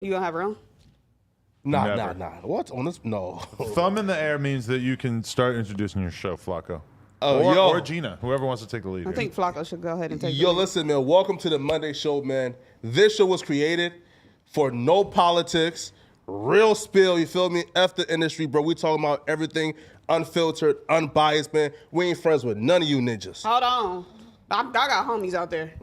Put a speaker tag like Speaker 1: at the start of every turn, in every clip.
Speaker 1: You gonna have her on?
Speaker 2: Nah. What on this? No.
Speaker 3: Thumb in the air means that you can start introducing your show, Flakko. Or Gina, whoever wants to take the lead.
Speaker 1: I think Flakko should go ahead and take.
Speaker 2: Yo, listen, man. Welcome to the Monday Show, man. This show was created for no politics, real spill. You feel me? F the industry, bro. We talking about everything unfiltered, unbiased, man. We ain't friends with none of you ninjas.
Speaker 1: Hold on, I got homies out there.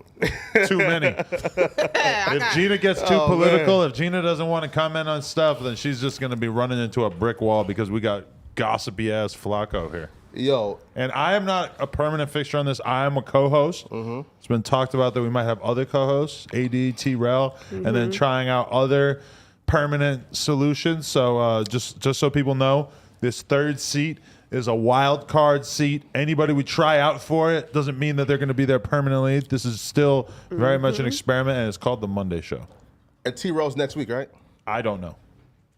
Speaker 3: Too many. If Gina gets too political, if Gina doesn't want to comment on stuff, then she's just going to be running into a brick wall because we got gossipy ass Flakko here.
Speaker 2: Yo.
Speaker 3: And I am not a permanent fixture on this. I am a co-host. It's been talked about that we might have other co-hosts, AD, T-Rel, and then trying out other permanent solutions. So just so people know, this third seat is a wild card seat. Anybody we try out for it doesn't mean that they're going to be there permanently. This is still very much an experiment, and it's called the Monday Show.
Speaker 2: And T-Rell's next week, right?
Speaker 3: I don't know.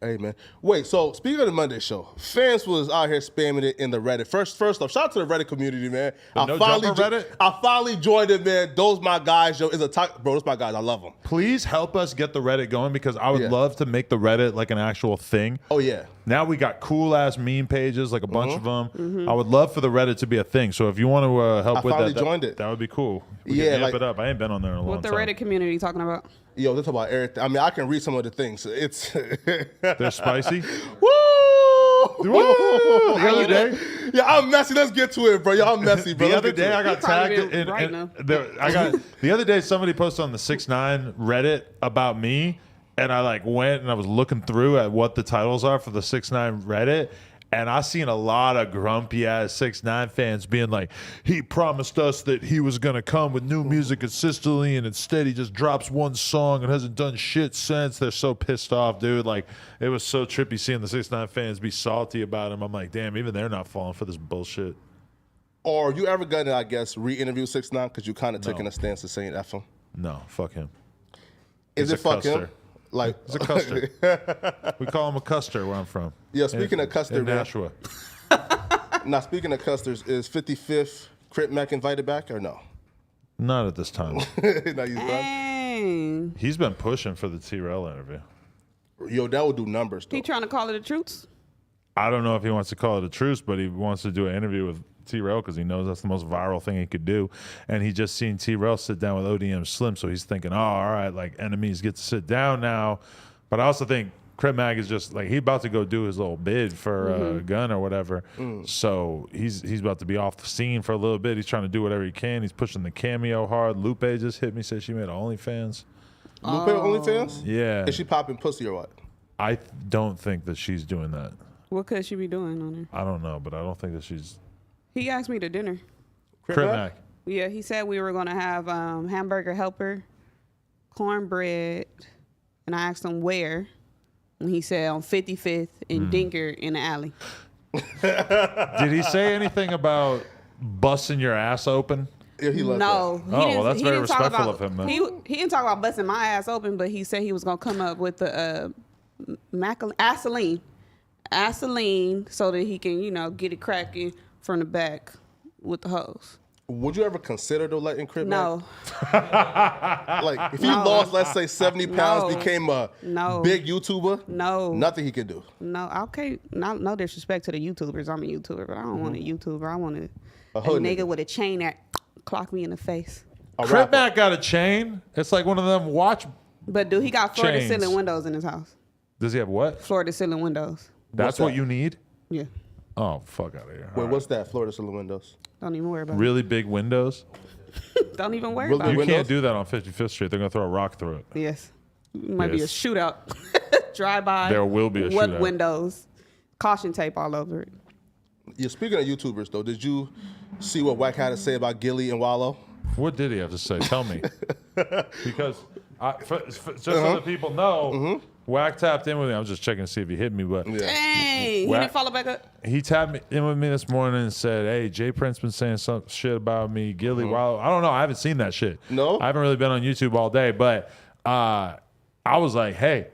Speaker 2: Hey, man. Wait, so speaking of the Monday Show, fans was out here spamming it in the Reddit. First off, shout out to the Reddit community, man.
Speaker 3: I
Speaker 2: finally joined it, man. Those my guys, yo. Bro, those my guys. I love them.
Speaker 3: Please help us get the Reddit going because I would love to make the Reddit like an actual thing.
Speaker 2: Oh, yeah.
Speaker 3: Now we got cool-ass meme pages, like a bunch of them. I would love for the Reddit to be a thing. So if you want to help with that,
Speaker 2: joined it.
Speaker 3: That would be cool. We can amp it up. I ain't been on there in a long time.
Speaker 1: What the Reddit community talking about?
Speaker 2: Yo, they're talking about everything. I mean, I can read some of the things. It's
Speaker 3: they're spicy.
Speaker 2: Woo!
Speaker 3: The other day,
Speaker 2: yeah, I'm messy. Let's get to it, bro. Yeah, I'm messy, bro.
Speaker 3: The other day, I got tagged
Speaker 1: in.
Speaker 3: The other day, somebody posted on the 6ix9ine Reddit about me, and I went and I was looking through at what the titles are for the 6ix9ine Reddit. And I seen a lot of grumpy ass 6ix9ine fans being like, he promised us that he was gonna come with new music consistently, and instead he just drops one song and hasn't done shit since. They're so pissed off, dude. Like, it was so trippy seeing the 6ix9ine fans be salty about him. I'm like, damn, even they're not falling for this bullshit.
Speaker 2: Or you ever gonna, I guess, re-interview 6ix9ine because you kind of taking a stance of saying F him?
Speaker 3: No, fuck him.
Speaker 2: Is it fuck him? Like,
Speaker 3: he's a custer. We call him a custer where I'm from.
Speaker 2: Yeah, speaking of custer,
Speaker 3: in Nashua.
Speaker 2: Now, speaking of custers, is 55th Crip Mac invited back or no?
Speaker 3: Not at this time.
Speaker 2: No, he's done.
Speaker 3: He's been pushing for the T-Rel interview.
Speaker 2: Yo, that would do numbers, though.
Speaker 1: He trying to call it a truce?
Speaker 3: I don't know if he wants to call it a truce, but he wants to do an interview with T-Rel because he knows that's the most viral thing he could do. And he just seen T-Rel sit down with ODM Slim, so he's thinking, oh, all right, like enemies get to sit down now. But I also think Crip Mag is just like, he's about to go do his little bid for a gun or whatever. So he's about to be off the scene for a little bit. He's trying to do whatever he can. He's pushing the cameo hard. Lupe just hit me, said she made OnlyFans.
Speaker 2: Lupe OnlyFans?
Speaker 3: Yeah.
Speaker 2: Is she popping pussy or what?
Speaker 3: I don't think that she's doing that.
Speaker 1: What could she be doing on there?
Speaker 3: I don't know, but I don't think that she's...
Speaker 1: He asked me to dinner.
Speaker 3: Crip Mac?
Speaker 1: Yeah, he said we were going to have hamburger helper, cornbread, and I asked him where. And he said on 55th in Dinker in the alley.
Speaker 3: Did he say anything about busting your ass open?
Speaker 2: Yeah, he loved
Speaker 1: no.
Speaker 2: that.
Speaker 3: Well, that's very respectful of him, man.
Speaker 1: He didn't talk about busting my ass open, but he said he was going to come up with the Acyline, so that he can, get it cracking from the back with the hose.
Speaker 2: Would you ever consider though letting Crip
Speaker 1: No.
Speaker 2: Like if he lost, let's say 70 pounds, became a big YouTuber, nothing he could do.
Speaker 1: No, okay. No disrespect to the YouTubers. I'm a YouTuber, but I don't want a YouTuber. I want a nigga with a chain that clock me in the face.
Speaker 3: Crip Mac got a chain. It's like one of them watch.
Speaker 1: But dude, he got floor to
Speaker 3: chains.
Speaker 1: ceiling windows in his house.
Speaker 3: Does he have what?
Speaker 1: Floor to ceiling windows.
Speaker 3: That's what you need?
Speaker 1: Yeah.
Speaker 3: Oh, fuck out of here.
Speaker 2: Wait, what's that? Floor to ceiling windows?
Speaker 1: Don't even worry about it.
Speaker 3: Really big windows?
Speaker 1: Don't even worry about
Speaker 3: You
Speaker 1: it.
Speaker 3: can't do that on 55th Street. They're going to throw a rock through it.
Speaker 1: Yes. It might be a shootout. Drive-by.
Speaker 3: There will be a
Speaker 1: what
Speaker 3: shootout.
Speaker 1: Windows. Caution tape all over it.
Speaker 2: Yeah, speaking of YouTubers, though, did you see what Wack had to say about Gilly and Wallow?
Speaker 3: What did he have to say? Tell me. Because just so that people know, Wack tapped in with me. I was just checking to see if he hit me, but
Speaker 1: Dang, he didn't follow back up?
Speaker 3: He tapped in with me this morning and said, hey, Jay Prince been saying some shit about me, Gilly, Wallow. I don't know. I haven't seen that shit.
Speaker 2: No?
Speaker 3: I haven't really been on YouTube all day, but I was like, hey,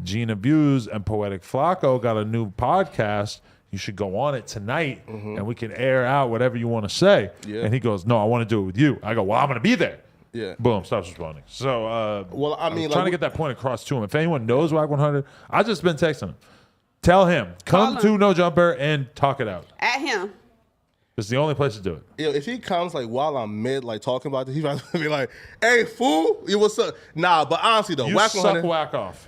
Speaker 3: Gina Views and Poetik Flakko got a new podcast. You should go on it tonight and we can air out whatever you want to say.
Speaker 2: Yeah.
Speaker 3: And he goes, no, I want to do it with you. I go, well, I'm going to be there.
Speaker 2: Yeah.
Speaker 3: Boom, stops responding. So,
Speaker 2: Well, I mean,
Speaker 3: I'm trying to get that point across to him. If anyone knows Whack 100, I just been texting him. Tell him, come
Speaker 1: Call
Speaker 3: to
Speaker 1: him.
Speaker 3: No Jumper and talk it out.
Speaker 1: At him.
Speaker 3: It's the only place to do it.
Speaker 2: If he comes like while I'm mid, like talking about this, he's about to be like, "Hey, fool, you what's up?" Nah, but honestly though,
Speaker 3: You
Speaker 2: Whack
Speaker 3: suck
Speaker 2: 100.
Speaker 3: Whack off.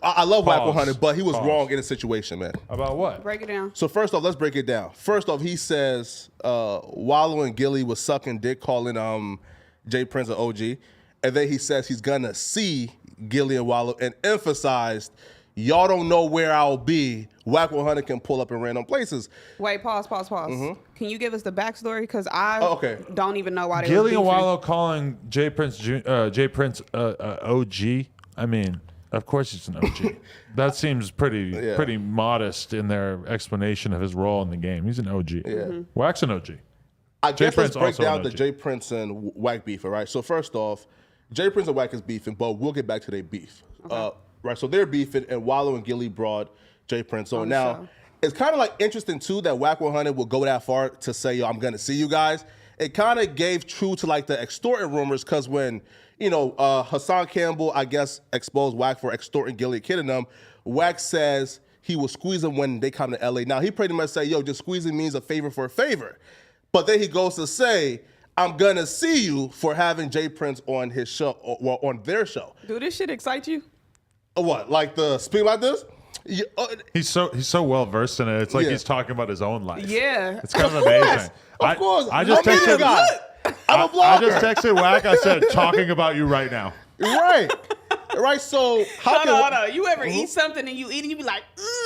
Speaker 2: I love Whack
Speaker 3: Pause.
Speaker 2: 100, but he was
Speaker 3: Pause.
Speaker 2: wrong in the situation, man.
Speaker 3: About what?
Speaker 1: Break it down.
Speaker 2: So first off, let's break it down. First off, he says Wallow and Gilly was sucking dick, calling Jay Prince an OG, and then he says he's gonna see Gilly and Wallow, and emphasized, "Y'all don't know where I'll be. Whack 100 can pull up in random places."
Speaker 1: Wait, pause.
Speaker 2: Mm-hmm.
Speaker 1: Can you give us the backstory? Because I
Speaker 2: okay.
Speaker 1: don't even know why they
Speaker 3: Gilly
Speaker 1: were
Speaker 3: and
Speaker 1: beefing.
Speaker 3: Wallow calling Jay Prince OG. I mean, of course he's an OG. That seems pretty modest in their explanation of his role in the game. He's an OG.
Speaker 2: Yeah.
Speaker 3: Whack's an OG.
Speaker 2: I
Speaker 3: Jay
Speaker 2: guess
Speaker 3: Prince
Speaker 2: let's break
Speaker 3: also
Speaker 2: down
Speaker 3: an
Speaker 2: the
Speaker 3: OG.
Speaker 2: Jay Prince and Whack beef, all right? So first off, Jay Prince and Whack is beefing, but we'll get back to their beef. Right, so they're beefing, and Wallow and Gilly brought Jay Prince on. Now,
Speaker 1: show.
Speaker 2: it's kind of like interesting, too, that Whack 100 will go that far to say, "Yo, I'm going to see you guys." It kind of gave true to, like, the extorting rumors, because when, Hassan Campbell, I guess, exposed Whack for extorting Gilly and kidding them, Whack says he will squeeze them when they come to LA. Now, he pretty much say, "Yo, just squeezing means a favor for a favor." But then he goes to say, "I'm going to see you for having Jay Prince on his show, or on their show."
Speaker 1: Do this shit excite you?
Speaker 2: What, like the speak like this? Yeah,
Speaker 3: He's so well versed in it. It's like
Speaker 2: Yeah.
Speaker 3: he's talking about his own life.
Speaker 1: Yeah.
Speaker 3: It's kind of amazing.
Speaker 2: Of course.
Speaker 3: I just
Speaker 2: I'm a
Speaker 3: texted
Speaker 2: guy. I'm a blogger.
Speaker 3: I just texted Whack. I said, talking about you right now.
Speaker 2: Right. Right. So how
Speaker 1: Hold
Speaker 2: can
Speaker 1: on. You ever eat something and you eat and you be like,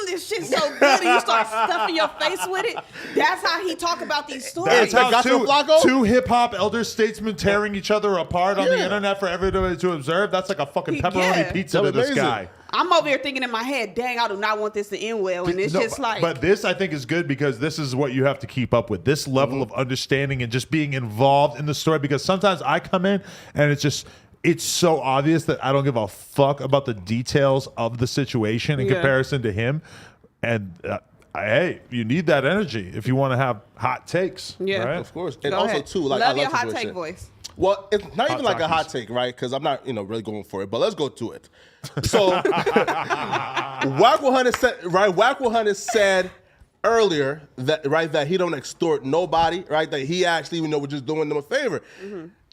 Speaker 1: this shit's so good, and you start stuffing your face with it? That's how he talk about these stories.
Speaker 3: That's how
Speaker 2: Gospel Flakko?
Speaker 3: two hip hop elder statesmen tearing each other apart on the internet for everybody to observe. That's like a fucking pepperoni
Speaker 1: Yeah.
Speaker 3: pizza
Speaker 2: That
Speaker 3: to
Speaker 2: was
Speaker 3: this
Speaker 2: amazing.
Speaker 3: guy.
Speaker 1: I'm over here thinking in my head, dang, I do not want this to end well. And it's
Speaker 3: No,
Speaker 1: just like,
Speaker 3: but this I think is good because this is what you have to keep up with, this level of understanding and just being involved in the story, because sometimes I come in and it's so obvious that I don't give a fuck about the details of the situation in
Speaker 1: Yeah.
Speaker 3: comparison to him. And hey, you need that energy if you want to have hot takes.
Speaker 1: Yeah.
Speaker 3: right?
Speaker 2: Of course. And
Speaker 1: go
Speaker 2: also
Speaker 1: ahead.
Speaker 2: too, like
Speaker 1: Love
Speaker 2: I
Speaker 1: your
Speaker 2: love
Speaker 1: hot
Speaker 2: this
Speaker 1: take
Speaker 2: shit.
Speaker 1: voice.
Speaker 2: Well, it's not even like a hot
Speaker 3: Takis.
Speaker 2: take, right? Because I'm not, really going for it. But let's go to it. So, Whack 100 said, right? Whack 100 said earlier that he don't extort nobody, right? That he actually, was just doing them a favor.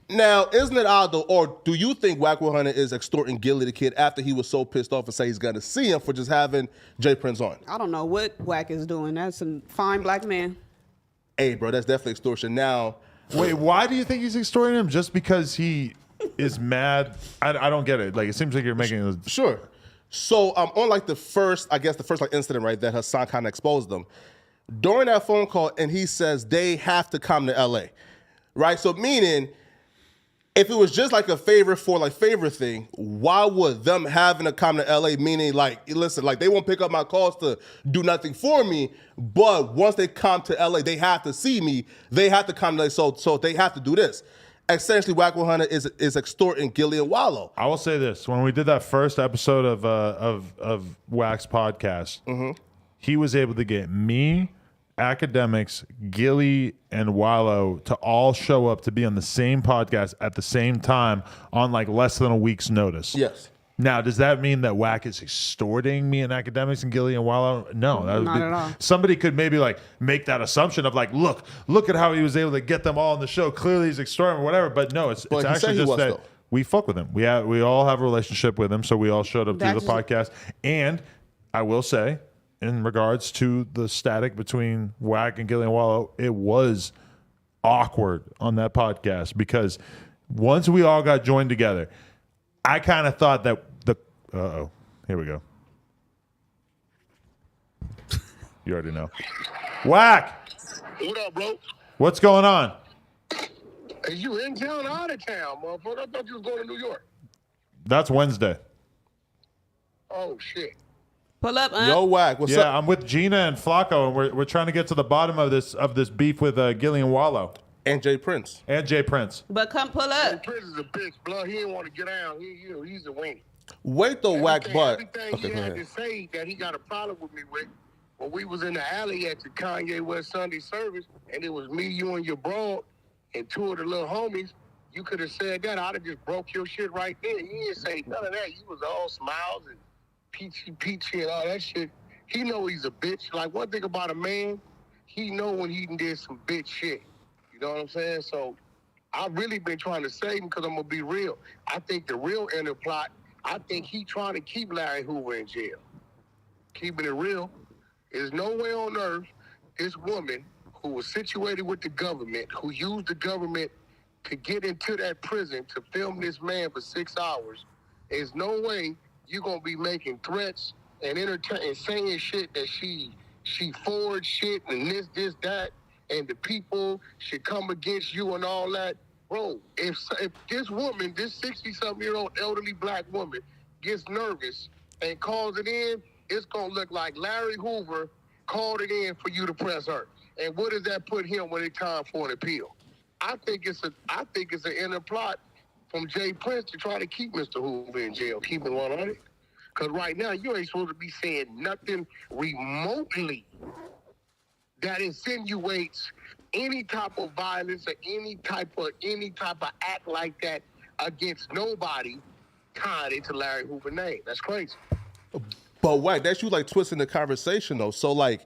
Speaker 2: Now, isn't it odd though, or do you think Whack 100 is extorting Gilly the Kid after he was so pissed off and say he's gonna see him for just having Jay Prince on?
Speaker 1: I don't know what Whack is doing. That's a fine black man.
Speaker 2: Hey, bro, that's definitely extortion. Now,
Speaker 3: Wait, why do you think he's extorting him? Just because he is mad? I don't get it. Like, it seems like you're making a...
Speaker 2: sure. So on like the first like incident, right, that Hassan kind of exposed them. During that phone call, and he says they have to come to LA, right? So meaning, if it was just like a favor thing, why would them having to come to LA, meaning like, listen, like they won't pick up my calls to do nothing for me, but once they come to LA, they have to see me, they have to come to LA, so they have to do this. Essentially, Whack 100 is extorting Gilly and Wallow.
Speaker 3: I will say this: when we did that first episode of Wax podcast, he was able to get me, Academics, Gilly, and Wallow to all show up to be on the same podcast at the same time on like less than a week's notice.
Speaker 2: Yes.
Speaker 3: Now, does that mean that Whack is extorting me and Academics and Gilly and Wallow? No, that would
Speaker 1: Not at all.
Speaker 3: Somebody could maybe like make that assumption of like, look at how he was able to get them all on the show. Clearly, he's extorting or whatever. But no, it's
Speaker 2: he said
Speaker 3: actually
Speaker 2: he
Speaker 3: just
Speaker 2: was,
Speaker 3: that
Speaker 2: though.
Speaker 3: we fuck with him. We all have a relationship with him, so we all showed up to the
Speaker 1: That's-
Speaker 3: podcast. And I will say, in regards to the static between Whack and Gilly and Wallow, it was awkward on that podcast because once we all got joined together, I kind of thought that here we go. You already know. Whack!
Speaker 4: What up, bro?
Speaker 3: What's going on?
Speaker 4: Is you in town or out of town, motherfucker? I thought you was going to New York.
Speaker 3: That's Wednesday.
Speaker 4: Oh, shit.
Speaker 1: Pull up,
Speaker 2: Yo, Whack, what's
Speaker 3: Yeah,
Speaker 2: up?
Speaker 3: I'm with Gina and Flakko, and we're trying to get to the bottom of this beef with Gilly and Wallow
Speaker 2: And Jay Prince.
Speaker 3: and Jay Prince.
Speaker 1: But come pull up.
Speaker 4: Prince is a bitch, blood. He didn't want to get down. He's a weenie.
Speaker 2: Wait though, Whack, but
Speaker 4: Everything
Speaker 2: okay,
Speaker 4: he
Speaker 2: go
Speaker 4: had
Speaker 2: ahead.
Speaker 4: to say that he got a problem with me with, when we was in the alley at the Kanye West Sunday service, and it was me, you, and your broad, and two of the little homies, You could have said that. I'd have just broke your shit right there. You didn't say none of that. You was all smiles and peachy and all that shit. He know he's a bitch. Like, one thing about a man, he know when he did some bitch shit. You know what I'm saying? So I've really been trying to save him because I'm going to be real. I think the real inner plot, I think he trying to keep Larry Hoover in jail. Keeping it real, there's no way on earth this woman who was situated with the government, who used the government to get into that prison to film this man for 6 hours, there's no way you're going to be making threats and saying shit that she forged shit and this, that, and the people should come against you and all that. Bro, if this woman, this 60-something-year-old elderly black woman gets nervous and calls it in, it's going to look like Larry Hoover called it in for you to press her. And what does that put him when it's time for an appeal? I think it's an inner plot from Jay Prince to try to keep Mr. Hoover in jail, keep him 100. Because right now, you ain't supposed to be saying nothing remotely that insinuates any type of violence or any type of act like that against nobody tied into Larry Hoover's name. That's crazy.
Speaker 2: But wait, that's you like twisting the conversation though. So like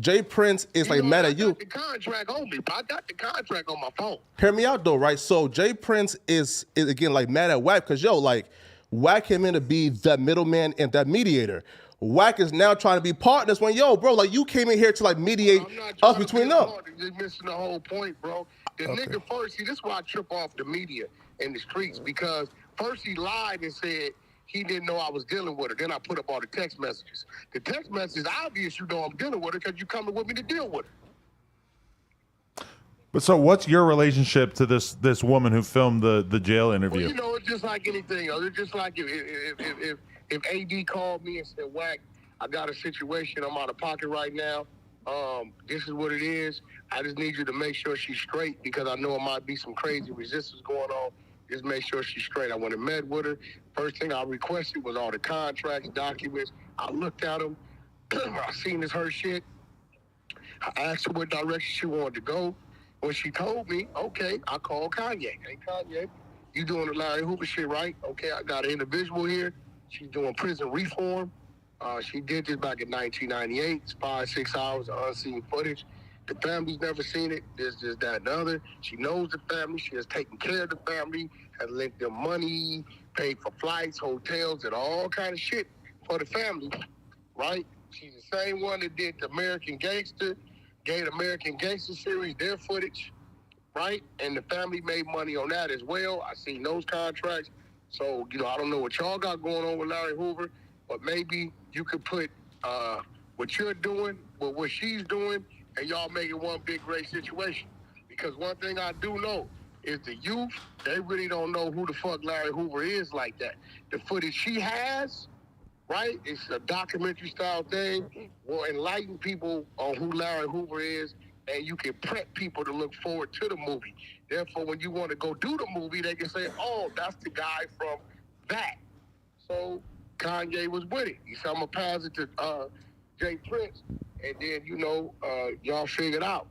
Speaker 2: Jay Prince is like mad at you.
Speaker 4: I got the contract on me. I got the contract on my phone.
Speaker 2: Hear me out though, right? So Jay Prince is again like mad at Wack because like Wack came in to be that middleman and that mediator. Wack is now trying to be partners when bro, like you came in here to like mediate us between them.
Speaker 4: You're missing the whole point, bro. The nigga first, this is why I trip off the media in the streets, because first he lied and said he didn't know I was dealing with her. Then I put up all the text messages. The text messages, obvious you know I'm dealing with her because you coming with me to deal with her.
Speaker 3: But so what's your relationship to this woman who filmed the jail interview?
Speaker 4: Well, it's just like anything else. It's just like if AD called me and said, Wack, I got a situation. I'm out of pocket right now. This is what it is. I just need you to make sure she's straight because I know it might be some crazy resistance going on. Just make sure she's straight. I went and met with her. First thing I requested was all the contracts, documents. I looked at them. I seen this her shit. I asked her what direction she wanted to go. When she told me, okay, I called Kanye. Hey, Kanye, you doing the Larry Hoover shit, right? Okay, I got an individual here. She's doing prison reform. She did this back in 1998. It's 5-6 hours of unseen footage. The family's never seen it. This, that, and the other. She knows the family. She has taken care of the family, has lent them money, paid for flights, hotels, and all kind of shit for the family, right? She's the same one that did the American Gangster, gave American Gangster series their footage, right? And the family made money on that as well. I seen those contracts. So, I don't know what y'all got going on with Larry Hoover, but maybe you could put what you're doing with what she's doing, and y'all make it one big, great situation. Because one thing I do know is the youth, they really don't know who the fuck Larry Hoover is like that. The footage she has, right, it's a documentary style thing, will enlighten people on who Larry Hoover is, and you can prep people to look forward to the movie. Therefore, when you want to go do the movie, they can say, oh, that's the guy from that. So Kanye was with it. He said, I'm going to pass it to Jay Prince. And then, y'all figured out.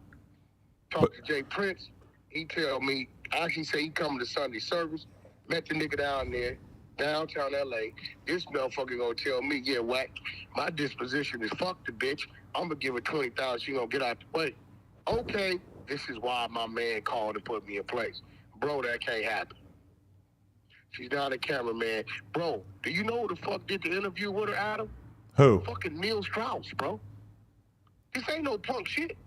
Speaker 4: Talk to Jay Prince. He tell me, actually say he coming to Sunday service. Met the nigga down there, downtown L.A. This motherfucker gonna tell me, yeah, Wack, my disposition is fuck the bitch. I'm gonna give her 20,000. She gonna get out the way. Okay, this is why my man called and put me in place. Bro, that can't happen. She's not a cameraman. Bro, do you know who the fuck did the interview with her, Adam?
Speaker 3: Who?
Speaker 4: Fucking Neil Strauss, bro. This ain't no punk shit.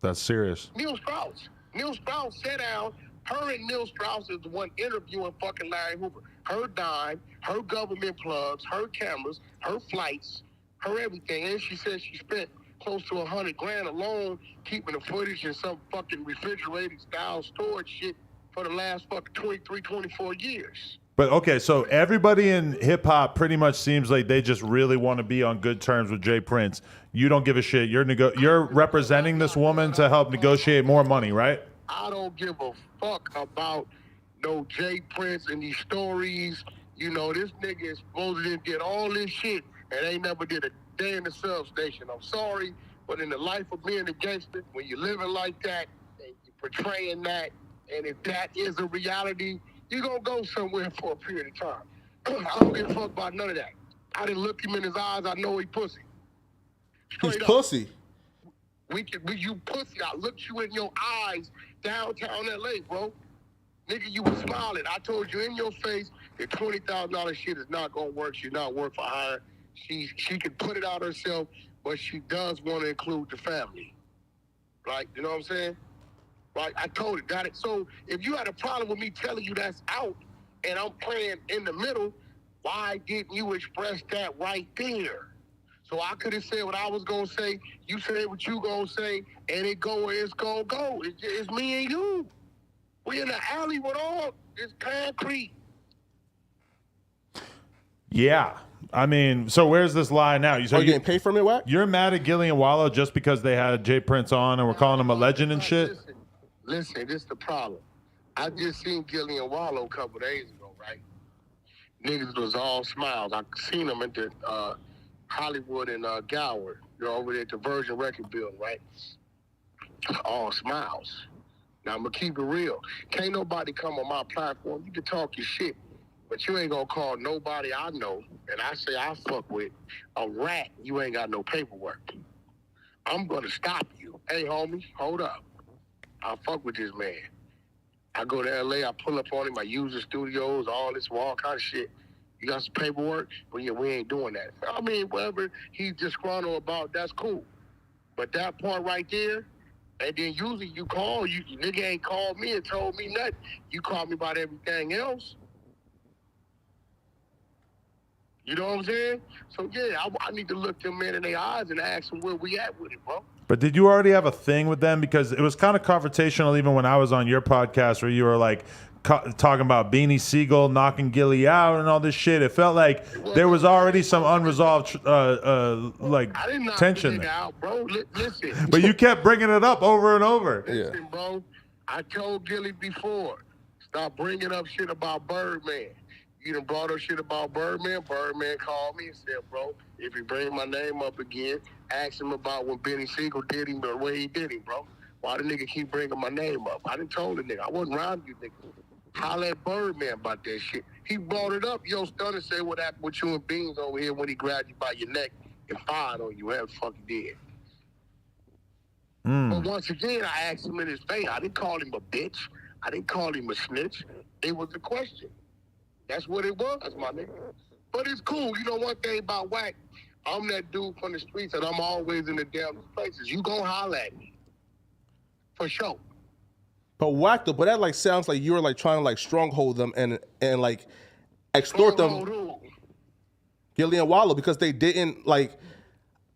Speaker 3: That's serious.
Speaker 4: Neil Strauss. Neil Strauss sat down. Her and Neil Strauss is the one interviewing fucking Larry Hoover. Her dime, her government plugs, her cameras, her flights, her everything. And she said she spent close to $100,000 alone keeping the footage in some fucking refrigerated style storage shit for the last fucking 23, 24 years.
Speaker 3: But okay, so everybody in hip hop pretty much seems like they just really want to be on good terms with Jay Prince. You don't give a shit. You're representing this woman to help negotiate more money, right?
Speaker 4: I don't give a fuck about no Jay Prince and these stories. This nigga is supposed to get all this shit and ain't never did a day in the substation. I'm sorry, but in the life of being a gangster, when you're living like that and you're portraying that, And if that is a reality, you're going to go somewhere for a period of time. I don't give a fuck about none of that. I didn't look him in his eyes. I know he pussy.
Speaker 2: He's
Speaker 4: Straight up.
Speaker 2: pussy.
Speaker 4: You pussy. I looked you in your eyes downtown LA, bro. Nigga, you was smiling. I told you in your face that $20,000 shit is not gonna work. She's not worth for hire. She can put it out herself, but she does want to include the family. Like, you know what I'm saying? Like, I told it, got it. So if you had a problem with me telling you that's out and I'm playing in the middle, why didn't you express that right there? So I could have said what I was gonna say. You said what you gonna say, and it go where it's gonna go. It's me and you. We in the alley with all this concrete.
Speaker 3: Yeah. I mean, so where's this lie now?
Speaker 2: Are you getting paid from it, Wack?
Speaker 3: You're mad at Gilly and Wallow just because they had Jay Prince on and we're calling him a legend and shit?
Speaker 4: Listen, this is the problem. I just seen Gilly and Wallow a couple days ago, right? Niggas was all smiles. I seen them at the Hollywood and Gower. You're over there at the Virgin Record Building, right? All smiles. Now, I'm going to keep it real. Can't nobody come on my platform. You can talk your shit, but you ain't going to call nobody I know, and I say I fuck with, a rat. You ain't got no paperwork. I'm going to stop you. Hey, homie, hold up. I fuck with this man. I go to L.A., I pull up on him, I use the studios, all kind of shit. You got some paperwork? Well, yeah, we ain't doing that. I mean, whatever he's disgruntled about, that's cool. But that part right there, and then usually you call, you nigga ain't called me and told me nothing. You called me about everything else. You know what I'm saying? So, yeah, I need to look them in their eyes and ask them where we at with it, bro.
Speaker 3: But did you already have a thing with them? Because it was kind of confrontational even when I was on your podcast where you were like talking about Beanie Siegel knocking Gilly out and all this shit. It felt like there was already some unresolved tension there.
Speaker 4: Out, bro. Listen.
Speaker 3: But you kept bringing it up over and over.
Speaker 4: Listen, bro. I told Gilly before, stop bringing up shit about Birdman. You done brought up shit about Birdman. Birdman called me and said, bro, if you bring my name up again, ask him about when Benny Siegel did him the way he did him, bro. Why the nigga keep bringing my name up? I done told the nigga. I wasn't around you, nigga. Holla at Birdman about that shit. He brought it up. Yo, Stunner said what happened with you and Beans over here when he grabbed you by your neck and fired on you. Whatever the fuck he did. But once again, I asked him in his face. I didn't call him a bitch. I didn't call him a snitch. It was a question. That's what it was, my nigga. But it's cool. You know one thing about Wack? I'm that dude from the streets and I'm always in the damnest places. You gon' holler at me. For sure.
Speaker 2: But Wack, though, but that like sounds like you were like trying to like stronghold them and like extort them. Gilly and Wallow, because they didn't like.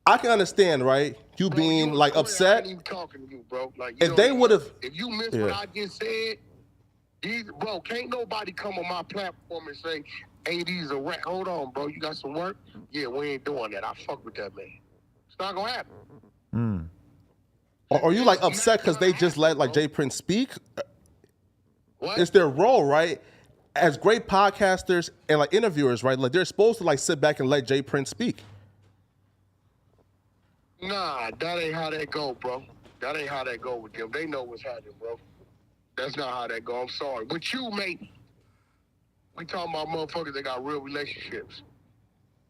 Speaker 2: I can understand, right? You bro, being like upset.
Speaker 4: I ain't even talking to you, bro. Like,
Speaker 2: if they would have,
Speaker 4: if you missed what I just said, bro, can't nobody come on my platform and say, "Hey, these a rat." Hold on, bro. You got some work? Yeah, we ain't doing that. I fuck with that man. It's not gonna happen.
Speaker 2: Or are you like upset because they just let like Jay Prince speak?
Speaker 4: What?
Speaker 2: It's their role, right? As great podcasters and like interviewers, right? Like they're supposed to like sit back and let Jay Prince speak.
Speaker 4: Nah, that ain't how that go, bro. That ain't how that go with them. They know what's happening, bro. That's not how that go. I'm sorry. With you, maybe. We talking about motherfuckers that got real relationships.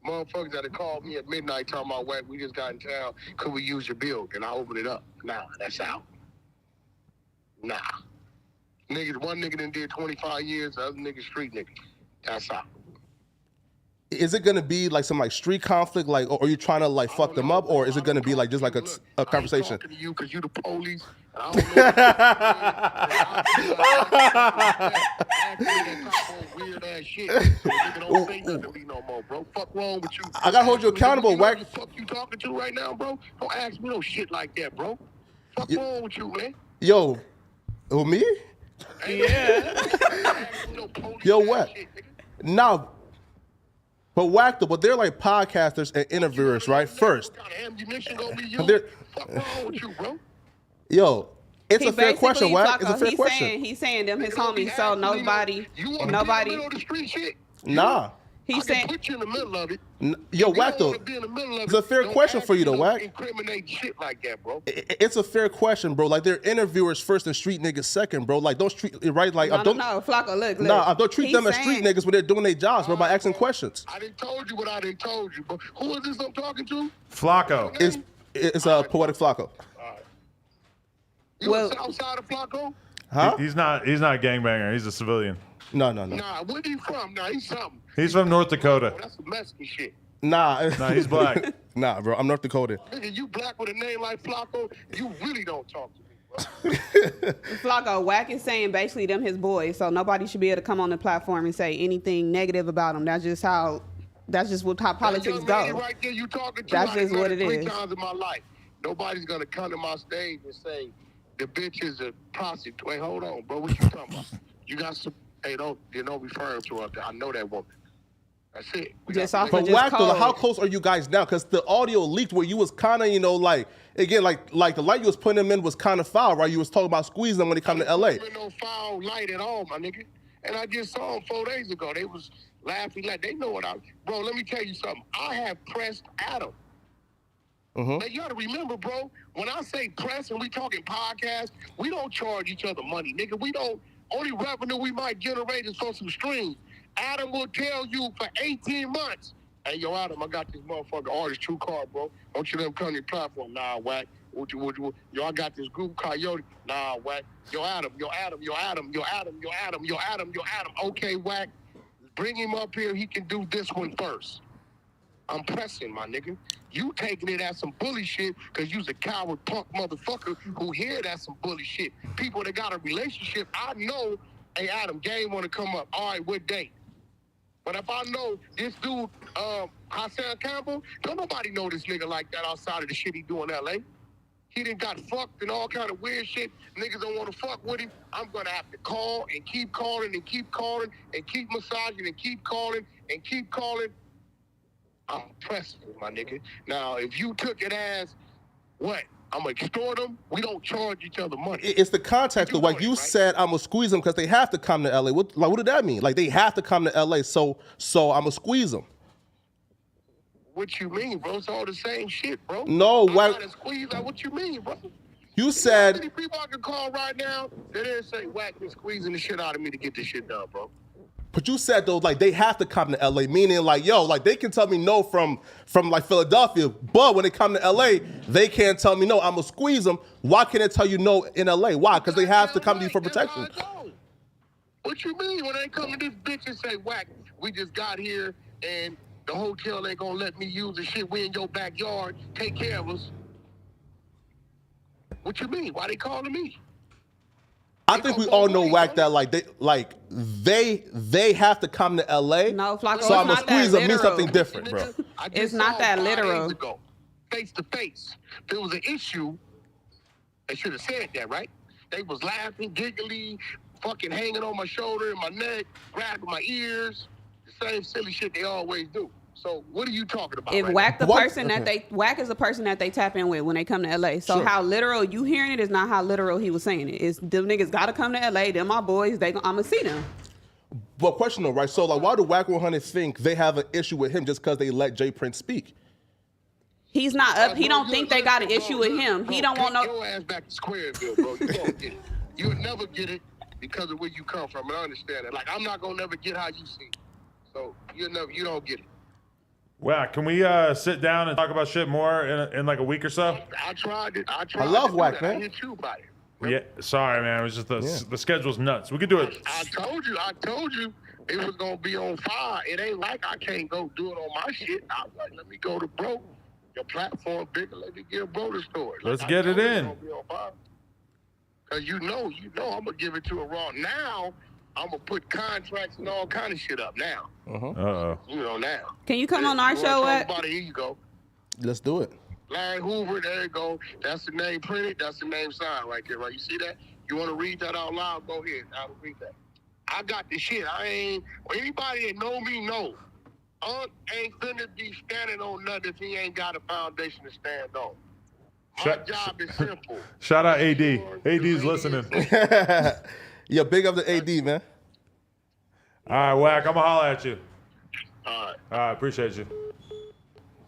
Speaker 4: Motherfuckers that have called me at midnight talking about, Wack, we just got in town. Could we use your build? And I open it up. Nah, that's out. Nah. Niggas, one nigga done did 25 years, the other nigga street nigga. That's out.
Speaker 2: Is it gonna be like some like street conflict, like, or are you trying to like fuck them up, or is it gonna be like just like a conversation?
Speaker 4: I'm talking to you because you the police. I don't know. Weird ass shit. Nigga don't say nothing to me no more, bro. Fuck wrong with you.
Speaker 2: I gotta hold you accountable, Wack.
Speaker 4: Who the fuck you talking to right now, bro? Don't ask me no shit like that, bro. Fuck wrong with you, man?
Speaker 2: Yo, who me?
Speaker 4: Yeah.
Speaker 2: Yo, what? Nah. But Wack, though, but they're like podcasters and interviewers, right? First.
Speaker 4: What kind of ammunition gonna be used? Fuck wrong with you, bro?
Speaker 2: Yo, it's a fair question, Wack. It's a fair question.
Speaker 1: He's saying them his homies, so nobody.
Speaker 4: On the street shit?
Speaker 2: Nah.
Speaker 1: He
Speaker 4: I
Speaker 1: said,
Speaker 4: can put you in the middle of it.
Speaker 2: Yo,
Speaker 4: If you
Speaker 2: Wack,
Speaker 4: don't
Speaker 2: though,
Speaker 4: wanna be in the middle of
Speaker 2: it's a
Speaker 4: it,
Speaker 2: fair
Speaker 4: don't
Speaker 2: question
Speaker 4: ask
Speaker 2: for you,
Speaker 4: me
Speaker 2: though,
Speaker 4: no
Speaker 2: Wack.
Speaker 4: Incriminate shit like that, bro.
Speaker 2: It's a fair question, bro. Like, they're interviewers first and street niggas second, bro. Like, don't treat, right? Like,
Speaker 1: no, Flakko, look.
Speaker 2: Nah, don't treat
Speaker 1: He's
Speaker 2: them as street
Speaker 1: saying-
Speaker 2: niggas when they're doing their jobs, bro, by asking questions.
Speaker 4: I done told you what I done told you, but who is this I'm talking to?
Speaker 3: Flakko.
Speaker 2: It's Poetik Flakko.
Speaker 4: You
Speaker 1: Well-
Speaker 4: outside of Flakko?
Speaker 2: Huh?
Speaker 3: He's not a gangbanger. He's a civilian.
Speaker 2: No.
Speaker 4: Nah, where he from? Nah, he's something.
Speaker 3: He's from North Dakota.
Speaker 4: Oh, that's some Mexican shit.
Speaker 2: Nah.
Speaker 3: No, he's black.
Speaker 2: Nah, bro. I'm North Dakota.
Speaker 4: Nigga, you black with a name like Flakko, you really don't talk to me, bro.
Speaker 1: Flakko, Wack is saying basically them his boys, so nobody should be able to come on the platform and say anything negative about them. That's just how politics
Speaker 4: That young lady
Speaker 1: go.
Speaker 4: right there you talking to,
Speaker 1: That's
Speaker 4: I
Speaker 1: just
Speaker 4: met
Speaker 1: what
Speaker 4: her
Speaker 1: it
Speaker 4: 3
Speaker 1: is.
Speaker 4: times in my life. Nobody's gonna come to my stage and say the bitch is a prostitute. Wait, hold on, bro. What you talking about? You got some. Hey, don't refer to her. I know that woman. That's it. We
Speaker 1: Just
Speaker 4: got-
Speaker 1: off
Speaker 2: But
Speaker 1: of just
Speaker 2: Wack, though,
Speaker 1: code.
Speaker 2: how close are you guys now? Because the audio leaked where you was kind of, like, again, like the light you was putting him in was kind of foul, right? You was talking about squeezing them when they come to LA.
Speaker 4: There no foul light at all, my nigga. And I just saw them 4 days ago. They was laughing like they know what I. Bro, let me tell you something. I have pressed Adam. Now, you gotta remember, bro, when I say press and we talking podcast, we don't charge each other money, nigga. We don't, only revenue we might generate is for some streams. Adam will tell you for 18 months, hey, yo, Adam, I got this motherfucking artist, True Card, bro. Don't you let him come to your platform. Nah, Wack. Would you? Yo, I got this group, Coyote. Nah, Wack. Yo, Adam. Okay, Wack. Bring him up here. He can do this one first. I'm pressing, my nigga. You taking it as some bully shit because you's a coward punk motherfucker who hear that's some bully shit. People that got a relationship, I know, hey, Adam, game want to come up. All right, what date? But if I know this dude, Hassan Campbell, don't nobody know this nigga like that outside of the shit he do in L.A. He done got fucked and all kind of weird shit. Niggas don't want to fuck with him. I'm going to have to call and keep calling and keep calling and keep massaging and keep calling and keep calling. I'm pressing, my nigga. Now, if you took it as, what? I'm going to extort them? We don't charge each other money.
Speaker 2: It's the context, though. Like, you said, I'm going to squeeze them because they have to come to LA. What did that mean? Like, they have to come to LA, so I'm going to squeeze them.
Speaker 4: What you mean, bro? It's all the same shit, bro.
Speaker 2: No,
Speaker 4: I
Speaker 2: Wack.
Speaker 4: gotta squeeze out. What you mean, bro?
Speaker 2: You
Speaker 4: How
Speaker 2: said,
Speaker 4: many people I can call right now that didn't say Wack been squeezing the shit out of me to get this shit done, bro?
Speaker 2: but you said, though, like, they have to come to LA, meaning, like, yo, like, they can tell me no from like, Philadelphia, but when they come to LA, they can't tell me no. I'm going to squeeze them. Why can't they tell you no in LA? Why? Because they have to come to you for protection.
Speaker 4: What you mean when they come to this bitch and say, Wack, we just got here and the hotel ain't gonna let me use the shit. We in your backyard. Take care of us. What you mean? Why they calling me?
Speaker 2: I think we all know, Wack, that they have to come to LA.
Speaker 1: No, Flakko,
Speaker 2: so I'm
Speaker 1: it's
Speaker 2: gonna
Speaker 1: not that
Speaker 2: squeeze them. Means
Speaker 1: literal.
Speaker 2: something different, bro.
Speaker 4: I just
Speaker 1: It's not
Speaker 4: saw
Speaker 1: that
Speaker 4: 5 days
Speaker 1: literal.
Speaker 4: ago, face to face. There was an issue. They should have said that, right? They was laughing, giggly, fucking hanging on my shoulder and my neck, grabbing my ears. The same silly shit they always do. So what are you talking about?
Speaker 1: If
Speaker 4: right
Speaker 1: Wack the
Speaker 2: What?
Speaker 1: person that
Speaker 2: Okay.
Speaker 1: Wack is the person that they tap in with when they come to LA. So
Speaker 2: Sure.
Speaker 1: how literal you hearing it is not how literal he was saying it. It's them niggas gotta come to LA. They're my boys. I'ma see them.
Speaker 2: But question though, right? So like, why do Wack 100 think they have an issue with him just because they let Jay Prince speak?
Speaker 1: He's not up. He don't think they got an issue with him. He don't want no.
Speaker 4: Take your ass back to Squareville, bro. You won't get it. You'll never get it because of where you come from. And I understand it. Like, I'm not gonna never get how you see it. So you don't get it.
Speaker 3: Wack, can we sit down and talk about shit more in like a week or so?
Speaker 4: I tried it. I
Speaker 2: love
Speaker 4: to do
Speaker 2: Wack,
Speaker 4: that. I
Speaker 2: man.
Speaker 4: hit you about it.
Speaker 3: Yeah, sorry, man. It was just the schedule's nuts. We could do it.
Speaker 4: I told you it was gonna be on fire. It ain't like I can't go do it on my shit. I was like, let me go to bro. Your platform bigger. Let me give bro the story.
Speaker 3: Let's
Speaker 4: I
Speaker 3: get
Speaker 4: told
Speaker 3: it
Speaker 4: you
Speaker 3: in.
Speaker 4: gonna be on fire. Cause you know, I'm gonna give it to a raw. Now I'm gonna put contracts and all kind of shit up now.
Speaker 3: Uh-oh.
Speaker 4: You know now.
Speaker 1: Can you come on our
Speaker 4: You wanna
Speaker 1: show?
Speaker 4: talk
Speaker 1: Wack?
Speaker 4: about it? Here you go.
Speaker 2: Let's do it.
Speaker 4: Larry Hoover, there you go. That's the name printed. That's the name signed right there, right? You see that? You want to read that out loud? Go ahead. I will read that. I got the shit. Anybody that know me know. Ain't finna be standing on nothing if he ain't got a foundation to stand on. My job is simple.
Speaker 3: Shout out AD. AD's listening.
Speaker 2: Yeah, big up the AD, man.
Speaker 3: All right, Wack, I'm going to holler at you.
Speaker 4: All right.
Speaker 3: I appreciate you.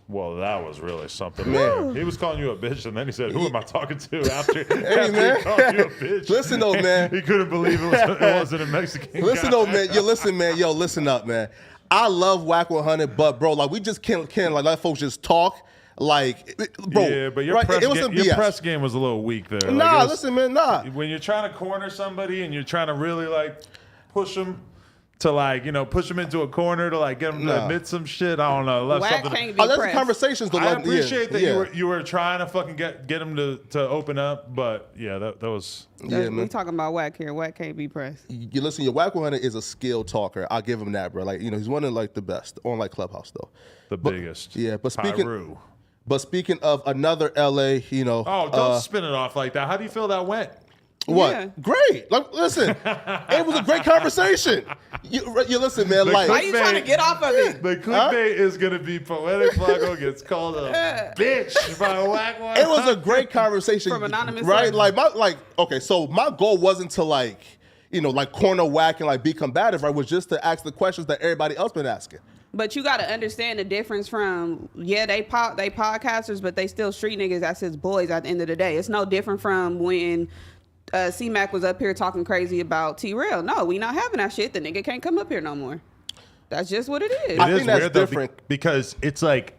Speaker 3: Well, that was really something.
Speaker 2: Man.
Speaker 3: He was calling you a bitch, and then he said, "Who am I talking to?" After,
Speaker 2: man.
Speaker 3: he called you a bitch.
Speaker 2: Listen though, man.
Speaker 3: He couldn't believe it wasn't a Mexican
Speaker 2: Listen
Speaker 3: guy.
Speaker 2: though, man. Yo, listen up, man. I love Whack 100, but bro, like we just can't like let folks just talk. Like, bro.
Speaker 3: Yeah, but your,
Speaker 2: right,
Speaker 3: press,
Speaker 2: it was some
Speaker 3: your
Speaker 2: BS.
Speaker 3: press game was a little weak there.
Speaker 2: Nah,
Speaker 3: Like, it was-
Speaker 2: listen, man, nah.
Speaker 3: When you're trying to corner somebody and you're trying to really like push them to like, push them into a corner to like get them to admit some shit. I don't know. It left
Speaker 1: Whack
Speaker 3: something.
Speaker 1: can't be
Speaker 2: Oh, that's the
Speaker 1: pressed.
Speaker 2: conversations though.
Speaker 3: I
Speaker 2: like,
Speaker 3: appreciate that
Speaker 2: yeah.
Speaker 3: you were trying to fucking get them to open up, but yeah, that was.
Speaker 2: Yeah,
Speaker 1: We
Speaker 2: man.
Speaker 1: talking about Whack here. Whack can't be pressed.
Speaker 2: You listen, your Whack 100 is a skilled talker. I'll give him that, bro. Like, he's one of like the best on like Clubhouse though.
Speaker 3: The biggest.
Speaker 2: Yeah, but
Speaker 3: Pyru.
Speaker 2: speaking of another LA,
Speaker 3: Oh, don't spin it off like that. How do you feel that went?
Speaker 2: what?
Speaker 1: Yeah.
Speaker 2: Great. Like, listen, it was a great conversation. You listen, man. Like,
Speaker 1: Why you trying to get off of it?
Speaker 3: The clickbait is gonna be Poetik Flakko gets called a bitch by a Whack 100.
Speaker 2: it was a great conversation,
Speaker 1: From anonymous
Speaker 2: right?
Speaker 1: sources.
Speaker 2: Like, okay, so my goal wasn't to like, like corner Whack and like be combative, right? Was just to ask the questions that everybody else been asking.
Speaker 1: But you got to understand the difference from, they podcasters, but they still street niggas. That's his boys at the end of the day. It's no different from when C-Mac was up here talking crazy about T-Rail. No, we not having that shit. The nigga can't come up here no more. That's just what it is.
Speaker 2: I
Speaker 3: It is
Speaker 2: think that's
Speaker 3: weird though,
Speaker 2: different.
Speaker 3: because it's like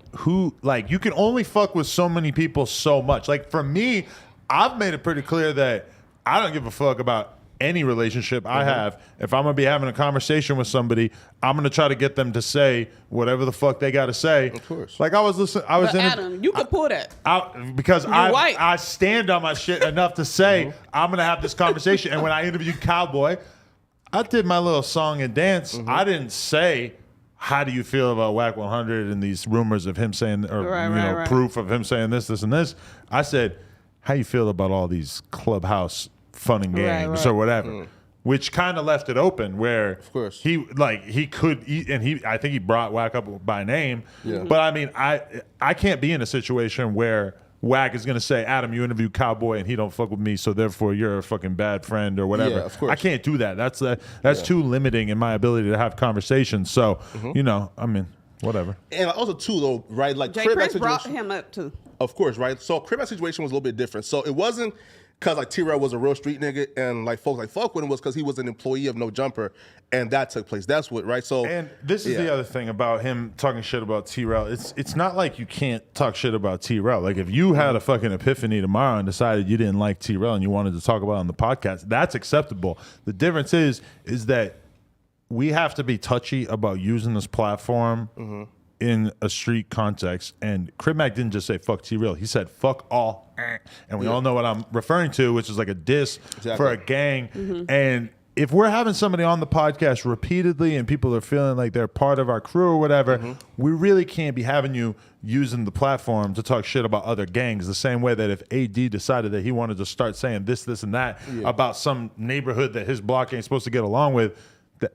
Speaker 3: you can only fuck with so many people so much. Like for me, I've made it pretty clear that I don't give a fuck about any relationship I have. If I'm gonna be having a conversation with somebody, I'm gonna try to get them to say whatever the fuck they got to say.
Speaker 2: Of course.
Speaker 3: Like I was listening. I was
Speaker 1: But
Speaker 3: in.
Speaker 1: Adam, you could pull that.
Speaker 3: Because
Speaker 1: white.
Speaker 3: I stand on my shit enough to say I'm gonna have this conversation. And when I interviewed Cowboy, I did my little song and dance. I didn't say, how do you feel about Whack 100 and these rumors of him saying, or
Speaker 1: Right.
Speaker 3: proof of him saying this, and this. I said, how you feel about all these Clubhouse fun and games
Speaker 1: right.
Speaker 3: or whatever. Which kind of left it open where
Speaker 2: Of course.
Speaker 3: he could eat, and I think he brought Whack up by name.
Speaker 2: Yeah.
Speaker 3: But I mean, I can't be in a situation where Whack is gonna say, Adam, you interviewed Cowboy and he don't fuck with me, so therefore you're a fucking bad friend or whatever.
Speaker 2: Yeah, of course.
Speaker 3: I can't do that. That's too limiting in my ability to have conversations. So I mean, whatever.
Speaker 2: And also too though, right? Like
Speaker 1: Jay
Speaker 2: Crib
Speaker 1: Prince brought
Speaker 2: situation,
Speaker 1: him up too.
Speaker 2: of course, right? So Crib situation was a little bit different. So it wasn't because like T-Rail was a real street nigga and like folks like fuck with him, was because he was an employee of No Jumper, and that took place. That's what, right? So
Speaker 3: And this is the other thing about him talking shit about T-Rail. It's not like you can't talk shit about T-Rail. Like if you had a fucking epiphany tomorrow and decided you didn't like T-Rail and you wanted to talk about it on the podcast, that's acceptable. The difference is that we have to be touchy about using this platform in a street context. And Crib Mac didn't just say fuck T-Rail. He said fuck all. And we all know what I'm referring to, which is like a diss for a gang. And if we're having somebody on the podcast repeatedly and people are feeling like they're part of our crew or whatever, we really can't be having you using the platform to talk shit about other gangs the same way that if AD decided that he wanted to start saying this, and that about some neighborhood that his block ain't supposed to get along with,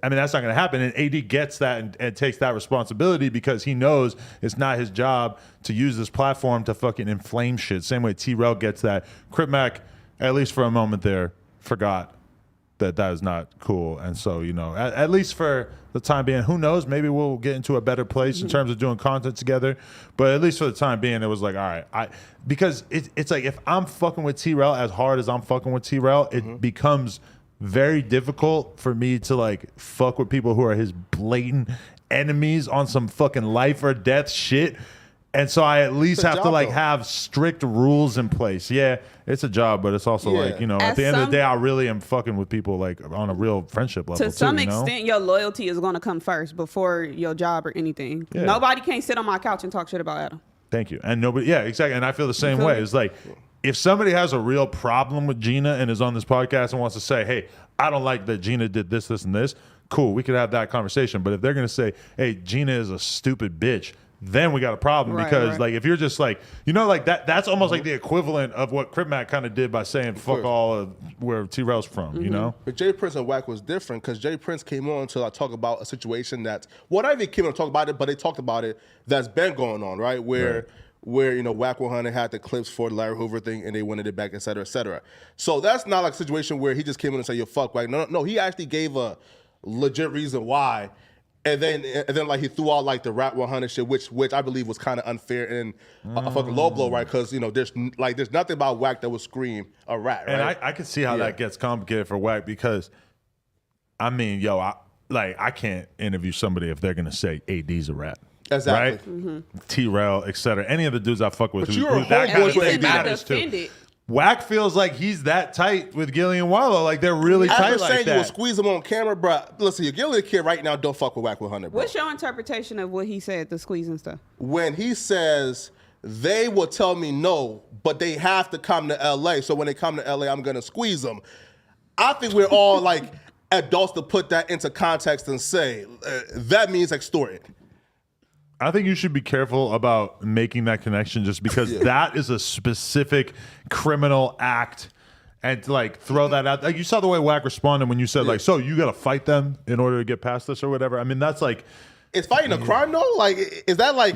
Speaker 3: I mean, that's not going to happen. And AD gets that and takes that responsibility because he knows it's not his job to use this platform to fucking inflame shit. Same way T-Rail gets that. Crip Mac, at least for a moment there, forgot that is not cool. And so, at least for the time being, who knows, maybe we'll get into a better place in terms of doing content together. But at least for the time being, it was like, all right, because it's like if I'm fucking with T-Rail as hard as I'm fucking with T-Rail, it becomes very difficult for me to like fuck with people who are his blatant enemies on some fucking life or death shit. And so I at least have to like have strict rules in place. Yeah, it's a job, but it's also like, at the end of the day, I really am fucking with people like on a real friendship level.
Speaker 1: To some extent, your loyalty is going to come first before your job or anything.
Speaker 3: Yeah.
Speaker 1: Nobody can sit on my couch and talk shit about Adam.
Speaker 3: Thank you. And nobody, yeah, exactly. And I feel the same way. It's like, if somebody has a real problem with Gina and is on this podcast and wants to say, hey, I don't like that Gina did this, this, and this, cool, we could have that conversation. But if they're going to say, hey, Gina is a stupid bitch, then we got a problem. Because like if you're just like, like that's almost like the equivalent of what Crip Mac kind of did by saying fuck all of where T-Rail's from, you know?
Speaker 2: But Jay Prince and Whack was different because Jay Prince came on to like, talk about a situation that's, well, not even came on to talk about it, but they talked about it that's been going on, right? Where Whack 100 had the clips for the Larry Hoover thing and they wanted it back, et cetera, et cetera. So that's not like a situation where he just came in and said, yo, fuck Whack. No, he actually gave a legit reason why. And then like he threw out like the Rap 100 shit, which I believe was kind of unfair and a fucking low blow, right? Because there's nothing about Wack that would scream a rat, right?
Speaker 3: And I can see how that gets complicated for Wack because, I mean, I can't interview somebody if they're gonna say AD's a rat.
Speaker 2: Exactly.
Speaker 3: Right? T-Rail, et cetera. Any of the dudes I fuck with
Speaker 2: But
Speaker 3: who
Speaker 2: you're a
Speaker 3: that kind of
Speaker 2: homeboy
Speaker 3: thing
Speaker 2: AD.
Speaker 3: matters too. Wack feels like he's that tight with Gillian Wallow. Like they're really tight
Speaker 2: After
Speaker 3: like
Speaker 2: saying
Speaker 3: that.
Speaker 2: you will squeeze him on camera, bro. Listen, you're Gillian kid right now. Don't fuck with Wack 100, bro.
Speaker 1: What's your interpretation of what he said, the squeezing stuff?
Speaker 2: When he says they will tell me no, but they have to come to LA. So when they come to LA, I'm gonna squeeze them. I think we're all like adults to put that into context and say that means extorting.
Speaker 3: I think you should be careful about making that connection just because that is a specific criminal act. And to like throw that out. Like you saw the way Wack responded when you said like, so you got to fight them in order to get past this or whatever. I mean, that's like.
Speaker 2: Is fighting a crime though? Like, is that like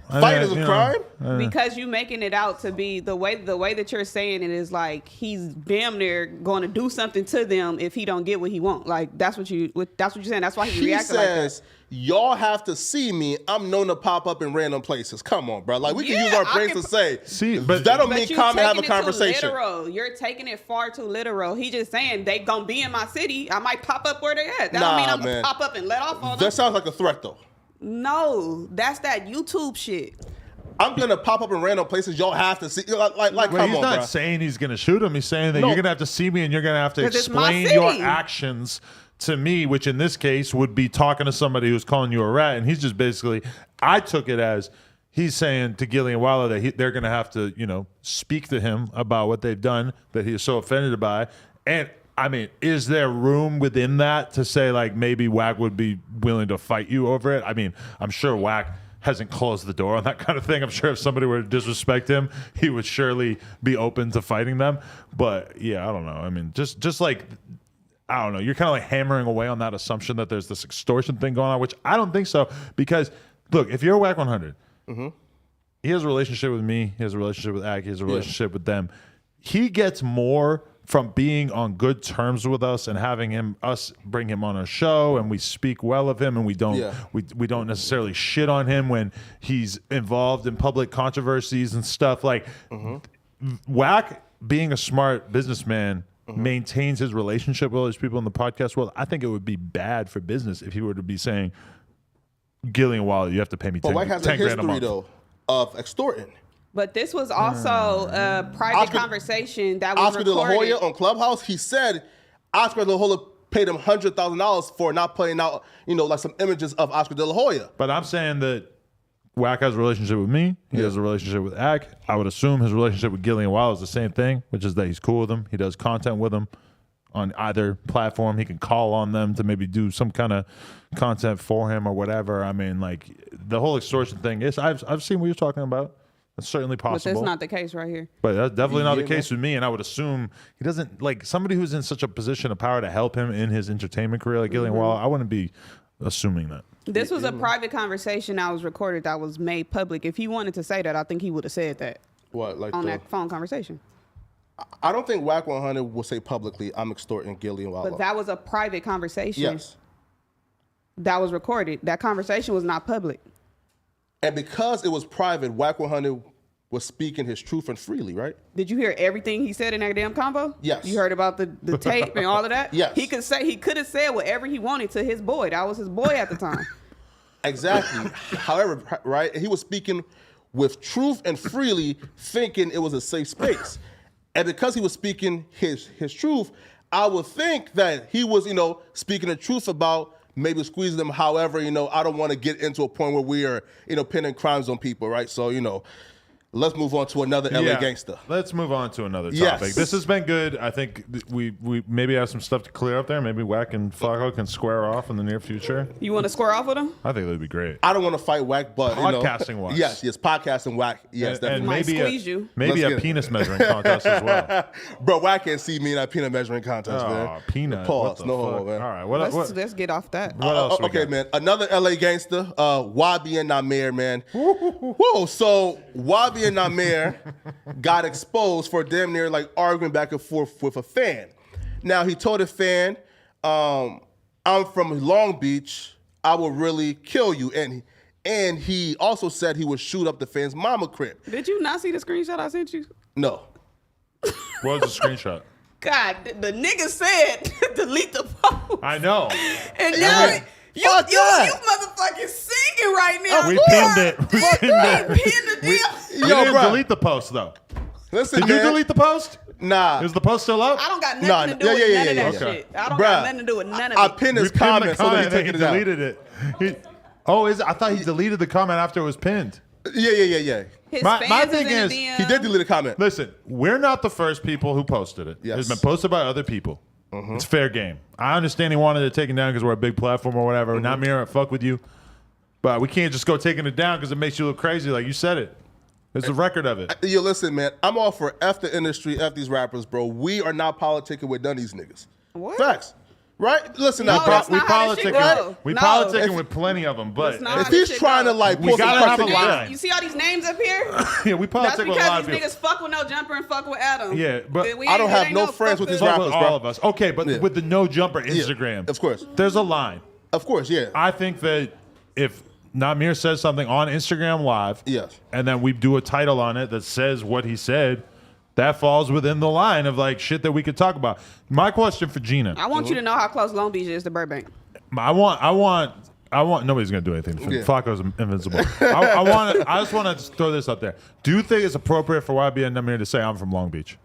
Speaker 2: fighting is a crime?
Speaker 1: Because you making it out to be the way that you're saying it is like he's damn near going to do something to them if he don't get what he want. Like that's what you're saying. That's why he reacted like that.
Speaker 2: He says, y'all have to see me. I'm known to pop up in random places. Come on, bro. Like we can use our brains to say.
Speaker 3: See, but
Speaker 2: that don't mean come and have a
Speaker 1: Too
Speaker 2: conversation.
Speaker 1: literal. You're taking it far too literal. He just saying they gonna be in my city. I might pop up where they at. That don't mean I'm gonna pop up and let off on them.
Speaker 2: That sounds like a threat though.
Speaker 1: No, that's that YouTube shit.
Speaker 2: I'm gonna pop up in random places. Y'all have to see. Like
Speaker 3: well,
Speaker 2: come on,
Speaker 3: he's not
Speaker 2: bro.
Speaker 3: saying he's going to shoot him. He's saying that you're going to have to see me and you're going to have to explain your actions to me, which in this case would be talking to somebody who's calling you a rat. And he's just basically, I took it as he's saying to Gillian Wallow that they're going to have to, speak to him about what they've done that he is so offended by. And I mean, is there room within that to say like maybe Wack would be willing to fight you over it? I mean, I'm sure Wack hasn't closed the door on that kind of thing. I'm sure if somebody were to disrespect him, he would surely be open to fighting them. But yeah, I don't know. I mean, just like, I don't know. You're kind of like hammering away on that assumption that there's this extortion thing going on, which I don't think so. Because look, if you're Wack 100, he has a relationship with me. He has a relationship with Ak. He has a relationship with them. He gets more from being on good terms with us and having us bring him on our show, and we speak well of him, and we don't necessarily shit on him when he's involved in public controversies and stuff. Like Wack, being a smart businessman, maintains his relationship with all these people in the podcast world. I think it would be bad for business if he were to be saying, Gillian Wallow, you have to pay me 10
Speaker 2: Wack has a history though of extorting.
Speaker 1: But this was also a private conversation that was
Speaker 2: Oscar De La
Speaker 1: recorded.
Speaker 2: Hoya on Clubhouse, he said Oscar De La Hoya paid him $100,000 for not putting out, like some images of Oscar De La Hoya.
Speaker 3: But I'm saying that Wack has a relationship with me. He has a relationship with Ak. I would assume his relationship with Gillian Wallow is the same thing, which is that he's cool with them. He does content with them on either platform. He can call on them to maybe do some kind of content for him or whatever. I mean, like the whole extortion thing is, I've seen what you're talking about. That's certainly possible.
Speaker 1: But that's not the case right here.
Speaker 3: But that's definitely not the case with me. And I would assume he doesn't, like somebody who's in such a position of power to help him in his entertainment career, like Gillian Wallow, I wouldn't be assuming that.
Speaker 1: This was a private conversation that was recorded that was made public. If he wanted to say that, I think he would have said that.
Speaker 2: What, like
Speaker 1: on that phone conversation?
Speaker 2: I don't think Wack 100 will say publicly, I'm extorting Gillian Wallow.
Speaker 1: But that was a private conversation.
Speaker 2: Yes.
Speaker 1: That was recorded. That conversation was not public.
Speaker 2: And because it was private, Wack 100 was speaking his truth and freely, right?
Speaker 1: Did you hear everything he said in that damn convo?
Speaker 2: Yes.
Speaker 1: You heard about the tape and all of that?
Speaker 2: Yes.
Speaker 1: He could have said whatever he wanted to his boy. That was his boy at the time.
Speaker 2: Exactly. However, right, he was speaking with truth and freely, thinking it was a safe space. And because he was speaking his truth, I would think that he was, speaking the truth about maybe squeezing them. However, I don't want to get into a point where we are, pinning crimes on people, right? So, let's move on to another LA gangster.
Speaker 3: Let's move on to another topic.
Speaker 2: Yes.
Speaker 3: This has been good. I think we maybe have some stuff to clear up there. Maybe Wack and Flakko can square off in the near future.
Speaker 1: You want to square off with him?
Speaker 3: I think that'd be great.
Speaker 2: I don't want to fight Wack, but
Speaker 3: podcasting wise.
Speaker 2: Yes, podcasting Wack. Yes, definitely.
Speaker 3: And
Speaker 1: Might
Speaker 3: maybe
Speaker 1: squeeze you.
Speaker 3: Maybe a penis measuring contest as well.
Speaker 2: Bro, Wack can't see me in that peanut measuring contest, man.
Speaker 3: Oh, peanut.
Speaker 2: Pause.
Speaker 3: What the
Speaker 2: No,
Speaker 3: fuck?
Speaker 2: man.
Speaker 3: All right.
Speaker 1: Let's get off that.
Speaker 3: What else we
Speaker 2: okay,
Speaker 3: got?
Speaker 2: man. Another LA gangster, Wabi and Namer, man. Whoa. So Wabi and Namer got exposed for damn near like arguing back and forth with a fan. Now he told a fan, I'm from Long Beach. I will really kill you. And he also said he would shoot up the fan's mama crib.
Speaker 1: Did you not see the screenshot I sent you?
Speaker 2: No.
Speaker 3: What was the screenshot?
Speaker 1: God, the nigga said delete the post.
Speaker 3: I know.
Speaker 1: And now you motherfucking singing right now.
Speaker 3: We pinned it. We pinned
Speaker 1: We pinned the deal.
Speaker 3: We didn't delete the post though.
Speaker 2: Listen,
Speaker 3: Did you delete the post?
Speaker 2: Nah.
Speaker 3: Is the post still up?
Speaker 1: I don't got nothing to do with none of that shit. I don't got nothing to do with none of it.
Speaker 2: I pinned his comment so that he
Speaker 3: and
Speaker 2: took it
Speaker 3: deleted it. I thought he deleted the comment after it was pinned.
Speaker 2: Yeah.
Speaker 1: His
Speaker 3: My
Speaker 1: fans
Speaker 3: thing
Speaker 1: in
Speaker 3: is,
Speaker 1: the DM.
Speaker 2: He did delete a comment.
Speaker 3: Listen, we're not the first people who posted it.
Speaker 2: Yes.
Speaker 3: It's been posted by other people. It's fair game. I understand he wanted it taken down because we're a big platform or whatever. Not me or fuck with you. But we can't just go taking it down because it makes you look crazy like you said it. There's a record of it.
Speaker 2: Yo, listen, man. I'm all for F the industry, F these rappers, bro. We are not politicking with none of these niggas.
Speaker 1: What?
Speaker 2: Facts. Right? Listen,
Speaker 1: No,
Speaker 2: now,
Speaker 1: that's
Speaker 2: bro.
Speaker 1: not how this shit go.
Speaker 3: We
Speaker 1: No.
Speaker 3: politicking with plenty of them, but
Speaker 1: That's not
Speaker 2: If
Speaker 1: how this
Speaker 2: he's
Speaker 1: shit
Speaker 2: trying
Speaker 1: go.
Speaker 2: to like
Speaker 3: We
Speaker 2: pull some
Speaker 3: gotta have
Speaker 2: punch
Speaker 3: a
Speaker 2: in
Speaker 3: line.
Speaker 1: You see all these names up here?
Speaker 3: yeah, we
Speaker 1: That's
Speaker 3: politic with a lot
Speaker 1: because
Speaker 3: of
Speaker 1: these
Speaker 3: people.
Speaker 1: niggas fuck with No Jumper and fuck with Adam.
Speaker 3: Yeah, but
Speaker 1: Then
Speaker 2: I don't
Speaker 1: it
Speaker 2: have
Speaker 1: ain't
Speaker 2: no friends
Speaker 1: fuck
Speaker 2: with these
Speaker 3: Fuck
Speaker 2: rappers,
Speaker 3: with
Speaker 2: bro.
Speaker 3: all of us. Okay, but
Speaker 2: Yeah.
Speaker 3: with the no jumper Instagram,
Speaker 2: of course.
Speaker 3: there's a line.
Speaker 2: Of course, yeah.
Speaker 3: I think that if Namir says something on Instagram Live,
Speaker 2: Yes.
Speaker 3: and then we do a title on it that says what he said, that falls within the line of like shit that we could talk about. My question for Gina,
Speaker 1: I want you to know how close Long Beach is to Burbank.
Speaker 3: I want. Nobody's gonna do anything.
Speaker 2: Yeah.
Speaker 3: Flakko's invincible. I just want to throw this out there. Do you think it's appropriate for YB and Namir to say I'm from Long Beach?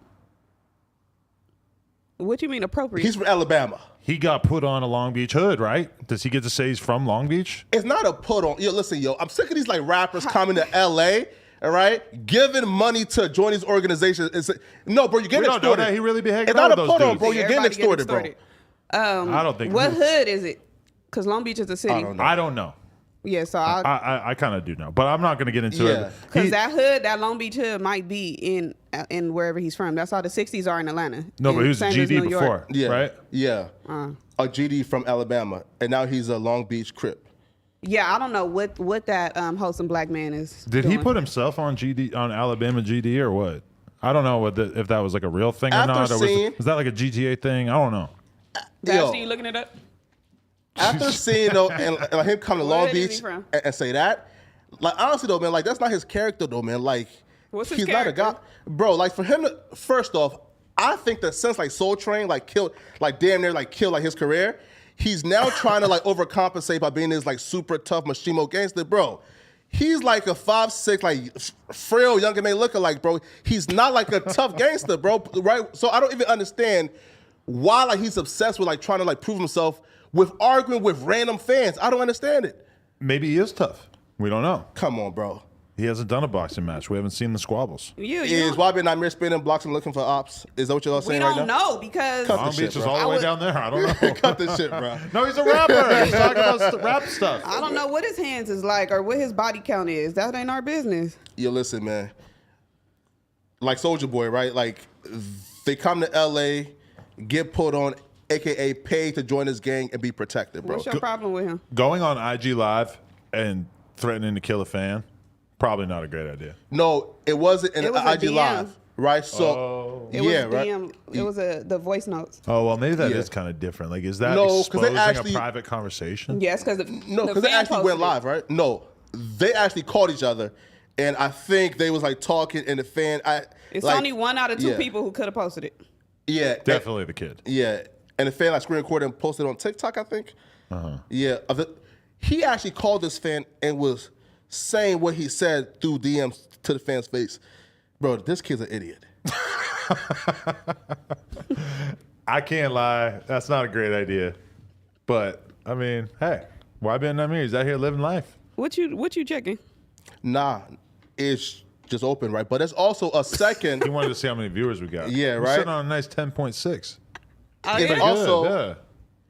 Speaker 1: What you mean appropriate?
Speaker 2: He's from Alabama.
Speaker 3: He got put on a Long Beach hood, right? Does he get to say he's from Long Beach?
Speaker 2: It's not a put on. Yo, listen, yo. I'm sick of these like rappers coming to LA, all right? Giving money to join these organizations. No, bro, you're getting
Speaker 3: We don't know
Speaker 2: extorted.
Speaker 3: that. He really be hanging
Speaker 2: It's
Speaker 3: out
Speaker 2: not a
Speaker 3: with those
Speaker 2: put on,
Speaker 3: dudes.
Speaker 2: bro. You're getting
Speaker 1: Everybody
Speaker 2: extorted, bro.
Speaker 3: I don't think.
Speaker 1: What hood is it? Because Long Beach is a city.
Speaker 3: I don't know.
Speaker 1: Yeah, so
Speaker 3: I kind of do know, but I'm not going to get into
Speaker 2: Yeah.
Speaker 3: it.
Speaker 1: because that hood, that Long Beach hood, might be in wherever he's from. That's how the '60s are in Atlanta.
Speaker 3: No, but
Speaker 1: in
Speaker 3: he was a
Speaker 1: Sanders,
Speaker 3: GD
Speaker 1: New York.
Speaker 3: before,
Speaker 2: Yeah.
Speaker 3: right?
Speaker 2: Yeah. A GD from Alabama, and now he's a Long Beach Crip.
Speaker 1: Yeah, I don't know what that wholesome black man is.
Speaker 3: Did he
Speaker 1: doing.
Speaker 3: put himself on Alabama GD or what? I don't know if that was like a real thing or
Speaker 2: After
Speaker 3: not. Or
Speaker 2: seeing-
Speaker 3: was that like a GTA thing? I don't know.
Speaker 1: That's you looking it up?
Speaker 2: After seeing though, and him come to
Speaker 1: What
Speaker 2: Long
Speaker 1: hood is
Speaker 2: Beach
Speaker 1: he from?
Speaker 2: and say that, like honestly though, man, like that's not his character though, man. Like
Speaker 1: What's his
Speaker 2: he's
Speaker 1: character?
Speaker 2: not a guy, bro. Like for him, first off, I think that since like Soul Train like killed, like damn near like killed like his career, he's now trying to like overcompensate by being this like super tough machimo gangster, bro. He's like a 5'6", like frail young man looking like, bro. He's not like a tough gangster, bro. Right? So I don't even understand why like he's obsessed with like trying to like prove himself with arguing with random fans. I don't understand it.
Speaker 3: Maybe he is tough. We don't know.
Speaker 2: Come on, bro.
Speaker 3: He hasn't done a boxing match. We haven't seen the squabbles.
Speaker 2: Is YB not mere spinning blocks and looking for ops? Is that what y'all
Speaker 1: We
Speaker 2: saying
Speaker 1: don't
Speaker 2: right now?
Speaker 1: know because
Speaker 2: Cut
Speaker 3: Long
Speaker 2: the
Speaker 3: Beach
Speaker 2: shit,
Speaker 3: is
Speaker 2: bro.
Speaker 3: all the way down there. I don't know.
Speaker 2: Cut this shit, bro.
Speaker 3: No, he's a rapper. He's talking about rap stuff.
Speaker 1: I don't know what his hands is like or what his body count is. That ain't our business.
Speaker 2: Yo, listen, man. Like Soulja Boy, right? Like they come to LA, get put on, aka paid to join this gang and be protected, bro.
Speaker 1: What's your problem with him?
Speaker 3: Going on IG Live and threatening to kill a fan, probably not a great idea.
Speaker 2: No, it wasn't in
Speaker 1: It was a
Speaker 2: IG
Speaker 1: DM.
Speaker 2: Live, right? So
Speaker 1: It
Speaker 2: yeah,
Speaker 1: was
Speaker 2: right.
Speaker 1: DM. It was the voice notes.
Speaker 3: Oh, well, maybe that
Speaker 2: Yeah.
Speaker 3: is kind of different. Like, is that
Speaker 2: No, 'cause they
Speaker 3: exposing
Speaker 2: actually-
Speaker 3: a private conversation?
Speaker 1: Yes, because
Speaker 2: No, because they actually went live, right? No, they actually called each other, and I think they was like talking, and the fan.
Speaker 1: It's
Speaker 2: like,
Speaker 1: only one out of two
Speaker 2: yeah.
Speaker 1: people who could have posted it.
Speaker 2: Yeah,
Speaker 3: Definitely the kid.
Speaker 2: Yeah, and the fan like screen recorded and posted on TikTok, I think. Yeah, he actually called this fan and was saying what he said through DMs to the fan's face. Bro, this kid's an idiot.
Speaker 3: I can't lie. That's not a great idea. But, I mean, hey, why Ben Namir? He's out here living life.
Speaker 1: What you checking?
Speaker 2: Nah, it's just open, right? But there's also a second.
Speaker 3: He wanted to see how many viewers we got.
Speaker 2: Yeah,
Speaker 3: We're
Speaker 2: right?
Speaker 3: sitting on a nice 10.6.
Speaker 1: Oh,
Speaker 2: Yeah,
Speaker 1: yeah?
Speaker 2: but also-
Speaker 3: yeah.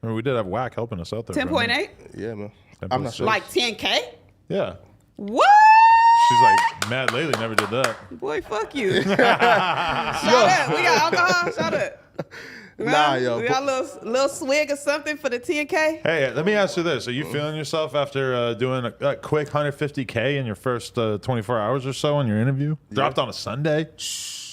Speaker 3: I mean, we did have Whack helping us out there.
Speaker 1: 10.8?
Speaker 2: Yeah, man. I'm not
Speaker 3: 10.6.
Speaker 2: sure.
Speaker 1: Like 10K?
Speaker 3: Yeah.
Speaker 1: What?
Speaker 3: She's like, Mad Lately never did that.
Speaker 1: Boy, fuck you. Shut up. We got alcohol. Shut up.
Speaker 2: Nah, yo,
Speaker 1: We got a little swig or something for the 10K?
Speaker 3: Hey, let me ask you this. Are you feeling yourself after doing a quick 150K in your first 24 hours or so on your interview? Dropped on a Sunday?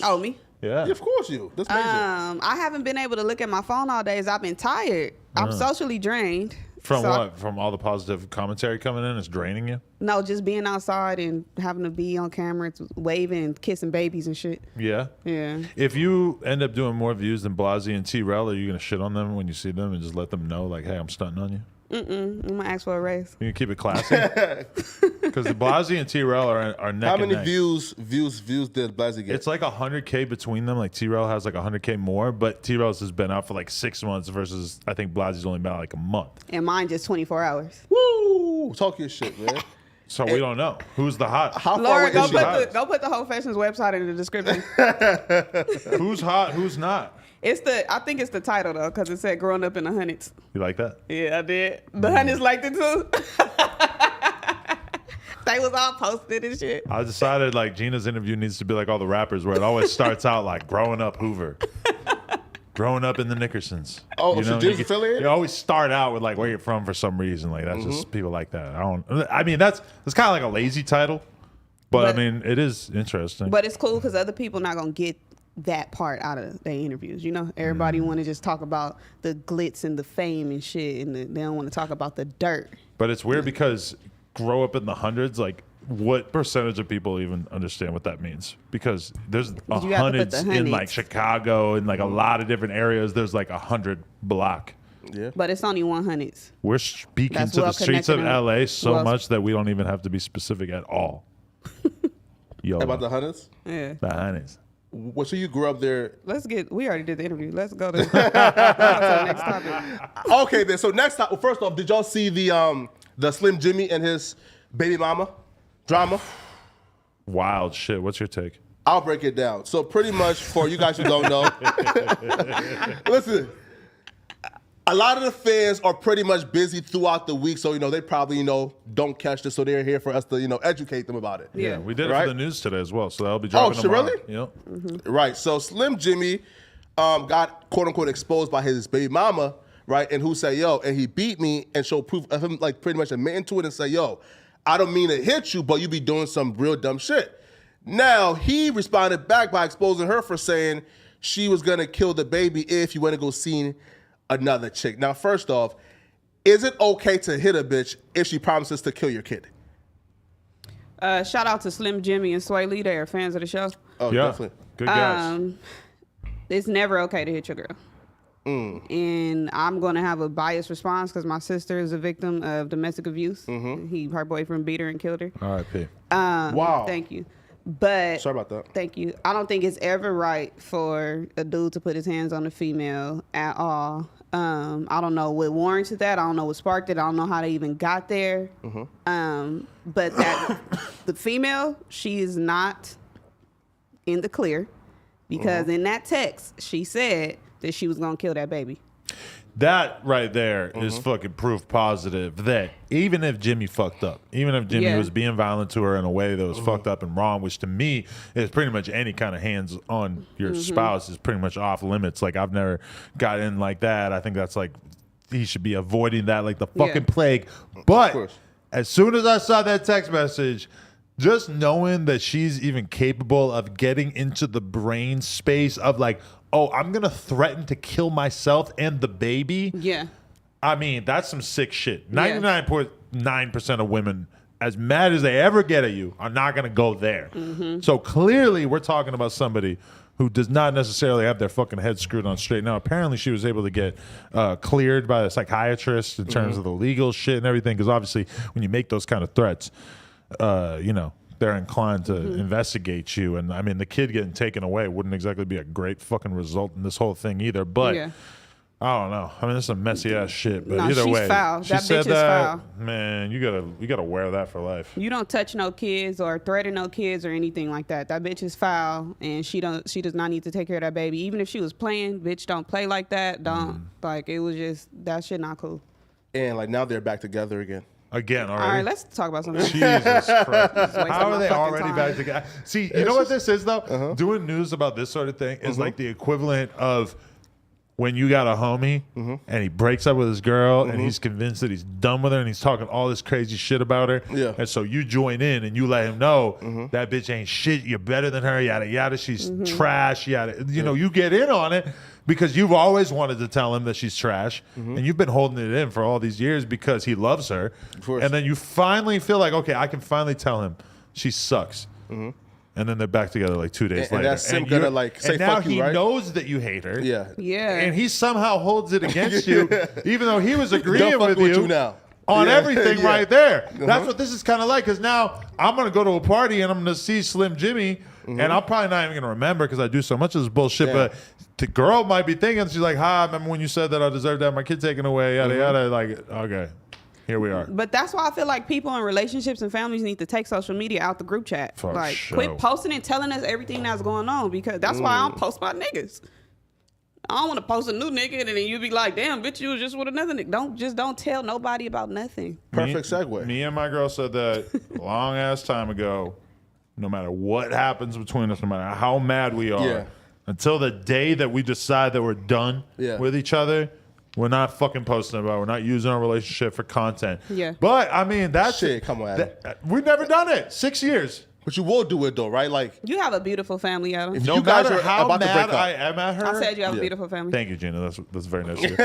Speaker 1: Oh, me?
Speaker 3: Yeah.
Speaker 2: Yeah, of course you. That's amazing.
Speaker 1: I haven't been able to look at my phone all day as I've been tired. I'm socially drained
Speaker 3: From
Speaker 1: So-
Speaker 3: what? From all the positive commentary coming in, it's draining you.
Speaker 1: No, just being outside and having to be on camera, waving and kissing babies and shit.
Speaker 3: Yeah.
Speaker 1: Yeah.
Speaker 3: If you end up doing more views than Blasey and T-Rel, are you gonna shit on them when you see them and just let them know, like, hey, I'm stunting on you?
Speaker 1: I'm gonna ask for a raise.
Speaker 3: You can keep it classy. Because Blasey and T-Rel are neck
Speaker 2: How
Speaker 3: and
Speaker 2: many
Speaker 3: neck.
Speaker 2: views did Blasey get?
Speaker 3: It's like 100K between them. Like T-Rel has like 100K more, but T-Rel's has been out for like 6 months versus I think Blasey's only been out like a month.
Speaker 1: And mine just 24 hours.
Speaker 2: Woo! Talk your shit, man.
Speaker 3: So we don't know who's the hot.
Speaker 2: How far
Speaker 1: Laura,
Speaker 2: away
Speaker 1: go
Speaker 2: is she?
Speaker 1: go put the whole Fashions website in the description.
Speaker 3: Who's hot? Who's not?
Speaker 1: I think it's the title though, because it said growing up in the hundreds.
Speaker 3: You like that?
Speaker 1: Yeah, I did. The hundreds liked it too. They was all posted and shit.
Speaker 3: I decided like Gina's interview needs to be like all the rappers, where it always starts out like growing up Hoover, growing up in the Nickersons.
Speaker 2: Oh, so Gina's affiliated?
Speaker 3: You always start out with like where you're from for some reason. Like that's just people like that. I mean that's kind of like a lazy title, but I
Speaker 1: But-
Speaker 3: mean it is interesting.
Speaker 1: But it's cool because other people not gonna get that part out of their interviews. You know, everybody want to just talk about the glitz and the fame and shit, and they don't want to talk about the dirt.
Speaker 3: But it's weird because grow up in the hundreds, like what percentage of people even understand what that means? Because there's
Speaker 1: You have to put
Speaker 3: hundreds
Speaker 1: the
Speaker 3: in like
Speaker 1: hundreds.
Speaker 3: Chicago and like a lot of different areas. There's like 100 block.
Speaker 2: Yeah.
Speaker 1: But it's only 100s.
Speaker 3: We're speaking
Speaker 1: That's
Speaker 3: to the
Speaker 1: well
Speaker 3: streets of
Speaker 1: connected and
Speaker 3: LA so
Speaker 1: well-
Speaker 3: much that we don't even have to be specific at all. Yo,
Speaker 2: About the hundreds?
Speaker 1: Yeah.
Speaker 3: the hundreds.
Speaker 2: Well, so you grew up there.
Speaker 1: We already did the interview. Let's go to the next topic.
Speaker 2: Okay, then. So next time, well, first off, did y'all see the Slim Jimmy and his baby mama drama?
Speaker 3: Wild shit. What's your take?
Speaker 2: I'll break it down. So pretty much for you guys who don't know, listen, a lot of the fans are pretty much busy throughout the week. So, they probably, don't catch this. So they're here for us to, educate them about it.
Speaker 1: Yeah.
Speaker 3: We did it
Speaker 2: Right?
Speaker 3: for the news today as well, so that'll be dropping
Speaker 2: shit,
Speaker 3: tomorrow.
Speaker 2: really?
Speaker 3: Yep.
Speaker 2: Right. So Slim Jimmy got quote unquote exposed by his baby mama, right? And who said, yo, and he beat me and showed proof of him like pretty much admitting to it and say, yo, I don't mean to hit you, but you be doing some real dumb shit. Now he responded back by exposing her for saying she was gonna kill the baby if you went to go see another chick. Now, first off, is it okay to hit a bitch if she promises to kill your kid?
Speaker 1: Shout out to Slim Jimmy and Sway Lee. They are fans of the show.
Speaker 2: Oh,
Speaker 3: Yeah.
Speaker 2: definitely.
Speaker 3: Good guys.
Speaker 1: It's never okay to hit your girl. And I'm going to have a biased response because my sister is a victim of domestic abuse. Her boyfriend beat her and killed her.
Speaker 3: R.I.P.
Speaker 2: Wow.
Speaker 1: Thank you. But
Speaker 2: Sorry about that.
Speaker 1: Thank you. I don't think it's ever right for a dude to put his hands on a female at all. I don't know what warranted that. I don't know what sparked it. I don't know how they even got there. But that the female, she is not in the clear because in that text she said that she was gonna kill that baby.
Speaker 3: That right there is fucking proof positive that even if Jimmy fucked up, even if Jimmy
Speaker 1: Yeah.
Speaker 3: was being violent to her in a way that was fucked up and wrong, which to me is pretty much any kind of hands on your spouse is pretty much off limits. Like I've never got in like that. I think that's like he should be avoiding that like the fucking plague. But
Speaker 2: course.
Speaker 3: as soon as I saw that text message, just knowing that she's even capable of getting into the brain space of like, oh, I'm going to threaten to kill myself and the baby.
Speaker 1: Yeah.
Speaker 3: I mean, that's some sick shit.
Speaker 1: Yeah.
Speaker 3: 99.9% of women, as mad as they ever get at you, are not going to go there. So clearly we're talking about somebody who does not necessarily have their fucking head screwed on straight. Now, apparently she was able to get cleared by a psychiatrist in terms of the legal shit and everything, because obviously when you make those kind of threats, they're inclined to investigate you. And I mean, the kid getting taken away wouldn't exactly be a great fucking result in this whole thing either. But
Speaker 1: Yeah.
Speaker 3: I don't know. I mean, this is some messy ass shit. But
Speaker 1: No,
Speaker 3: either
Speaker 1: she's
Speaker 3: way,
Speaker 1: foul.
Speaker 3: she
Speaker 1: That
Speaker 3: said
Speaker 1: bitch is
Speaker 3: that.
Speaker 1: foul.
Speaker 3: Man, you gotta wear that for life.
Speaker 1: You don't touch no kids or threaten no kids or anything like that. That bitch is foul, and she does not need to take care of that baby. Even if she was playing, bitch, don't play like that. Don't like it was just that shit not cool.
Speaker 2: And like now they're back together again.
Speaker 3: Again,
Speaker 1: All
Speaker 3: already.
Speaker 1: right, let's talk about something.
Speaker 3: Jesus Christ.
Speaker 1: wasting
Speaker 3: How are
Speaker 1: my
Speaker 3: they
Speaker 1: fucking
Speaker 3: already
Speaker 1: time.
Speaker 3: back together? See, you know what this is, though? Doing news about this sort of thing is like the equivalent of when you got a homie and he breaks up with his girl and he's convinced that he's done with her and he's talking all this crazy shit about her.
Speaker 2: Yeah.
Speaker 3: And so you join in and you let him know that bitch ain't shit. You're better than her. Yada, yada. She's trash. Yada. You know, you get in on it because you've always wanted to tell him that she's trash. And you've been holding it in for all these years because he loves her.
Speaker 2: Of course.
Speaker 3: And then you finally feel like, okay, I can finally tell him she sucks. And then they're back together like 2 days later.
Speaker 2: And that's him gonna like say
Speaker 3: and now
Speaker 2: fuck you,
Speaker 3: he
Speaker 2: right?
Speaker 3: knows that you hate her.
Speaker 2: Yeah.
Speaker 1: Yeah.
Speaker 3: And he somehow holds it against you, even though he was agreeing
Speaker 2: Don't fuck
Speaker 3: with
Speaker 2: you now.
Speaker 3: on
Speaker 2: Yeah.
Speaker 3: everything
Speaker 2: Yeah.
Speaker 3: right there. That's what this is kind of like. Because now I'm going to go to a party and I'm going to see Slim Jimmy, and I'm probably not even going to remember because I do so much of this bullshit.
Speaker 2: Yeah.
Speaker 3: But the girl might be thinking, she's like, "Hi, remember when you said that I deserved to have my kid taken away?" Yada yada. Like, okay, here we are.
Speaker 1: But that's why I feel like people in relationships and families need to take social media out the group chat.
Speaker 3: For
Speaker 1: like,
Speaker 3: sure.
Speaker 1: quit posting and telling us everything that's going on, because that's why I don't post about niggas. I don't want to post a new nigga and then you be like, damn, bitch, you was just with another nigga. Don't tell nobody about nothing.
Speaker 2: Perfect segue.
Speaker 3: Me and my girl said that a long ass time ago. No matter what happens between us, no matter how mad we are,
Speaker 2: Yeah.
Speaker 3: until the day that we decide that we're done
Speaker 2: Yeah.
Speaker 3: with each other, we're not fucking posting about it. We're not using our relationship for content.
Speaker 1: Yeah.
Speaker 3: But I mean, that's
Speaker 2: Shit, come on, Adam.
Speaker 3: we've never done it. 6 years.
Speaker 2: But you will do it though, right? Like
Speaker 1: You have a beautiful family, Adam.
Speaker 2: If
Speaker 3: No
Speaker 2: you guys
Speaker 3: matter
Speaker 2: are
Speaker 3: how
Speaker 2: about to break
Speaker 3: mad
Speaker 2: up.
Speaker 3: I am at her.
Speaker 1: I said you have a
Speaker 2: Yeah.
Speaker 1: beautiful family.
Speaker 3: Thank you, Gina. That's very nice of you.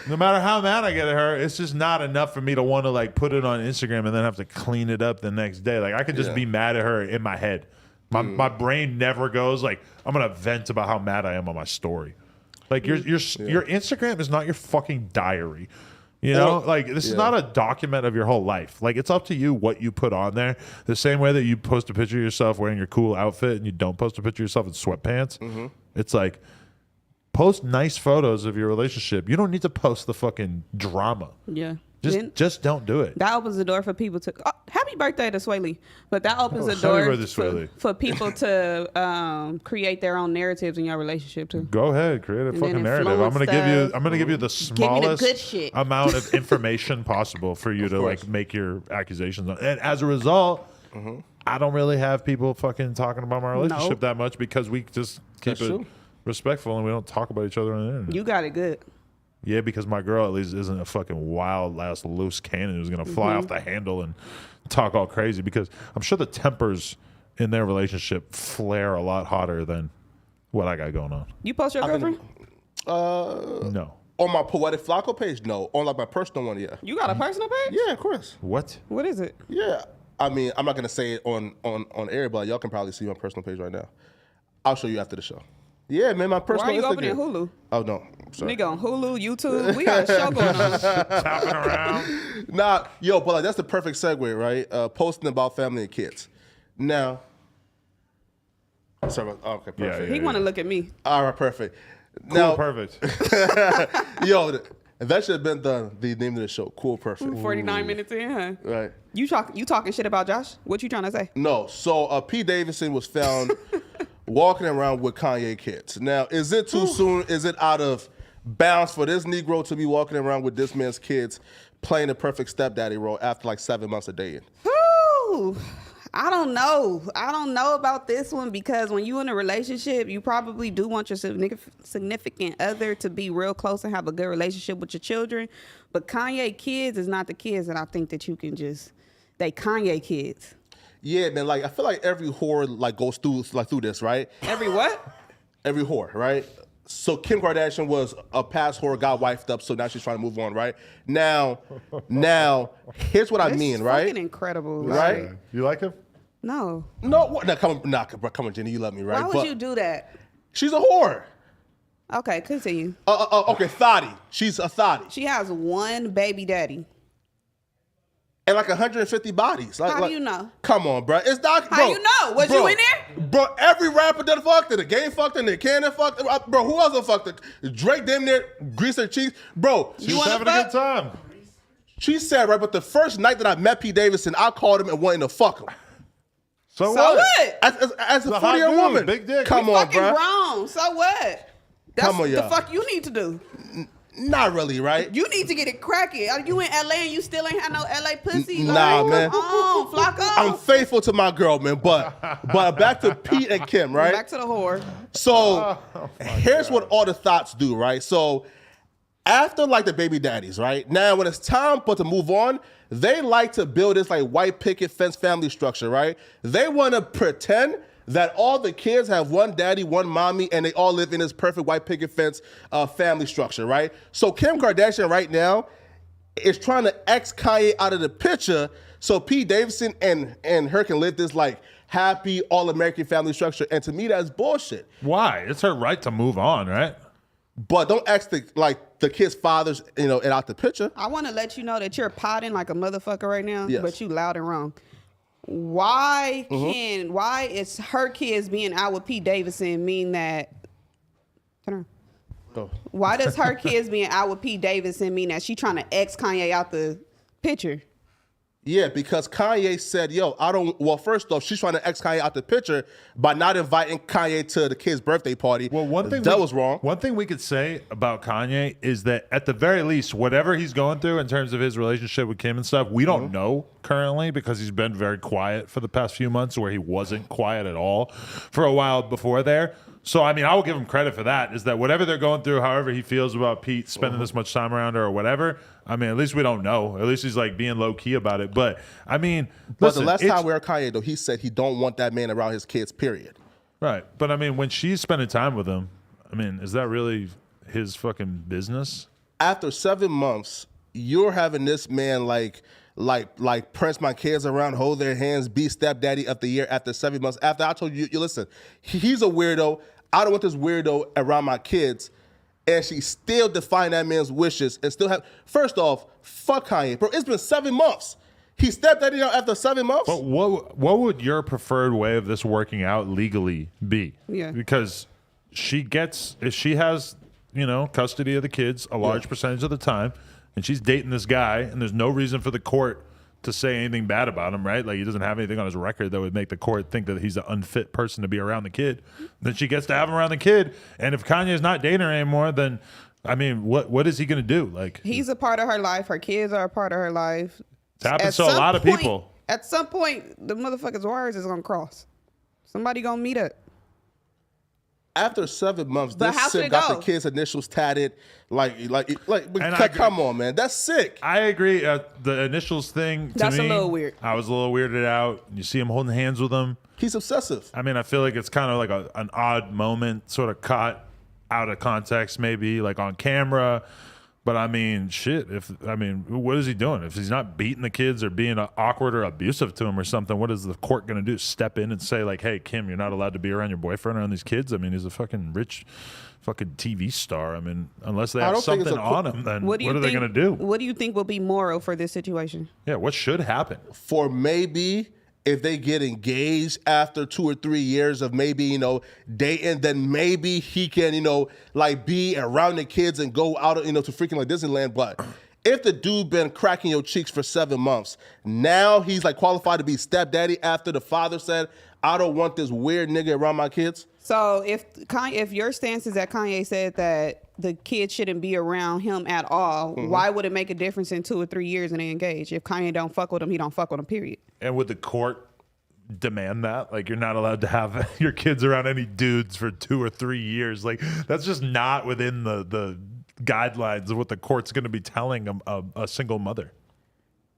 Speaker 3: No matter how mad I get at her, it's just not enough for me to want to like put it on Instagram and then have to clean it up the next day. Like I could just
Speaker 2: Yeah.
Speaker 3: be mad at her in my head. My brain never goes like I'm gonna vent about how mad I am on my story. Like your Instagram is not your fucking diary. You know, like this is not a document of your whole life. Like it's up to you what you put on there. The same way that you post a picture of yourself wearing your cool outfit and you don't post a picture of yourself in sweatpants. It's like post nice photos of your relationship. You don't need to post the fucking drama.
Speaker 1: Yeah.
Speaker 3: Just don't do it.
Speaker 1: That opens the door for people to. Oh, happy birthday to Swaley. But that opens the
Speaker 3: happy
Speaker 1: door
Speaker 3: birthday, Swaley.
Speaker 1: for people to create their own narratives in your relationship too.
Speaker 3: Go ahead, create a
Speaker 1: then
Speaker 3: fucking narrative. I'm
Speaker 1: influence
Speaker 3: gonna give you the
Speaker 1: Give me the
Speaker 3: smallest
Speaker 1: good shit.
Speaker 3: amount of information possible for you to
Speaker 2: course.
Speaker 3: like make your accusations on. And as a result, I don't really have people fucking talking about my relationship
Speaker 1: Nope.
Speaker 3: that much because we just keep
Speaker 2: That's
Speaker 3: it
Speaker 2: true.
Speaker 3: respectful and we don't talk about each other on the internet.
Speaker 1: You got it good.
Speaker 3: Yeah, because my girl at least isn't a fucking wild ass loose cannon who's gonna fly off the handle and talk all crazy. Because I'm sure the tempers in their relationship flare a lot hotter than what I got going on.
Speaker 1: You post your girlfriend?
Speaker 3: No.
Speaker 2: on my Poetik Flakko page, no. On like my personal one, yeah.
Speaker 1: You got a personal page?
Speaker 2: Yeah, of course.
Speaker 3: What?
Speaker 1: What is it?
Speaker 2: Yeah. I mean, I'm not gonna say it on air, but y'all can probably see my personal page right now. I'll show you after the show. Yeah, man, my
Speaker 1: Why
Speaker 2: personal
Speaker 1: are you
Speaker 2: Instagram.
Speaker 1: opening Hulu?
Speaker 2: Oh no, sorry.
Speaker 1: Nigga on Hulu, YouTube. We got a show going on.
Speaker 3: Tapping around.
Speaker 2: Nah, yo, but like that's the perfect segue, right? Posting about family and kids. Now, sorry. Okay, perfect.
Speaker 3: Yeah,
Speaker 1: He want to look at me.
Speaker 2: All right, perfect.
Speaker 3: Cool,
Speaker 2: Now,
Speaker 3: perfect.
Speaker 2: yo, that should have been the name of the show. Cool, perfect.
Speaker 1: 49 minutes in, huh?
Speaker 2: Right.
Speaker 1: You talking shit about Josh? What you trying to say?
Speaker 2: No, so P. Davidson was found walking around with Kanye kids. Now, is it too soon? Is it out of bounds for this Negro to be walking around with this man's kids playing the perfect stepdaddy role after like 7 months of dating?
Speaker 1: Whew. I don't know. I don't know about this one because when you in a relationship, you probably do want your significant other to be real close and have a good relationship with your children. But Kanye kids is not the kids that I think that you can just, they Kanye kids.
Speaker 2: Yeah, man. Like I feel like every whore like goes through this, right?
Speaker 1: Every what?
Speaker 2: Every whore, right? So Kim Kardashian was a past whore, got wifed up, so now she's trying to move on, right? Now, here's what I
Speaker 1: This
Speaker 2: mean,
Speaker 1: is
Speaker 2: right?
Speaker 1: fucking incredible.
Speaker 2: Right?
Speaker 1: Like,
Speaker 3: You like him?
Speaker 1: no.
Speaker 2: No, what? Now, come on, Jenny, you love me, right?
Speaker 1: Why would
Speaker 2: But
Speaker 1: you do that?
Speaker 2: she's a whore.
Speaker 1: Okay, continue.
Speaker 2: Okay, thotty. She's a thotty.
Speaker 1: She has one baby daddy.
Speaker 2: And like 150 bodies. Like,
Speaker 1: How do you know?
Speaker 2: Come on, bro. It's not.
Speaker 1: How you know? Was you in there?
Speaker 2: Bro, every rapper done fucked her. The Game fucked her. The Cannon fucked her. Bro, who else done fucked her? Drake damn near greased her cheeks. Bro,
Speaker 3: She was
Speaker 1: wanna
Speaker 3: having a
Speaker 1: fuck?
Speaker 3: good time.
Speaker 2: she said, right, but the first night that I met P. Davidson, I called him and wanted to fuck him.
Speaker 3: So,
Speaker 1: So
Speaker 3: what?
Speaker 1: what?
Speaker 2: As a
Speaker 3: The hot
Speaker 2: 40-year
Speaker 3: dude,
Speaker 2: woman.
Speaker 3: big dick.
Speaker 2: Come
Speaker 1: You
Speaker 2: on,
Speaker 1: fucking
Speaker 2: bro.
Speaker 1: grown. So what? That's
Speaker 2: Come on,
Speaker 1: the
Speaker 2: y'all.
Speaker 1: fuck you need to do.
Speaker 2: Not really, right?
Speaker 1: You need to get it cracking. Are you in LA and you still ain't had no LA pussy?
Speaker 2: Nah,
Speaker 1: like,
Speaker 2: man.
Speaker 1: Come on, Flakko.
Speaker 2: I'm faithful to my girl, man. But back to Pete and Kim, right?
Speaker 1: Back to the whore.
Speaker 2: So here's what all the thoughts do, right? So after like the baby daddies, right? Now when it's time to move on, they like to build this like white picket fence family structure, right? They want to pretend that all the kids have one daddy, one mommy, and they all live in this perfect white picket fence family structure, right? So Kim Kardashian right now is trying to X Kanye out of the picture so Pete Davidson and her can live this like happy all-American family structure. And to me, that's bullshit.
Speaker 3: Why? It's her right to move on, right?
Speaker 2: But don't ask the kids' fathers, and out the picture.
Speaker 1: I want to let you know that you're potting like a motherfucker right now,
Speaker 2: Yes.
Speaker 1: but you loud and wrong. Why is her kids being out with Pete Davidson mean that? Turn around.
Speaker 2: Go.
Speaker 1: Why does her kids being out with Pete Davidson mean that she trying to X Kanye out the picture?
Speaker 2: Yeah, because Kanye said, first off, she's trying to X Kanye out the picture by not inviting Kanye to the kid's birthday party.
Speaker 3: Well, one thing
Speaker 2: that was wrong.
Speaker 3: One thing we could say about Kanye is that at the very least, whatever he's going through in terms of his relationship with Kim and stuff, we don't know currently because he's been very quiet for the past few months where he wasn't quiet at all for a while before there. So, I mean, I will give him credit for that, is that whatever they're going through, however he feels about Pete spending this much time around her or whatever, I mean, at least we don't know. At least he's like being low key about it. But, I mean, listen,
Speaker 2: the last time we were Kanye, though, he said he don't want that man around his kids, period.
Speaker 3: Right. But, I mean, when she's spending time with him, I mean, is that really his fucking business?
Speaker 2: After 7 months, you're having this man like prance my kids around, hold their hands, be stepdaddy of the year after 7 months. After I told you listen, he's a weirdo. I don't want this weirdo around my kids. And she still defying that man's wishes and still have. First off, fuck Kanye, bro. It's been 7 months. He stepdaddy out after 7 months.
Speaker 3: But what would your preferred way of this working out legally be?
Speaker 1: Yeah.
Speaker 3: Because if she has, custody of the kids a large percentage of the time, and she's dating this guy, and there's no reason for the court to say anything bad about him, right? Like he doesn't have anything on his record that would make the court think that he's an unfit person to be around the kid. Then she gets to have him around the kid, and if Kanye's not dating her anymore, then I mean, what is he gonna do? Like
Speaker 1: he's a part of her life. Her kids are a part of her life.
Speaker 3: It's happened to a lot of people.
Speaker 1: At some point, the motherfucker's wires is gonna cross. Somebody gonna meet up.
Speaker 2: After 7 months,
Speaker 1: But
Speaker 2: this
Speaker 1: how should
Speaker 2: sick
Speaker 1: it
Speaker 2: got
Speaker 1: go?
Speaker 2: the kids' initials tatted. Come on, man, that's sick.
Speaker 3: I agree. The initials thing, to
Speaker 1: That's a
Speaker 3: me,
Speaker 1: little weird.
Speaker 3: I was a little weirded out. You see him holding hands with him.
Speaker 2: He's obsessive.
Speaker 3: I mean, I feel like it's kind of like an odd moment, sort of caught out of context, maybe like on camera. But I mean, what is he doing? If he's not beating the kids or being awkward or abusive to them or something, what is the court going to do? Step in and say like, "Hey, Kim, you're not allowed to be around your boyfriend around these kids." I mean, he's a fucking rich, fucking TV star. I mean, unless they have something on him, then what are they going to do?
Speaker 1: What do you think will be moral for this situation?
Speaker 3: Yeah, what should happen?
Speaker 2: For maybe if they get engaged after 2 or 3 years of maybe, dating, then maybe he can, be around the kids and go out, to freaking like Disneyland. But if the dude been cracking your cheeks for 7 months, now he's like qualified to be stepdaddy after the father said, I don't want this weird nigga around my kids.
Speaker 1: So if your stance is that Kanye said that the kids shouldn't be around him at all, why would it make a difference in 2 or 3 years and they engage? If Kanye don't fuck with him, he don't fuck with him, period.
Speaker 3: And would the court demand that? Like, you're not allowed to have your kids around any dudes for 2 or 3 years. Like, that's just not within the guidelines of what the court's going to be telling a single mother.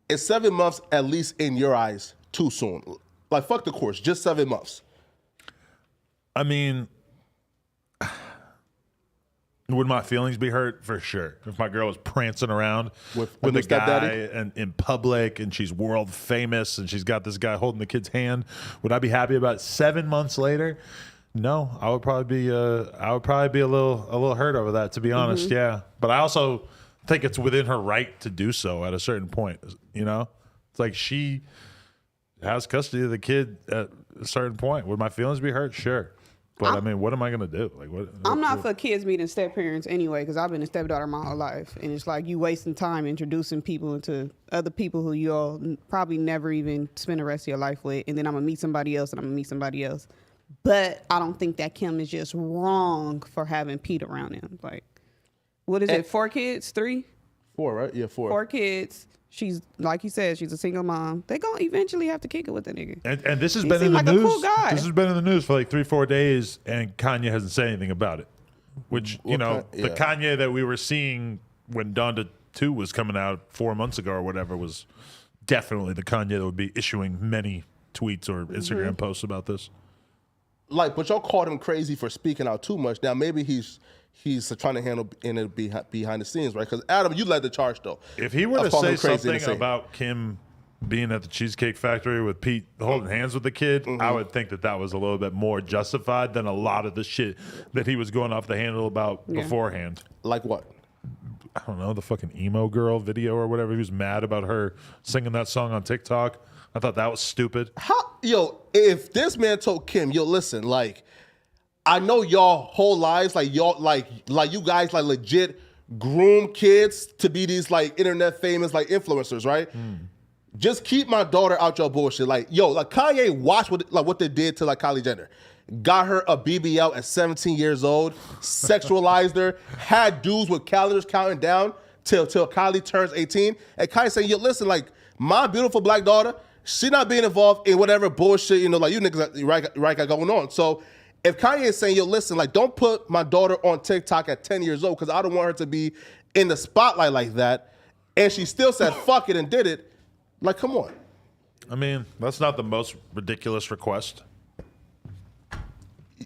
Speaker 2: Is 7 months, at least in your eyes, too soon? Like, fuck the courts, just 7 months.
Speaker 3: I mean, would my feelings be hurt? For sure. If my girl was prancing around with a guy and in public and she's world famous and she's got this guy holding the kid's hand, would I be happy about it? 7 months later? No, I would probably be a little hurt over that, to be honest. Yeah. But I also think it's within her right to do so at a certain point. It's like she has custody of the kid at a certain point. Would my feelings be hurt? Sure. But I mean, what am I gonna do? Like, what?
Speaker 1: I'm not for kids meeting step parents anyway, because I've been a stepdaughter my whole life, and it's like you wasting time introducing people into other people who you'll probably never even spend the rest of your life with, and then I'm gonna meet somebody else, and I'm gonna meet somebody else. But I don't think that Kim is just wrong for having Pete around him. Like, What is it? 4 kids? 3?
Speaker 2: 4, right? Yeah, 4.
Speaker 1: 4 kids. She's like you said, she's a single mom. They gonna eventually have to kick it with the nigga.
Speaker 3: And this has
Speaker 1: He
Speaker 3: been in
Speaker 1: seemed
Speaker 3: the
Speaker 1: like a
Speaker 3: news.
Speaker 1: cool guy.
Speaker 3: This has been in the news for like 3-4 days, and Kanye hasn't said anything about it. Which the Kanye that we were seeing when Donda 2 was coming out 4 months ago or whatever was definitely the Kanye that would be issuing many tweets or Instagram posts about this.
Speaker 2: Like, but y'all called him crazy for speaking out too much. Now maybe he's trying to handle it behind the scenes, right? Because Adam, you led the charge though.
Speaker 3: If he were to say something
Speaker 2: insane.
Speaker 3: about Kim being at the Cheesecake Factory with Pete holding hands with the kid, I would think that was a little bit more justified than a lot of the shit that he was going off the handle about beforehand.
Speaker 2: Like what?
Speaker 3: I don't know, the fucking emo girl video or whatever. He was mad about her singing that song on TikTok. I thought that was stupid.
Speaker 2: If this man told Kim, listen, like, I know y'all whole lives, like y'all, like you guys, like legit groom kids to be these like internet famous like influencers, right? Just keep my daughter out your bullshit. Like, Kanye watched what they did to like Kylie Jenner. Got her a BBL at 17 years old, sexualized her, had dudes with calendars counting down till Kylie turns 18. And Kylie saying, listen, like, my beautiful black daughter, she not being involved in whatever bullshit, like you niggas right got going on. So if Kanye is saying, listen, like, don't put my daughter on TikTok at 10 years old because I don't want her to be in the spotlight like that, and she still said fuck it and did it, like, come on.
Speaker 3: I mean, that's not the most ridiculous request.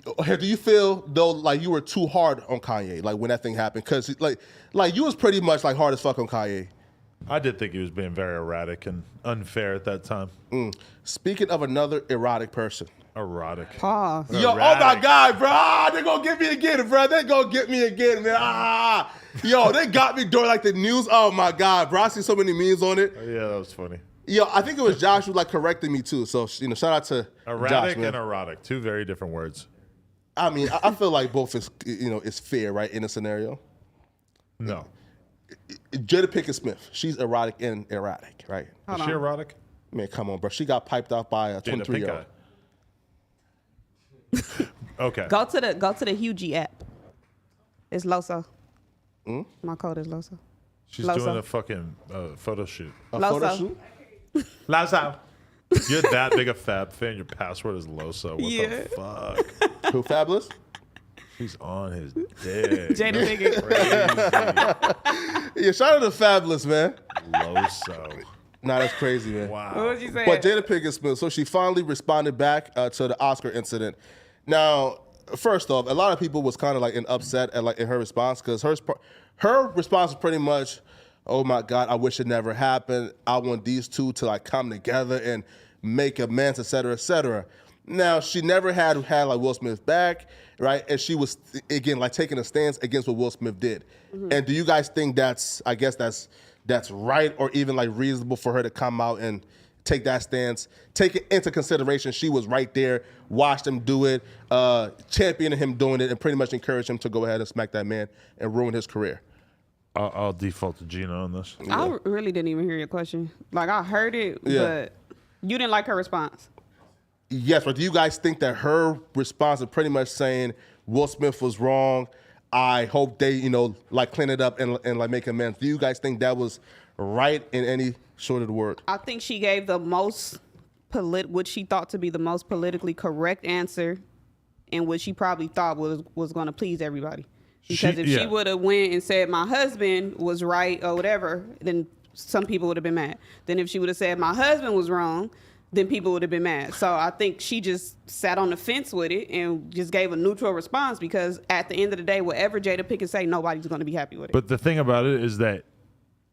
Speaker 2: Do you feel though like you were too hard on Kanye, like when that thing happened? Because like you was pretty much like hard as fuck on Kanye.
Speaker 3: I did think he was being very erratic and unfair at that time.
Speaker 2: Speaking of another erotic person.
Speaker 3: Erotic.
Speaker 1: Pause.
Speaker 2: Yo, oh my God, bro. They're going to get me again, bro. They're going to get me again, man. Yo, they got me during like the news. Oh my God, bro. I see so many memes on it.
Speaker 3: Yeah, that was funny.
Speaker 2: Yo, I think it was Josh who like corrected me too. So, shout out to
Speaker 3: erratic
Speaker 2: Josh, man.
Speaker 3: and erotic. 2 very different words.
Speaker 2: I mean, I feel like both is fair, right, in a scenario.
Speaker 3: No.
Speaker 2: Jada Pinkett Smith, she's erotic and erratic, right?
Speaker 3: Is she erotic?
Speaker 2: Man, come on, bro. She got piped out by a 23-year-old.
Speaker 3: Okay.
Speaker 1: Go to the Hugie app. It's Loso. My code is Loso.
Speaker 3: She's
Speaker 1: Loso.
Speaker 3: doing a fucking photo shoot.
Speaker 2: A
Speaker 1: Loso.
Speaker 2: photo shoot?
Speaker 3: Loso. You're that big a Fab fan. Your password is Loso. What the fuck?
Speaker 2: Who, Fabulous?
Speaker 3: He's on his dick.
Speaker 1: Jada Pinkett.
Speaker 2: Yeah, shout out to Fabulous, man.
Speaker 3: Loso.
Speaker 2: Nah, that's crazy, man.
Speaker 3: Wow.
Speaker 1: What was you saying?
Speaker 2: But Jada Pinkett Smith, so she finally responded back to the Oscar incident. Now, first off, a lot of people was kind of like upset at in her response because her response was pretty much, oh my God, I wish it never happened. I want these two to like come together and make amends, et cetera, et cetera. Now, she never had like Will Smith back, right? And she was, again, like taking a stance against what Will Smith did. And do you guys think that's right or even like reasonable for her to come out and take that stance, take it into consideration she was right there, watched him do it, championing him doing it, and pretty much encouraged him to go ahead and smack that man and ruin his career?
Speaker 3: I'll default to Gina on this.
Speaker 1: I really didn't even hear your question. Like, I heard it, but you didn't like her response.
Speaker 2: Yes, but do you guys think that her response is pretty much saying Will Smith was wrong? I hope they, like clean it up and like make amends. Do you guys think that was right in any sort of the word?
Speaker 1: I think she gave the most what she thought to be the most politically correct answer, and what she probably thought was going to please everybody. Because if she would have went and said my husband was right or whatever, then some people would have been mad. Then if she would have said my husband was wrong, then people would have been mad. So I think she just sat on the fence with it and just gave a neutral response because at the end of the day, whatever Jada Pinkett say, nobody's going to be happy with it.
Speaker 3: But the thing about it is that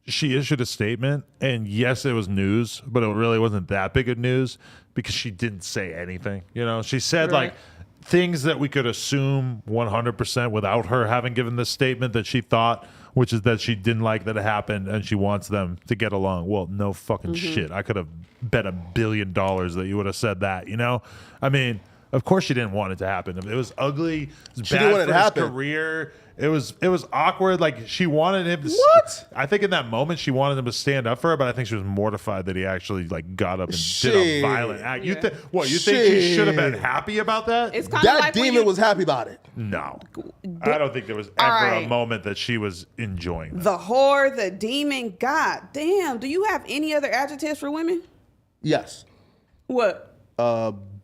Speaker 3: she issued a statement, and yes, it was news, but it really wasn't that big of news because she didn't say anything. She said like things that we could assume 100% without her having given this statement that she thought, which is that she didn't like that it happened and she wants them to get along. Well, no fucking shit. I could have bet $1 billion that you would have said that, I mean, Of course, she didn't want it to happen. It was ugly. It was
Speaker 2: She
Speaker 3: bad
Speaker 2: didn't want it
Speaker 3: for
Speaker 2: to
Speaker 3: his
Speaker 2: happen.
Speaker 3: career. It was awkward. Like she wanted him to.
Speaker 2: What?
Speaker 3: I think in that moment she wanted him to stand up for her, but I think she was mortified that he actually like got up and did
Speaker 2: Shit.
Speaker 3: a violent act. You
Speaker 1: Yeah.
Speaker 3: think what? You think she
Speaker 2: Shit.
Speaker 3: should have been happy about that?
Speaker 1: It's kind of
Speaker 2: That
Speaker 1: like when
Speaker 2: demon
Speaker 1: you,
Speaker 2: was happy about it.
Speaker 3: No, I don't think there was ever
Speaker 1: All
Speaker 3: a
Speaker 1: right.
Speaker 3: moment that she was enjoying that.
Speaker 1: the whore, the demon. God damn. Do you have any other adjectives for women?
Speaker 2: Yes.
Speaker 1: What?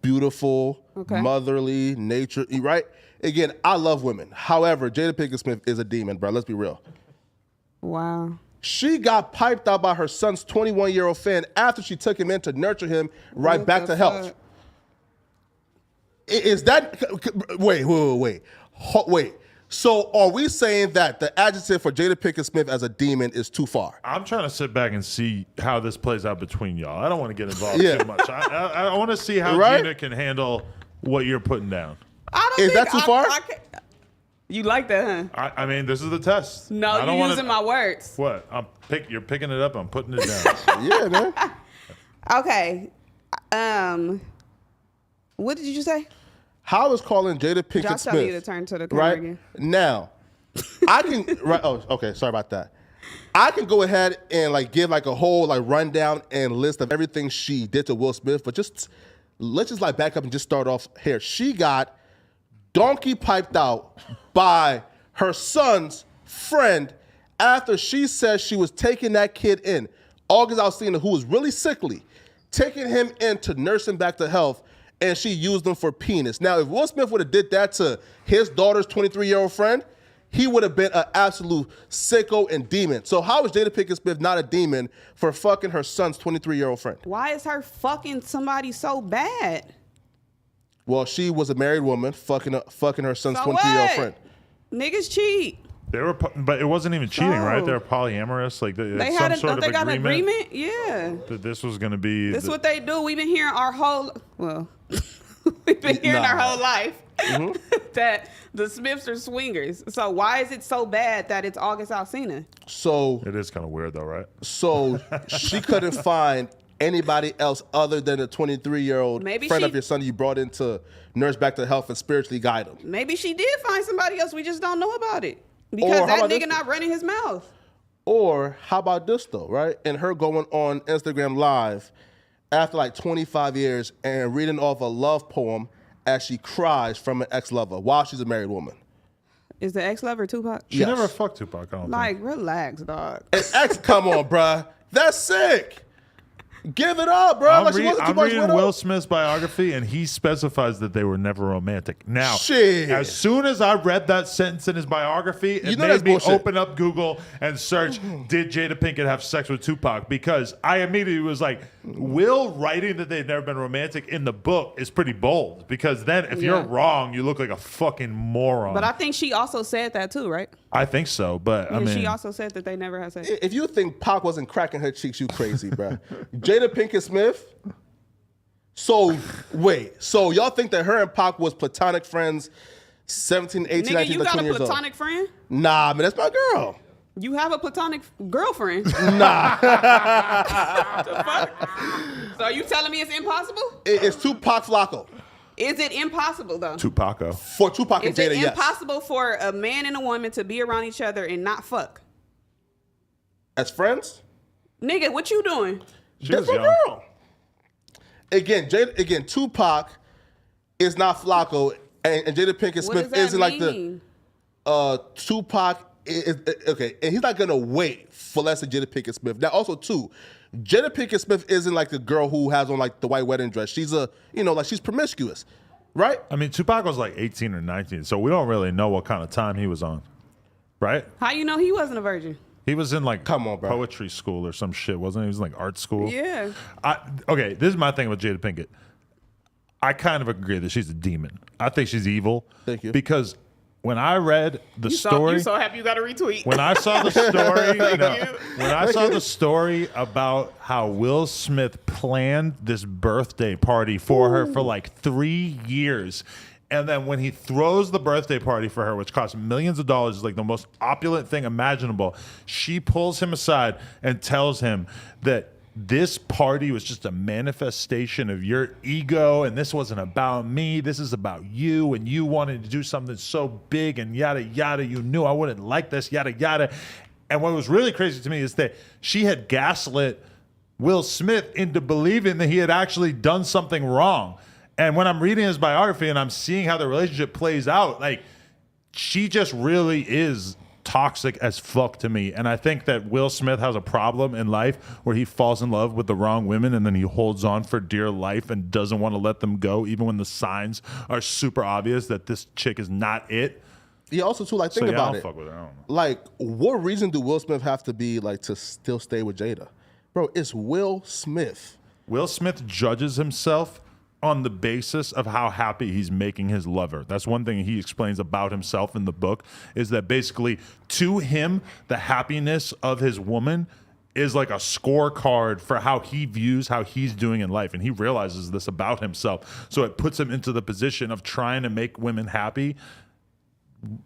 Speaker 2: Beautiful,
Speaker 1: Okay.
Speaker 2: motherly, nature, right? Again, I love women. However, Jada Pinkett Smith is a demon, bro. Let's be real.
Speaker 1: Wow.
Speaker 2: She got piped out by her son's 21-year-old fan after she took him in to nurture him right
Speaker 1: What
Speaker 2: back
Speaker 1: the
Speaker 2: to health.
Speaker 1: fuck?
Speaker 2: Is that wait? So are we saying that the adjective for Jada Pinkett Smith as a demon is too far?
Speaker 3: I'm trying to sit back and see how this plays out between y'all. I don't want to get involved
Speaker 2: Yeah.
Speaker 3: too much. I want to see how
Speaker 2: Right?
Speaker 3: Gina can handle what you're putting down.
Speaker 1: I don't
Speaker 2: Is
Speaker 1: think
Speaker 2: that too far?
Speaker 1: You like that, huh?
Speaker 3: I mean, this is the test.
Speaker 1: No,
Speaker 3: I don't
Speaker 1: you're
Speaker 3: wanna-
Speaker 1: using my words.
Speaker 3: What? You're picking it up. I'm putting it down.
Speaker 2: Yeah, man.
Speaker 1: Okay. What did you say?
Speaker 2: How is calling Jada Pinkett
Speaker 1: Josh
Speaker 2: Smith?
Speaker 1: told you to turn to the camera
Speaker 2: right
Speaker 1: again.
Speaker 2: now, I can right. Oh, okay. Sorry about that. I can go ahead and like give like a whole like rundown and list of everything she did to Will Smith, but just let's just like back up and just start off here. She got donkey piped out by her son's friend after she said she was taking that kid in, August Alsina, who was really sickly, taking him in to nurse him back to health, and she used him for penis. Now, if Will Smith would have did that to his daughter's 23-year-old friend, he would have been an absolute sicko and demon. So how is Jada Pinkett Smith not a demon for fucking her son's 23-year-old friend?
Speaker 1: Why is her fucking somebody so bad?
Speaker 2: Well, she was a married woman fucking her son's
Speaker 1: So
Speaker 2: 23-year-old
Speaker 1: what?
Speaker 2: friend.
Speaker 1: Niggas cheat.
Speaker 3: They were, but it wasn't even cheating, right?
Speaker 1: So-
Speaker 3: They were polyamorous. Like
Speaker 1: They
Speaker 3: some
Speaker 1: had
Speaker 3: sort of
Speaker 1: they got an
Speaker 3: agreement
Speaker 1: agreement? Yeah.
Speaker 3: that this was going to be.
Speaker 1: This is what they do. We've been hearing our whole we've been hearing our whole life that the Smiths are swingers. So why is it so bad that it's August Alsina?
Speaker 2: So
Speaker 3: It is kind of weird, though, right?
Speaker 2: So she couldn't find anybody else other than a 23-year-old
Speaker 1: Maybe
Speaker 2: friend
Speaker 1: she-
Speaker 2: of your son you brought in to nurse back to health and spiritually guide him.
Speaker 1: Maybe she did find somebody else. We just don't know about it. Because
Speaker 2: Or how
Speaker 1: that
Speaker 2: about
Speaker 1: nigga
Speaker 2: this?
Speaker 1: not running his mouth.
Speaker 2: Or how about this though, right? And her going on Instagram Live after like 25 years and reading off a love poem as she cries from an ex-lover while she's a married woman.
Speaker 1: Is the ex-lover Tupac?
Speaker 3: She
Speaker 2: Yes.
Speaker 3: never fucked Tupac, I don't think.
Speaker 1: Like, relax, dog.
Speaker 2: An ex, come on, bruh. That's sick. Give it up, bro. Like she wasn't
Speaker 3: I'm
Speaker 2: Tupac's
Speaker 3: reading
Speaker 2: widow.
Speaker 3: Will Smith's biography, and he specifies that they were never romantic. Now,
Speaker 2: Shit.
Speaker 3: as soon as I read that sentence in his biography, it
Speaker 2: You know that's
Speaker 3: made me
Speaker 2: bullshit.
Speaker 3: open up Google and search, did Jada Pinkett have sex with Tupac? Because I immediately was like, Will writing that they've never been romantic in the book is pretty bold. Because then if you're
Speaker 1: Yeah.
Speaker 3: wrong, you look like a fucking moron.
Speaker 1: But I think she also said that too, right?
Speaker 3: I think so, but I
Speaker 1: And
Speaker 3: mean,
Speaker 1: she also said that they never had sex.
Speaker 2: If you think Pac wasn't cracking her cheeks, you crazy, bruh. Jada Pinkett Smith. So wait, so y'all think that her and Pac was platonic friends 17, 18,
Speaker 1: Nigga,
Speaker 2: 19,
Speaker 1: you got
Speaker 2: 20
Speaker 1: a
Speaker 2: years old?
Speaker 1: platonic friend?
Speaker 2: Nah, man, that's my girl.
Speaker 1: You have a platonic girlfriend?
Speaker 2: Nah.
Speaker 1: The fuck? So are you telling me it's impossible?
Speaker 2: It's Tupac Flakko.
Speaker 1: Is it impossible though?
Speaker 3: Tupaco.
Speaker 2: For Tupac and
Speaker 1: Is it
Speaker 2: Jada, yes.
Speaker 1: impossible for a man and a woman to be around each other and not fuck?
Speaker 2: As friends?
Speaker 1: Nigga, what you doing?
Speaker 3: She
Speaker 2: That's
Speaker 3: was
Speaker 2: my
Speaker 3: young.
Speaker 2: girl. Again, Tupac is not Flakko, and Jada Pinkett
Speaker 1: What
Speaker 2: Smith
Speaker 1: does that
Speaker 2: isn't like
Speaker 1: mean?
Speaker 2: Tupac is okay, and he's not gonna wait for less than Jada Pinkett Smith. Now, also too, Jada Pinkett Smith isn't like the girl who has on like the white wedding dress. She's she's promiscuous, right?
Speaker 3: I mean, Tupac was like 18 or 19, so we don't really know what kind of time he was on, right?
Speaker 1: How you know he wasn't a virgin?
Speaker 3: He was in like
Speaker 2: Come on, bro.
Speaker 3: poetry school or some shit, wasn't he? He was in like art school.
Speaker 1: Yeah.
Speaker 3: Okay, this is my thing with Jada Pinkett. I kind of agree that she's a demon. I think she's evil.
Speaker 2: Thank you.
Speaker 3: Because when I read the story,
Speaker 1: You so happy you got a retweet.
Speaker 3: when I saw the story,
Speaker 1: you.
Speaker 3: when I saw the story about how Will Smith planned this birthday party for her for like 3 years. And then when he throws the birthday party for her, which costs millions of dollars, is like the most opulent thing imaginable, she pulls him aside and tells him that this party was just a manifestation of your ego, and this wasn't about me. This is about you, and you wanted to do something so big and yada, yada. You knew I wouldn't like this, yada, yada. And what was really crazy to me is that she had gaslit Will Smith into believing that he had actually done something wrong. And when I'm reading his biography and I'm seeing how the relationship plays out, like, she just really is toxic as fuck to me. And I think that Will Smith has a problem in life where he falls in love with the wrong women and then he holds on for dear life and doesn't want to let them go, even when the signs are super obvious that this chick is not it.
Speaker 2: Yeah, also too, like, think about it.
Speaker 3: Fuck with her. I don't know.
Speaker 2: Like, what reason do Will Smith have to be, like, to still stay with Jada? Bro, it's Will Smith.
Speaker 3: Will Smith judges himself on the basis of how happy he's making his lover. That's one thing he explains about himself in the book, is that basically to him, the happiness of his woman is like a scorecard for how he views how he's doing in life. And he realizes this about himself. So it puts him into the position of trying to make women happy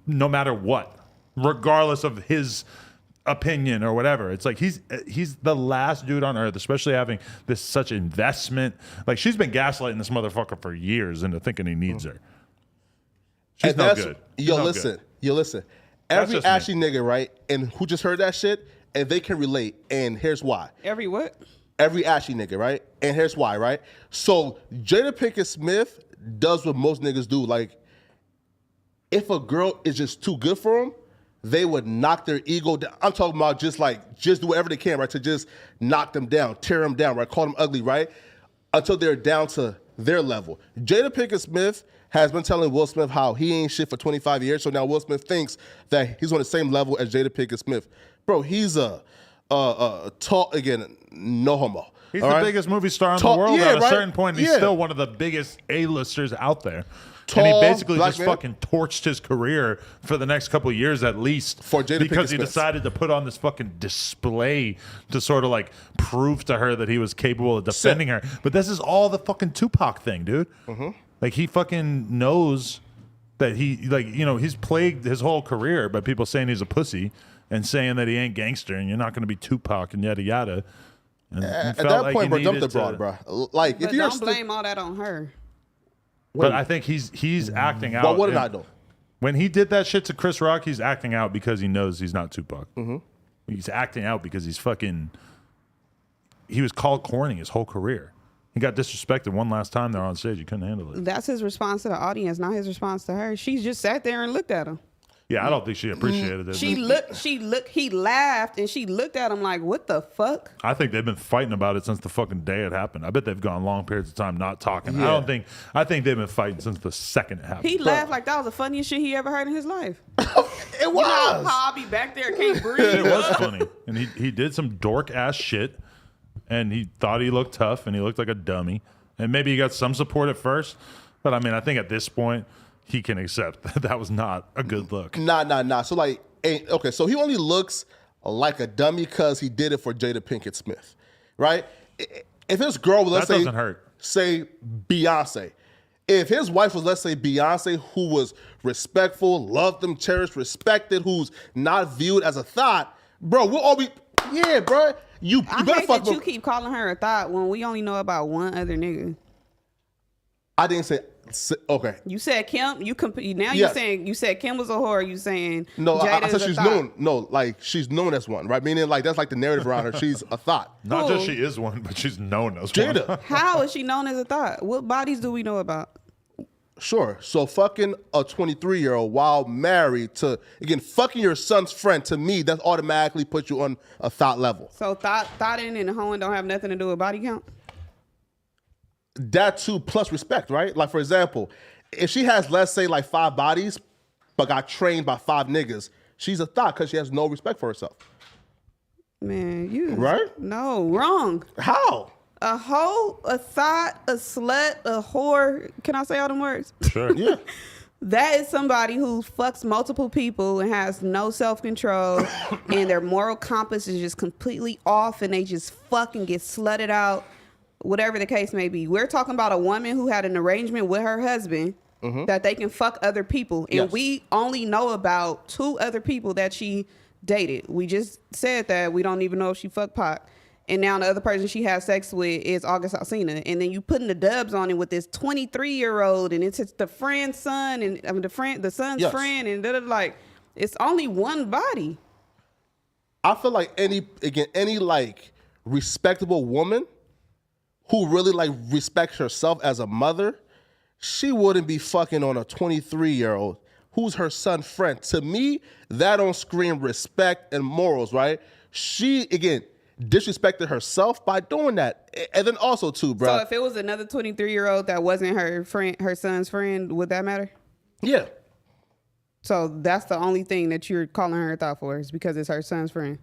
Speaker 3: no matter what, regardless of his opinion or whatever. It's like he's the last dude on earth, especially having this such investment. Like, she's been gaslighting this motherfucker for years into thinking he needs her. She's no good.
Speaker 2: Yo, listen. Every ashy nigga, right? And who just heard that shit, and they can relate. And here's why.
Speaker 1: Every what?
Speaker 2: Every ashy nigga, right? And here's why, right? So Jada Pinkett Smith does what most niggas do. Like, if a girl is just too good for him, they would knock their ego down. I'm talking about just do whatever they can, right? To just knock them down, tear them down, right? Call them ugly, right? Until they're down to their level. Jada Pinkett Smith has been telling Will Smith how he ain't shit for 25 years. So now Will Smith thinks that he's on the same level as Jada Pinkett Smith. Bro, he's a tall, again, no homo.
Speaker 3: He's the biggest movie star in the world.
Speaker 2: Yeah,
Speaker 3: at a certain point, he's still one of the biggest A-listers out there.
Speaker 2: Tall,
Speaker 3: and he basically just
Speaker 2: man.
Speaker 3: fucking torched his career for the next couple of years at least
Speaker 2: for Jada
Speaker 3: because he
Speaker 2: Pinkett Smith.
Speaker 3: decided to put on this fucking display to sort of like prove to her that he was capable of defending her. But this is all the fucking Tupac thing, dude. Mm-hmm. Like, he fucking knows that he's plagued his whole career by people saying he's a pussy and saying that he ain't gangster and you're not going to be Tupac and yada yada. And
Speaker 2: at that point, bro, dump the broad, bro. Like,
Speaker 1: but
Speaker 2: if you're
Speaker 1: don't blame all that on her.
Speaker 3: But I think he's acting out.
Speaker 2: Well, what did I do?
Speaker 3: When he did that shit to Chris Rock, he's acting out because he knows he's not Tupac. Mm-hmm. He's acting out because he was called corny his whole career. He got disrespected one last time there on stage. He couldn't handle it.
Speaker 1: That's his response to the audience, not his response to her. She just sat there and looked at him.
Speaker 3: Yeah, I don't think she appreciated it.
Speaker 1: He laughed and she looked at him like, what the fuck?
Speaker 3: I think they've been fighting about it since the fucking day it happened. I bet they've gone long periods of time not talking.
Speaker 2: Yeah.
Speaker 3: I think they've been fighting since the second it happened.
Speaker 1: He laughed like that was the funniest shit he ever heard in his life.
Speaker 2: It was.
Speaker 1: You know how I'll be back there, can't breathe.
Speaker 3: It was funny. And he did some dork ass shit and he thought he looked tough and he looked like a dummy. And maybe he got some support at first. But I mean, I think at this point, he can accept that was not a good look.
Speaker 2: Nah. So like, okay, so he only looks like a dummy because he did it for Jada Pinkett Smith, right? If his girl was, let's say,
Speaker 3: doesn't hurt.
Speaker 2: Say Beyonce. If his wife was, let's say, Beyonce, who was respectful, loved him, cherished, respected, who's not viewed as a thought, bro, we'll all be, yeah, bro. You
Speaker 1: I
Speaker 2: better
Speaker 1: hate
Speaker 2: fuck.
Speaker 1: that you keep calling her a thought when we only know about one other nigga.
Speaker 2: I didn't say. Okay.
Speaker 1: You said Kim. Now
Speaker 2: Yes.
Speaker 1: you said Kim was a whore. You saying
Speaker 2: no?
Speaker 1: Jada
Speaker 2: I said
Speaker 1: is a
Speaker 2: she's
Speaker 1: thought.
Speaker 2: known. No, like she's known as one, right? Meaning like that's like the narrative around her. She's a thought.
Speaker 3: Not
Speaker 1: Who?
Speaker 3: just she is one, but she's known as
Speaker 2: Jada.
Speaker 3: one.
Speaker 1: How is she known as a thought? What bodies do we know about?
Speaker 2: Sure. So fucking a 23-year-old while married to, again, fucking your son's friend, to me, that automatically puts you on a thought level.
Speaker 1: So thoughting and hoeing don't have nothing to do with body count?
Speaker 2: That too, plus respect, right? Like, for example, if she has, let's say, like 5 bodies, but got trained by 5 niggas, she's a thought because she has no respect for herself.
Speaker 1: Man, you...
Speaker 2: Right?
Speaker 1: No, wrong.
Speaker 2: How?
Speaker 1: A hoe, a thought, a slut, a whore. Can I say all them words?
Speaker 3: Sure.
Speaker 2: Yeah.
Speaker 1: That is somebody who fucks multiple people and has no self-control and their moral compass is just completely off and they just fucking get slutted out, whatever the case may be. We're talking about a woman who had an arrangement with her husband that they can fuck other people. And we only know about 2 other people that she dated. We just said that we don't even know if she fucked Pac. and now the other person she has sex with is August Alsina, and then you putting the dubs on it with this 23-year-old, and it's the friend's son, and I mean the son's friend, and like it's only one body.
Speaker 2: I feel like any like respectable woman who really like respects herself as a mother, she wouldn't be fucking on a 23-year-old who's her son's friend. To me, that don't scream respect and morals, right? She, again, disrespected herself by doing that. And then also too, bro.
Speaker 1: So if it was another 23-year-old that wasn't her friend, her son's friend, would that matter?
Speaker 2: Yeah.
Speaker 1: So that's the only thing that you're calling her a thought for is because it's her son's friend.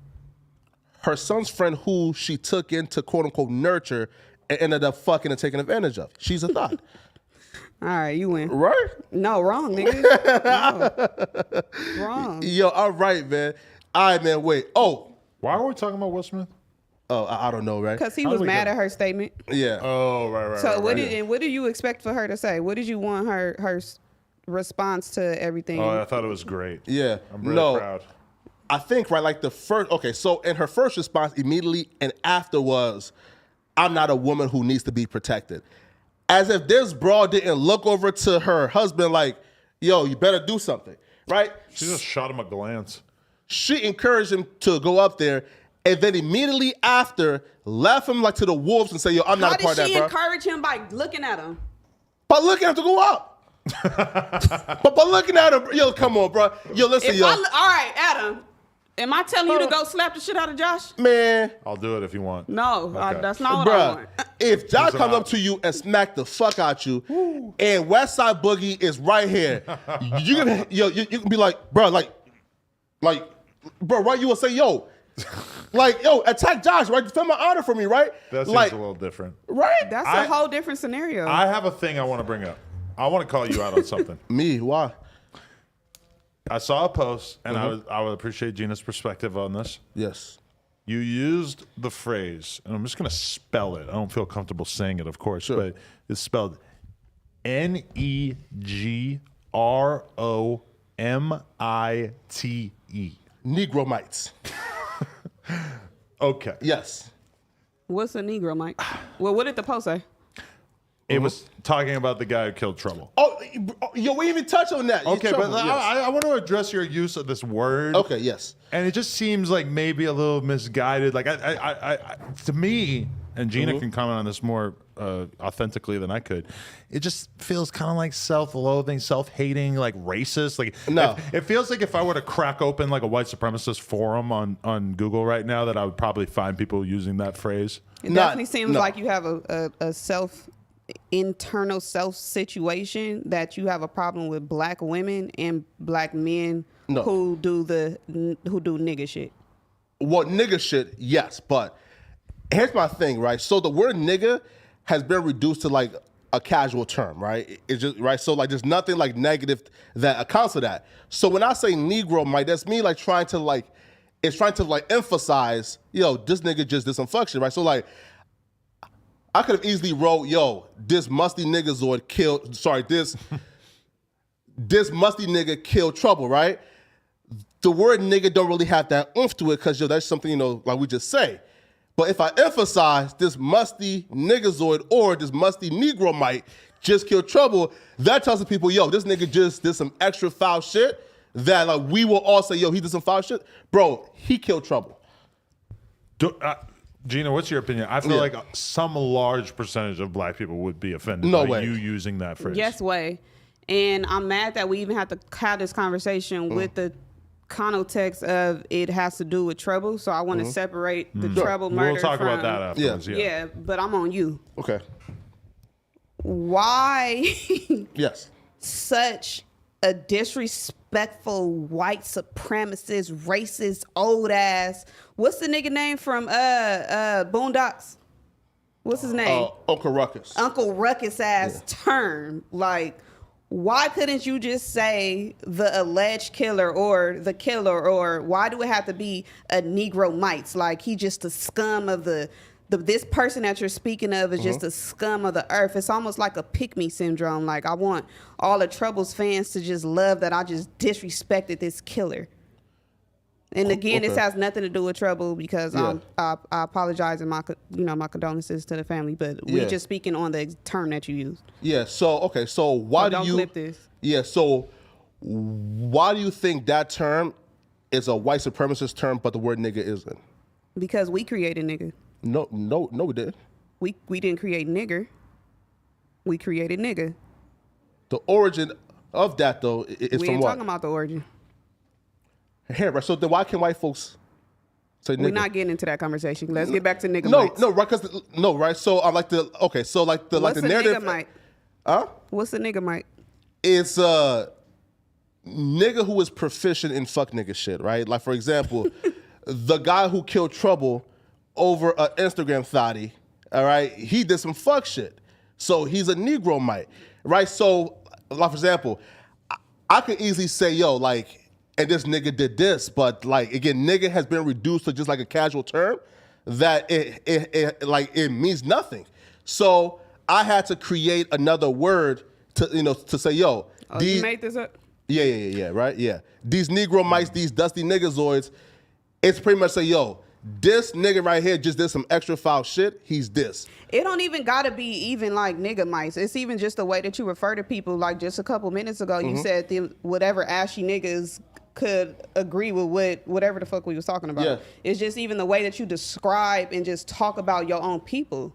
Speaker 2: Her son's friend who she took into quote unquote nurture and ended up fucking and taking advantage of. She's a thought.
Speaker 1: All right, you win.
Speaker 2: Right?
Speaker 1: No, wrong, nigga. No. Wrong.
Speaker 2: Yo, all right, man. All right, man, wait. Oh.
Speaker 3: Why are we talking about Will Smith?
Speaker 2: Oh, I don't know, right?
Speaker 1: Because he was mad at her statement.
Speaker 2: Yeah.
Speaker 3: Oh, right.
Speaker 1: So what
Speaker 3: right.
Speaker 1: what do you expect for her to say? What did you want her response to everything?
Speaker 3: Oh, I thought it was great.
Speaker 2: Yeah.
Speaker 3: I'm really proud.
Speaker 2: I think, right, like the first, okay, so in her first response immediately and after was, I'm not a woman who needs to be protected. As if this broad didn't look over to her husband like, yo, you better do something, right?
Speaker 3: She just shot him a glance.
Speaker 2: She encouraged him to go up there and then immediately after left him like to the wolves and say, yo, I'm not a part of that, bro.
Speaker 1: How did she encourage him by looking at him?
Speaker 2: By looking at him to go up. but by looking at him, yo, come on, bro. Yo, listen,
Speaker 1: all right, Adam. Am I telling you to go slap the shit out of Josh?
Speaker 2: Man.
Speaker 3: I'll do it if you want.
Speaker 1: No,
Speaker 3: Okay.
Speaker 1: That's not what I want.
Speaker 2: If Josh comes up to you and smack the fuck out you, and Westside Boogie is right here, you can be like, bro, bro, right? You will say, yo, attack Josh, right? Defend my honor for me, right?
Speaker 3: That seems a little different.
Speaker 2: Right?
Speaker 1: That's a whole different scenario.
Speaker 3: I have a thing I want to bring up. I want to call you out on something.
Speaker 2: Me? Why?
Speaker 3: I saw a post, and I would appreciate Gina's perspective on this.
Speaker 2: Yes.
Speaker 3: You used the phrase, and I'm just going to spell it. I don't feel comfortable saying it, of course, but it's spelled Negromite.
Speaker 2: Negromites.
Speaker 3: Okay.
Speaker 2: Yes.
Speaker 1: What's a Negro, Mike? Well, what did the post say?
Speaker 3: It was talking about the guy who killed Trouble.
Speaker 2: Oh, yo, we even touch on that.
Speaker 3: Okay,
Speaker 2: Trouble,
Speaker 3: but
Speaker 2: yes.
Speaker 3: I want to address your use of this word.
Speaker 2: Okay, yes.
Speaker 3: And it just seems like maybe a little misguided. Like I to me, and Gina can comment on this more authentically than I could. It just feels kind of like self-loathing, self-hating, like racist. Like
Speaker 2: no,
Speaker 3: it feels like if I were to crack open like a white supremacist forum on Google right now, that I would probably find people using that phrase.
Speaker 1: It definitely seems like you have a internal self situation that you have a problem with black women and black men who do nigga shit.
Speaker 2: Well, nigga shit, yes, but here's my thing, right? So the word nigga has been reduced to like a casual term, right? It's just right. So like, there's nothing like negative that accounts for that. So when I say Negro, Mike, that's me like trying to emphasize, yo, this nigga just did some fuck shit, right? So like, I could have easily wrote, yo, this musty niggazoid killed. Sorry, this musty nigga killed Trouble, right? The word nigga don't really have that oomph to it because that's something like we just say. But if I emphasize this musty niggazoid or this musty Negromite just killed Trouble, that tells the people, yo, this nigga just did some extra foul shit that like we will all say, yo, he did some foul shit. Bro, he killed Trouble.
Speaker 3: Gina, what's your opinion? I feel like some large percentage of black people would be offended by you using that phrase.
Speaker 1: Yes way. And I'm mad that we even have to have this conversation with the context of it has to do with Trouble. So I want to separate the Trouble murder.
Speaker 3: We'll talk
Speaker 1: from,
Speaker 3: about that afterwards.
Speaker 1: Yeah, but I'm on you.
Speaker 2: Okay.
Speaker 1: Why
Speaker 2: yes.
Speaker 1: such a disrespectful white supremacist, racist, old ass. What's the nigga name from Boondocks? What's his name?
Speaker 2: Uncle Ruckus.
Speaker 1: Uncle Ruckus ass term. Like, why couldn't you just say the alleged killer or the killer, or why do it have to be a Negromites? Like, he just a scum of this person that you're speaking of is just a scum of the earth. It's almost like a pick-me syndrome. Like, I want all the Troubles fans to just love that I just disrespected this killer. And again, this
Speaker 2: Okay.
Speaker 1: has nothing to do with trouble because
Speaker 2: Yeah.
Speaker 1: I apologize and my condolences to the family. But we're
Speaker 2: Yeah.
Speaker 1: just speaking on the term that you used.
Speaker 2: Yeah. So okay. So why
Speaker 1: So
Speaker 2: do
Speaker 1: don't
Speaker 2: you?
Speaker 1: clip this.
Speaker 2: Yeah. So why do you think that term is a white supremacist term, but the word nigga isn't?
Speaker 1: Because we created nigga.
Speaker 2: No, we didn't.
Speaker 1: We didn't create nigger. We created nigga.
Speaker 2: The origin of that though is
Speaker 1: We
Speaker 2: from
Speaker 1: ain't
Speaker 2: what?
Speaker 1: talking about the origin.
Speaker 2: Here, right? So then why can white folks say nigga?
Speaker 1: We're not getting into that conversation. Let's get back to nigga
Speaker 2: No,
Speaker 1: mites.
Speaker 2: no, right? Because no, right? So I like the okay. So like the
Speaker 1: What's
Speaker 2: like the
Speaker 1: a
Speaker 2: narrative.
Speaker 1: nigga mite?
Speaker 2: Huh?
Speaker 1: What's a nigga mite?
Speaker 2: It's a nigga who is proficient in fuck nigga shit, right? Like for example, the guy who killed Trouble over an Instagram thotty, all right? He did some fuck shit, so he's a Negro mite, right? So, like for example, I could easily say, yo, like, and this nigga did this, but like again, nigga has been reduced to just like a casual term that it means nothing. So I had to create another word to say, yo,
Speaker 1: Oh, you made this up?
Speaker 2: yeah, right? Yeah. These Negro mites, these dusty niggazoids, it's pretty much say, yo, this nigga right here just did some extra foul shit. He's this.
Speaker 1: It don't even gotta be even like nigga mice. It's even just the way that you refer to people. Like just a couple minutes ago, you said whatever ashy niggas could agree with whatever the fuck we was talking about.
Speaker 2: Yeah.
Speaker 1: It's just even the way that you describe and just talk about your own people.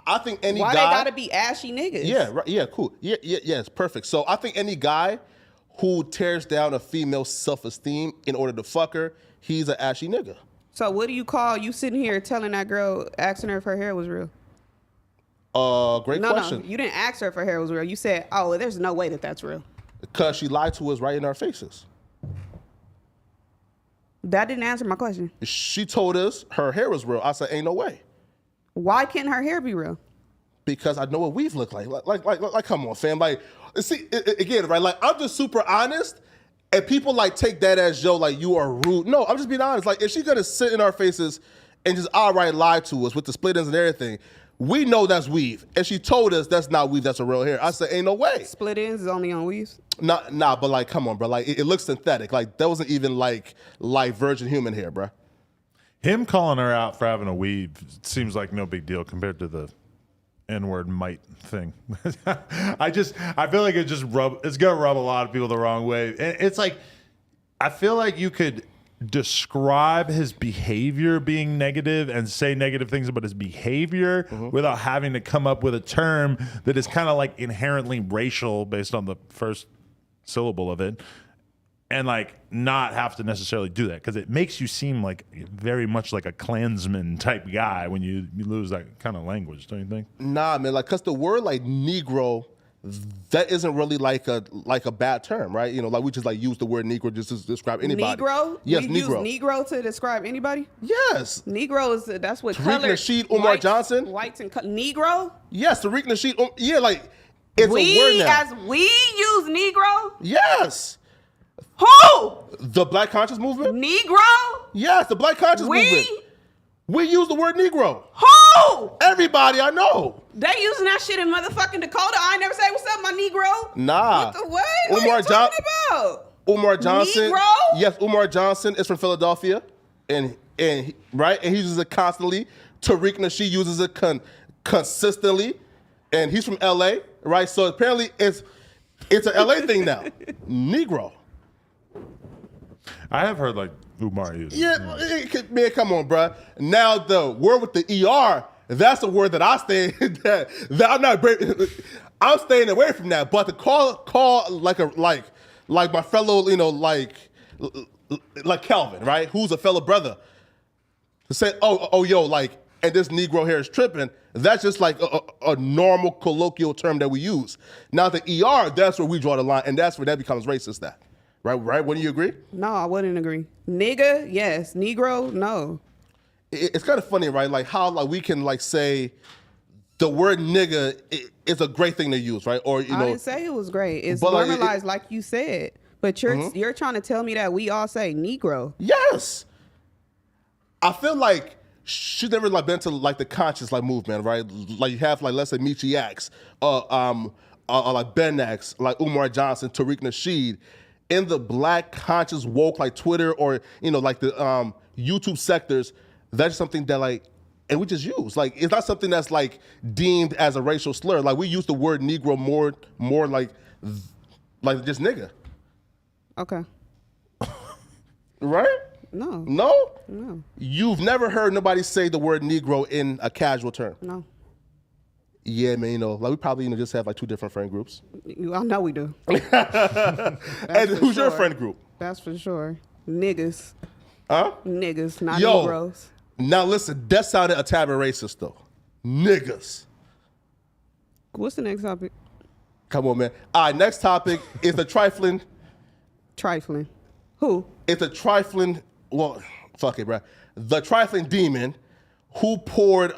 Speaker 2: I think any
Speaker 1: Why
Speaker 2: guy.
Speaker 1: they gotta be ashy niggas?
Speaker 2: Yeah, right. Yeah, cool. Yeah, it's perfect. So I think any guy who tears down a female's self-esteem in order to fuck her, he's an ashy nigga.
Speaker 1: So what do you call you sitting here telling that girl, asking her if her hair was real?
Speaker 2: Great question.
Speaker 1: No, you didn't ask her if her hair was real. You said, oh, well, there's no way that that's real.
Speaker 2: Because she lied to us right in our faces.
Speaker 1: That didn't answer my question.
Speaker 2: She told us her hair was real. I said, ain't no way.
Speaker 1: Why can't her hair be real?
Speaker 2: Because I know what weave look like. Like, come on, fam. Like, see, again, right? Like, I'm just super honest, and people like take that as, yo, like you are rude. No, I'm just being honest. Like, if she's gonna sit in our faces and just outright lie to us with the split ends and everything, we know that's weave. And she told us that's not weave, that's a real hair. I said, ain't no way.
Speaker 1: Split ends is only on weaves.
Speaker 2: Nah, but like, come on, bro. Like, it looks synthetic. Like, that wasn't even like virgin human hair, bro.
Speaker 3: Him calling her out for having a weave seems like no big deal compared to the N-word mite thing. I feel like it's gonna rub a lot of people the wrong way. And it's like, I feel like you could describe his behavior being negative and say negative things about his behavior without having to come up with a term that is kind of like inherently racial based on the first syllable of it, and like not have to necessarily do that, because it makes you seem like very much like a Klansman type guy when you lose that kind of language, don't you think?
Speaker 2: Nah, man, like, cause the word like Negro, that isn't really like a bad term, right? You know, like we just like use the word Negro just to describe anybody.
Speaker 1: Negro?
Speaker 2: Yes,
Speaker 1: you
Speaker 2: Negro.
Speaker 1: Use Negro to describe anybody?
Speaker 2: Yes.
Speaker 1: Negro is that's what
Speaker 2: Tariq
Speaker 1: color.
Speaker 2: Nasheed Umar Johnson?
Speaker 1: Whites and Negro.
Speaker 2: Yes, Tariq Nasheed. Yeah, like it's a word now.
Speaker 1: We use Negro.
Speaker 2: Yes.
Speaker 1: Who?
Speaker 2: The Black Conscious Movement?
Speaker 1: Negro.
Speaker 2: Yes, the Black Conscious Movement. We use the word Negro.
Speaker 1: Who?
Speaker 2: Everybody I know.
Speaker 1: They using that shit in motherfucking Dakota. I ain't never say what's up, my Negro.
Speaker 2: Nah.
Speaker 1: What the what? What
Speaker 2: Umar
Speaker 1: are you talking about?
Speaker 2: Umar Johnson.
Speaker 1: Negro?
Speaker 2: Yes, Umar Johnson is from Philadelphia, and right, and he uses it constantly. Tariq Nasheed uses it consistently, and he's from LA, right? So apparently it's an LA thing now. Negro.
Speaker 3: I have heard like Umar use it.
Speaker 2: Yeah, man, come on, bruh. Now the word with the ER, that's a word that I stay that I'm not. I'm staying away from that. But to call like my fellow, you know, like Kelvin, right? Who's a fellow brother? To say, oh, yo, like, and this Negro hair is tripping. That's just like a normal colloquial term that we use. Now the ER, that's where we draw the line, and that's where that becomes racist. That. Right? Wouldn't you agree?
Speaker 1: No, I wouldn't agree. Nigga, yes. Negro, no.
Speaker 2: It's kind of funny, right? Like how like we can like say the word nigga is a great thing to use, right? Or you know,
Speaker 1: I didn't say it was great. It's
Speaker 2: but, like,
Speaker 1: normalized, like you said. But you're trying to tell me that we all say Negro.
Speaker 2: Yes. I feel like she's never like been to like the conscious like movement, right? Like you have like let's say Michi X, like Ben X, like Umar Johnson, Tariq Nasheed. in the black conscious woke like Twitter or like the YouTube sectors, that's something that like, and we just use like it's not something that's like deemed as a racial slur. Like we use the word Negro more like just nigga.
Speaker 1: Okay.
Speaker 2: Right?
Speaker 1: No.
Speaker 2: No?
Speaker 1: No.
Speaker 2: You've never heard nobody say the word Negro in a casual term?
Speaker 1: No.
Speaker 2: Yeah, man, like we probably just have like 2 different friend groups.
Speaker 1: I know we do.
Speaker 2: And who's your friend group?
Speaker 1: That's for sure. Niggas.
Speaker 2: Huh?
Speaker 1: Niggas, not
Speaker 2: Yo,
Speaker 1: Negroes.
Speaker 2: Now listen, that sounded a tad bit racist though. Niggas.
Speaker 1: What's the next topic?
Speaker 2: Come on, man. All right, next topic is the trifling.
Speaker 1: Trifling. Who?
Speaker 2: It's a trifling, well, fuck it, bro. The trifling demon who poured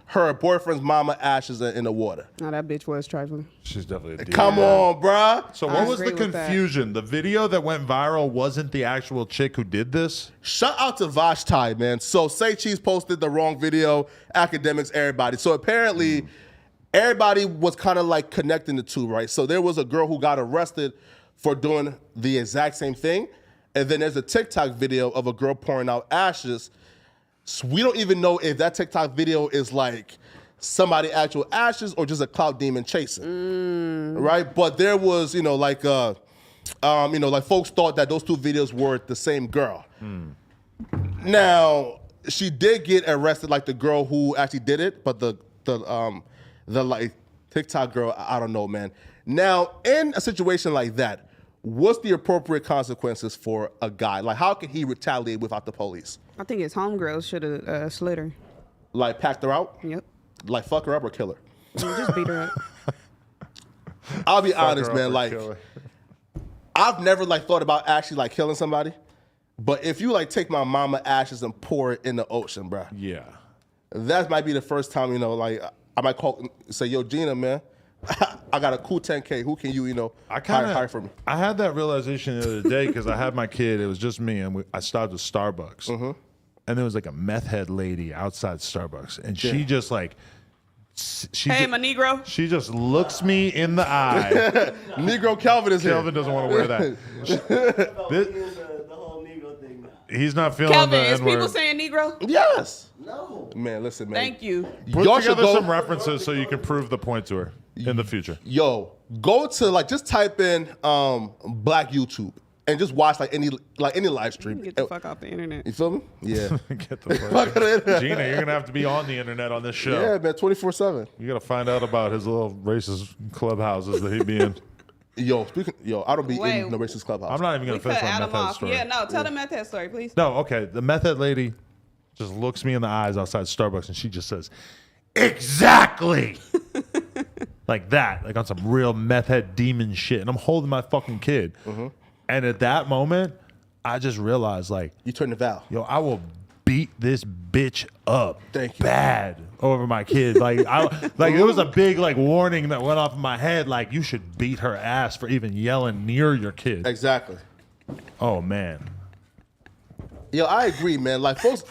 Speaker 2: her boyfriend's mama ashes in the water.
Speaker 1: No, that bitch was trifling.
Speaker 3: She's definitely a demon.
Speaker 2: Come on, bruh.
Speaker 3: So
Speaker 1: I
Speaker 3: what was the
Speaker 1: agree with that.
Speaker 3: confusion? The video that went viral wasn't the actual chick who did this?
Speaker 2: Shout out to Vashti, man. So Say Cheese posted the wrong video, academics, everybody. So apparently everybody was kind of like connecting the two, right? So there was a girl who got arrested for doing the exact same thing. And then there's a TikTok video of a girl pouring out ashes. So we don't even know if that TikTok video is like somebody actual ashes or just a cloud demon chasing, right? But there was, like folks thought that those 2 videos were the same girl. Now she did get arrested, like the girl who actually did it, but the like TikTok girl, I don't know, man. Now in a situation like that, what's the appropriate consequences for a guy? Like how can he retaliate without the police?
Speaker 1: I think his homegirls should have slid her.
Speaker 2: Like packed her out?
Speaker 1: Yep.
Speaker 2: Like fuck her up or kill her?
Speaker 1: Just beat her up.
Speaker 2: I'll be
Speaker 3: Fuck
Speaker 2: honest,
Speaker 3: her up
Speaker 2: man.
Speaker 3: or
Speaker 2: Like
Speaker 3: kill her.
Speaker 2: I've never like thought about actually like killing somebody, but if you like take my mama ashes and pour it in the ocean, bro,
Speaker 3: Yeah.
Speaker 2: that might be the first time like I might say, yo, Gina, man, I got a cool 10K. Who can you hire for me?
Speaker 3: I had that realization the other day because I had my kid. It was just me, and I stopped at Starbucks, and there was like a meth head lady outside Starbucks, and she just like,
Speaker 1: Hey, my Negro.
Speaker 3: she just looks me in the eye.
Speaker 2: Negro Calvin is
Speaker 3: Kelvin
Speaker 2: here.
Speaker 3: doesn't want to wear that.
Speaker 5: The whole Negro thing now.
Speaker 3: He's not feeling
Speaker 1: Calvin,
Speaker 3: the
Speaker 1: is people
Speaker 3: N-word.
Speaker 1: saying Negro?
Speaker 2: Yes.
Speaker 5: No.
Speaker 2: Man, listen, man.
Speaker 1: Thank you.
Speaker 3: Put
Speaker 2: Y'all should
Speaker 3: together
Speaker 2: go.
Speaker 3: some references so you can prove the point to her in the future.
Speaker 2: Yo, go to like just type in Black YouTube and just watch like any live stream.
Speaker 1: Get the fuck off the internet.
Speaker 2: You feel me? Yeah.
Speaker 3: Get the fuck. Gina, you're gonna have to be on the internet on this show.
Speaker 2: Yeah, man, 24/7.
Speaker 3: You gotta find out about his little racist clubhouses that he be in.
Speaker 2: Yo, I don't be
Speaker 1: Wait.
Speaker 2: in no racist clubhouse.
Speaker 3: I'm not even gonna
Speaker 1: We
Speaker 3: finish
Speaker 1: cut
Speaker 3: my
Speaker 1: Adam
Speaker 3: meth head
Speaker 1: off.
Speaker 3: story.
Speaker 1: Yeah, no, tell the meth head story, please.
Speaker 3: No, okay. The meth head lady just looks me in the eyes outside Starbucks and she just says, "Exactly." Like that, like on some real meth head demon shit. And I'm holding my fucking kid. And at that moment, I just realized, like,
Speaker 2: You turn the valve.
Speaker 3: yo, I will beat this bitch up
Speaker 2: Thank you.
Speaker 3: bad over my kid. Like, it was a big like warning that went off in my head. Like, you should beat her ass for even yelling near your kid.
Speaker 2: Exactly.
Speaker 3: Oh man,
Speaker 2: Yo, I agree, man. Like folks,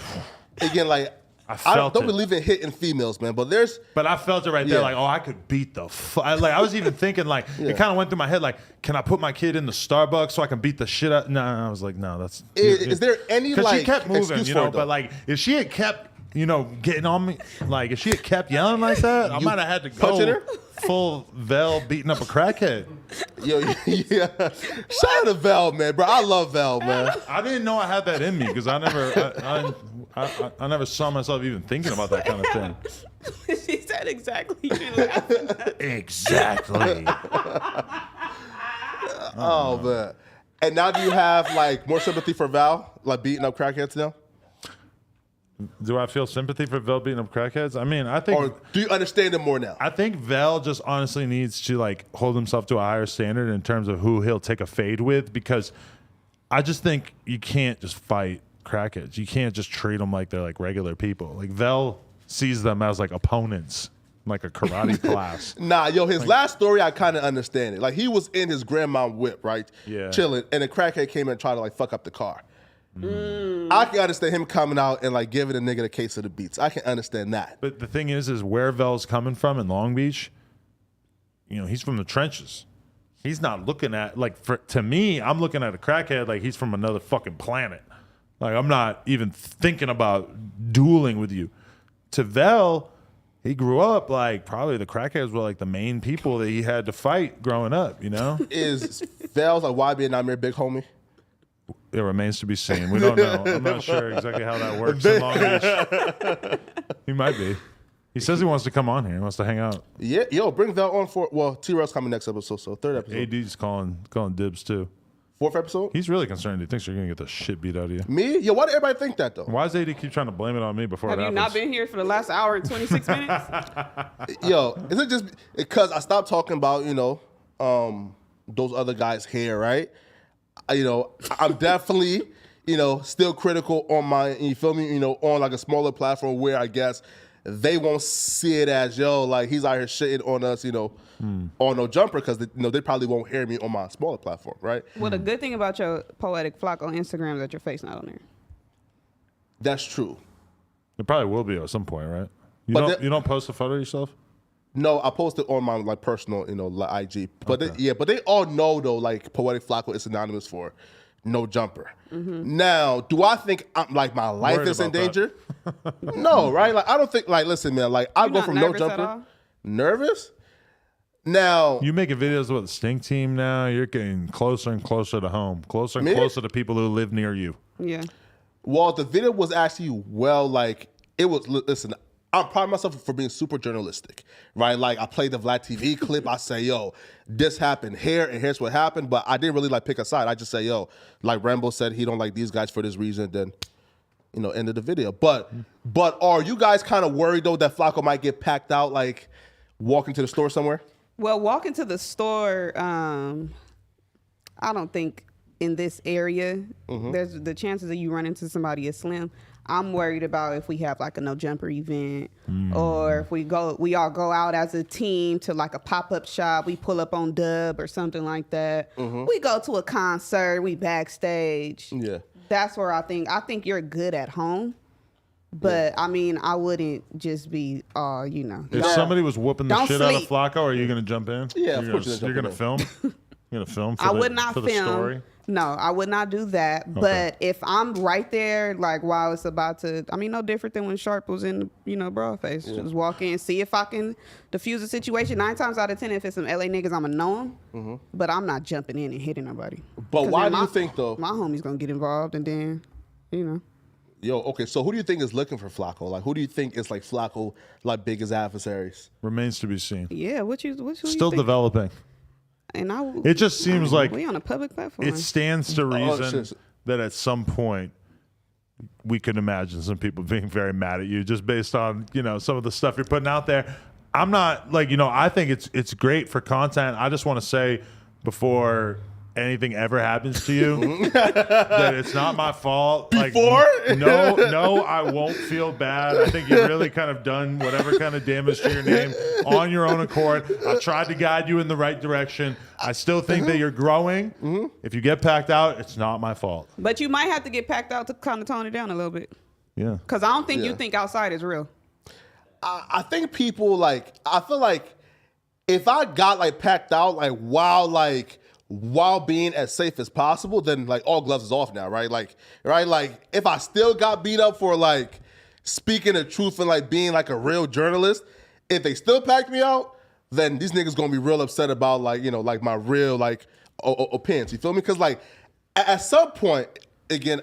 Speaker 2: again, like
Speaker 3: I
Speaker 2: I
Speaker 3: felt
Speaker 2: don't
Speaker 3: it.
Speaker 2: believe in hitting females, man. But there's
Speaker 3: But I felt it right there,
Speaker 2: Yeah.
Speaker 3: like, oh, I could beat the fuck. Like, I was even thinking, like, it kind of went through my head, like, can I put my kid in the Starbucks so I can beat the shit out? No, I was like, no, that's.
Speaker 2: is there any
Speaker 3: Because
Speaker 2: like
Speaker 3: she kept moving,
Speaker 2: excuse
Speaker 3: you
Speaker 2: for
Speaker 3: know.
Speaker 2: it, though?
Speaker 3: But like, if she had kept, getting on me, like, if she had kept yelling like that, I might have had to
Speaker 2: punching
Speaker 3: go
Speaker 2: her?
Speaker 3: full Vel beating up a crackhead.
Speaker 2: Yo, yeah. Shout out to Val, man, bro. I love Val, man.
Speaker 3: I didn't know I had that in me because I never saw myself even thinking about that kind of thing.
Speaker 1: She said exactly. She laughing.
Speaker 3: Exactly.
Speaker 2: Oh man. And now do you have like more sympathy for Val, like beating up crackheads now?
Speaker 3: Do I feel sympathy for Vel beating up crackheads? I mean, I think.
Speaker 2: Or do you understand him more now?
Speaker 3: I think Vel just honestly needs to like hold himself to a higher standard in terms of who he'll take a fade with, because I just think you can't just fight crackheads. You can't just treat them like they're like regular people. Like Vel sees them as like opponents, like a karate class.
Speaker 2: Nah, yo, his last story, I kind of understand it. Like, he was in his grandma's whip, right?
Speaker 3: Yeah.
Speaker 2: Chilling, and a crackhead came and tried to, like, fuck up the car. I can understand him coming out and, like, giving a nigga the case of the beats. I can understand that.
Speaker 3: But the thing is where Vel's coming from in Long Beach, he's from the trenches. he's not looking at, like, to me, I'm looking at a crackhead like he's from another fucking planet. Like, I'm not even thinking about dueling with you. To Vel, he grew up like probably the crackheads were like the main people that he had to fight growing up, you know?
Speaker 2: Is Vel's like YB and Nightmare big homie?
Speaker 3: It remains to be seen. We don't know. I'm not sure exactly how that works in Long Beach. He might be. He says he wants to come on here. He wants to hang out.
Speaker 2: Yeah, yo, bring Vel on for, well, T-Rail's coming next episode, so 3rd episode.
Speaker 3: AD's calling dibs too.
Speaker 2: 4th episode?
Speaker 3: He's really concerned. He thinks you're going to get the shit beat out of you.
Speaker 2: Me? Yo, why did everybody think that, though?
Speaker 3: Why does AD keep trying to blame it on me before
Speaker 1: Have
Speaker 3: it
Speaker 1: you
Speaker 3: happens?
Speaker 1: not been here for the last hour and 26 minutes?
Speaker 2: Yo, is it just because I stopped talking about, those other guys' hair, right? I'm definitely, still critical on my, you feel me, on like a smaller platform where I guess they won't see it as, like he's out here shitting on us, on No Jumper, because they probably won't hear me on my smaller platform, right?
Speaker 1: Well, the good thing about your Poetik Flakko on Instagram is that your face not on there.
Speaker 2: That's true.
Speaker 3: It probably will be at some point, right? You don't post a photo of yourself?
Speaker 2: No, I posted on my like personal, like IG. But but they all know though, like Poetik Flakko is synonymous for No Jumper. Mm-hmm. Now, do I think I'm like my life
Speaker 3: Worried
Speaker 2: is in
Speaker 3: about
Speaker 2: danger? No, right? Like I don't think. Like listen, man. Like I go from No Jumper. Nervous? Now
Speaker 3: You making videos with the Stink Team now. You're getting closer and closer to home, closer and closer to people who live near you.
Speaker 1: Yeah.
Speaker 2: Well, the video was actually like it was. Listen, I'm proud of myself for being super journalistic, right? Like I played the Vlad TV clip. I say, yo, this happened here, and here's what happened. But I didn't really like pick a side. I just say, yo, like Rambo said, he don't like these guys for this reason. Then, end of the video. But are you guys kind of worried though that Flakko might get packed out, like walking to the store somewhere?
Speaker 1: Well, walking to the store, I don't think in this area, there's the chances of you run into somebody is slim. I'm worried about if we have like a No Jumper event or if we all go out as a team to like a pop-up shop, we pull up on Dub or something like that. We go to a concert, we backstage.
Speaker 2: Yeah.
Speaker 1: That's where I think you're good at home. But I mean, I wouldn't just be,
Speaker 3: If somebody was whooping the shit out of Flakko, are you going to jump in?
Speaker 2: Yeah, of course
Speaker 3: you're going to film. You're going to film.
Speaker 1: I would not film.
Speaker 3: The story?
Speaker 1: No, I would not do that. Okay. But if I'm right there, like while it's about to, no different than when Sharp was in, broad face. Yeah. Just walk in, see if I can diffuse the situation. 9 times out of 10, if it's some LA niggas, I'ma know them. But I'm not jumping in and hitting nobody.
Speaker 2: But why do you think though?
Speaker 1: My homie's gonna get involved, and then,
Speaker 2: Yo, okay, so who do you think is looking for Flakko? Like, who do you think is like Flakko, like biggest adversaries?
Speaker 3: Remains to be seen.
Speaker 1: Yeah, what
Speaker 3: still developing.
Speaker 1: And
Speaker 3: it just seems like
Speaker 1: we on a public platform.
Speaker 3: It stands to reason that at some point we could imagine some people being very mad at you just based on some of the stuff you're putting out there. I'm not like I think it's great for content. I just want to say before anything ever happens to you that it's not my fault.
Speaker 2: Before?
Speaker 3: Like, no, I won't feel bad. I think you've really kind of done whatever kind of damage to your name on your own accord. I've tried to guide you in the right direction. I still think that you're growing. If you get packed out, it's not my fault.
Speaker 1: But you might have to get packed out to kind of tone it down a little bit.
Speaker 3: Yeah.
Speaker 1: Because I don't think you think outside is real.
Speaker 2: I think people I feel like if I got like packed out while being as safe as possible, then like all gloves is off now, right? Like if I still got beat up for like speaking the truth and like being like a real journalist, if they still packed me out, then these niggas gonna be real upset about like like my real like opinions. You feel me? Because like at some point, again,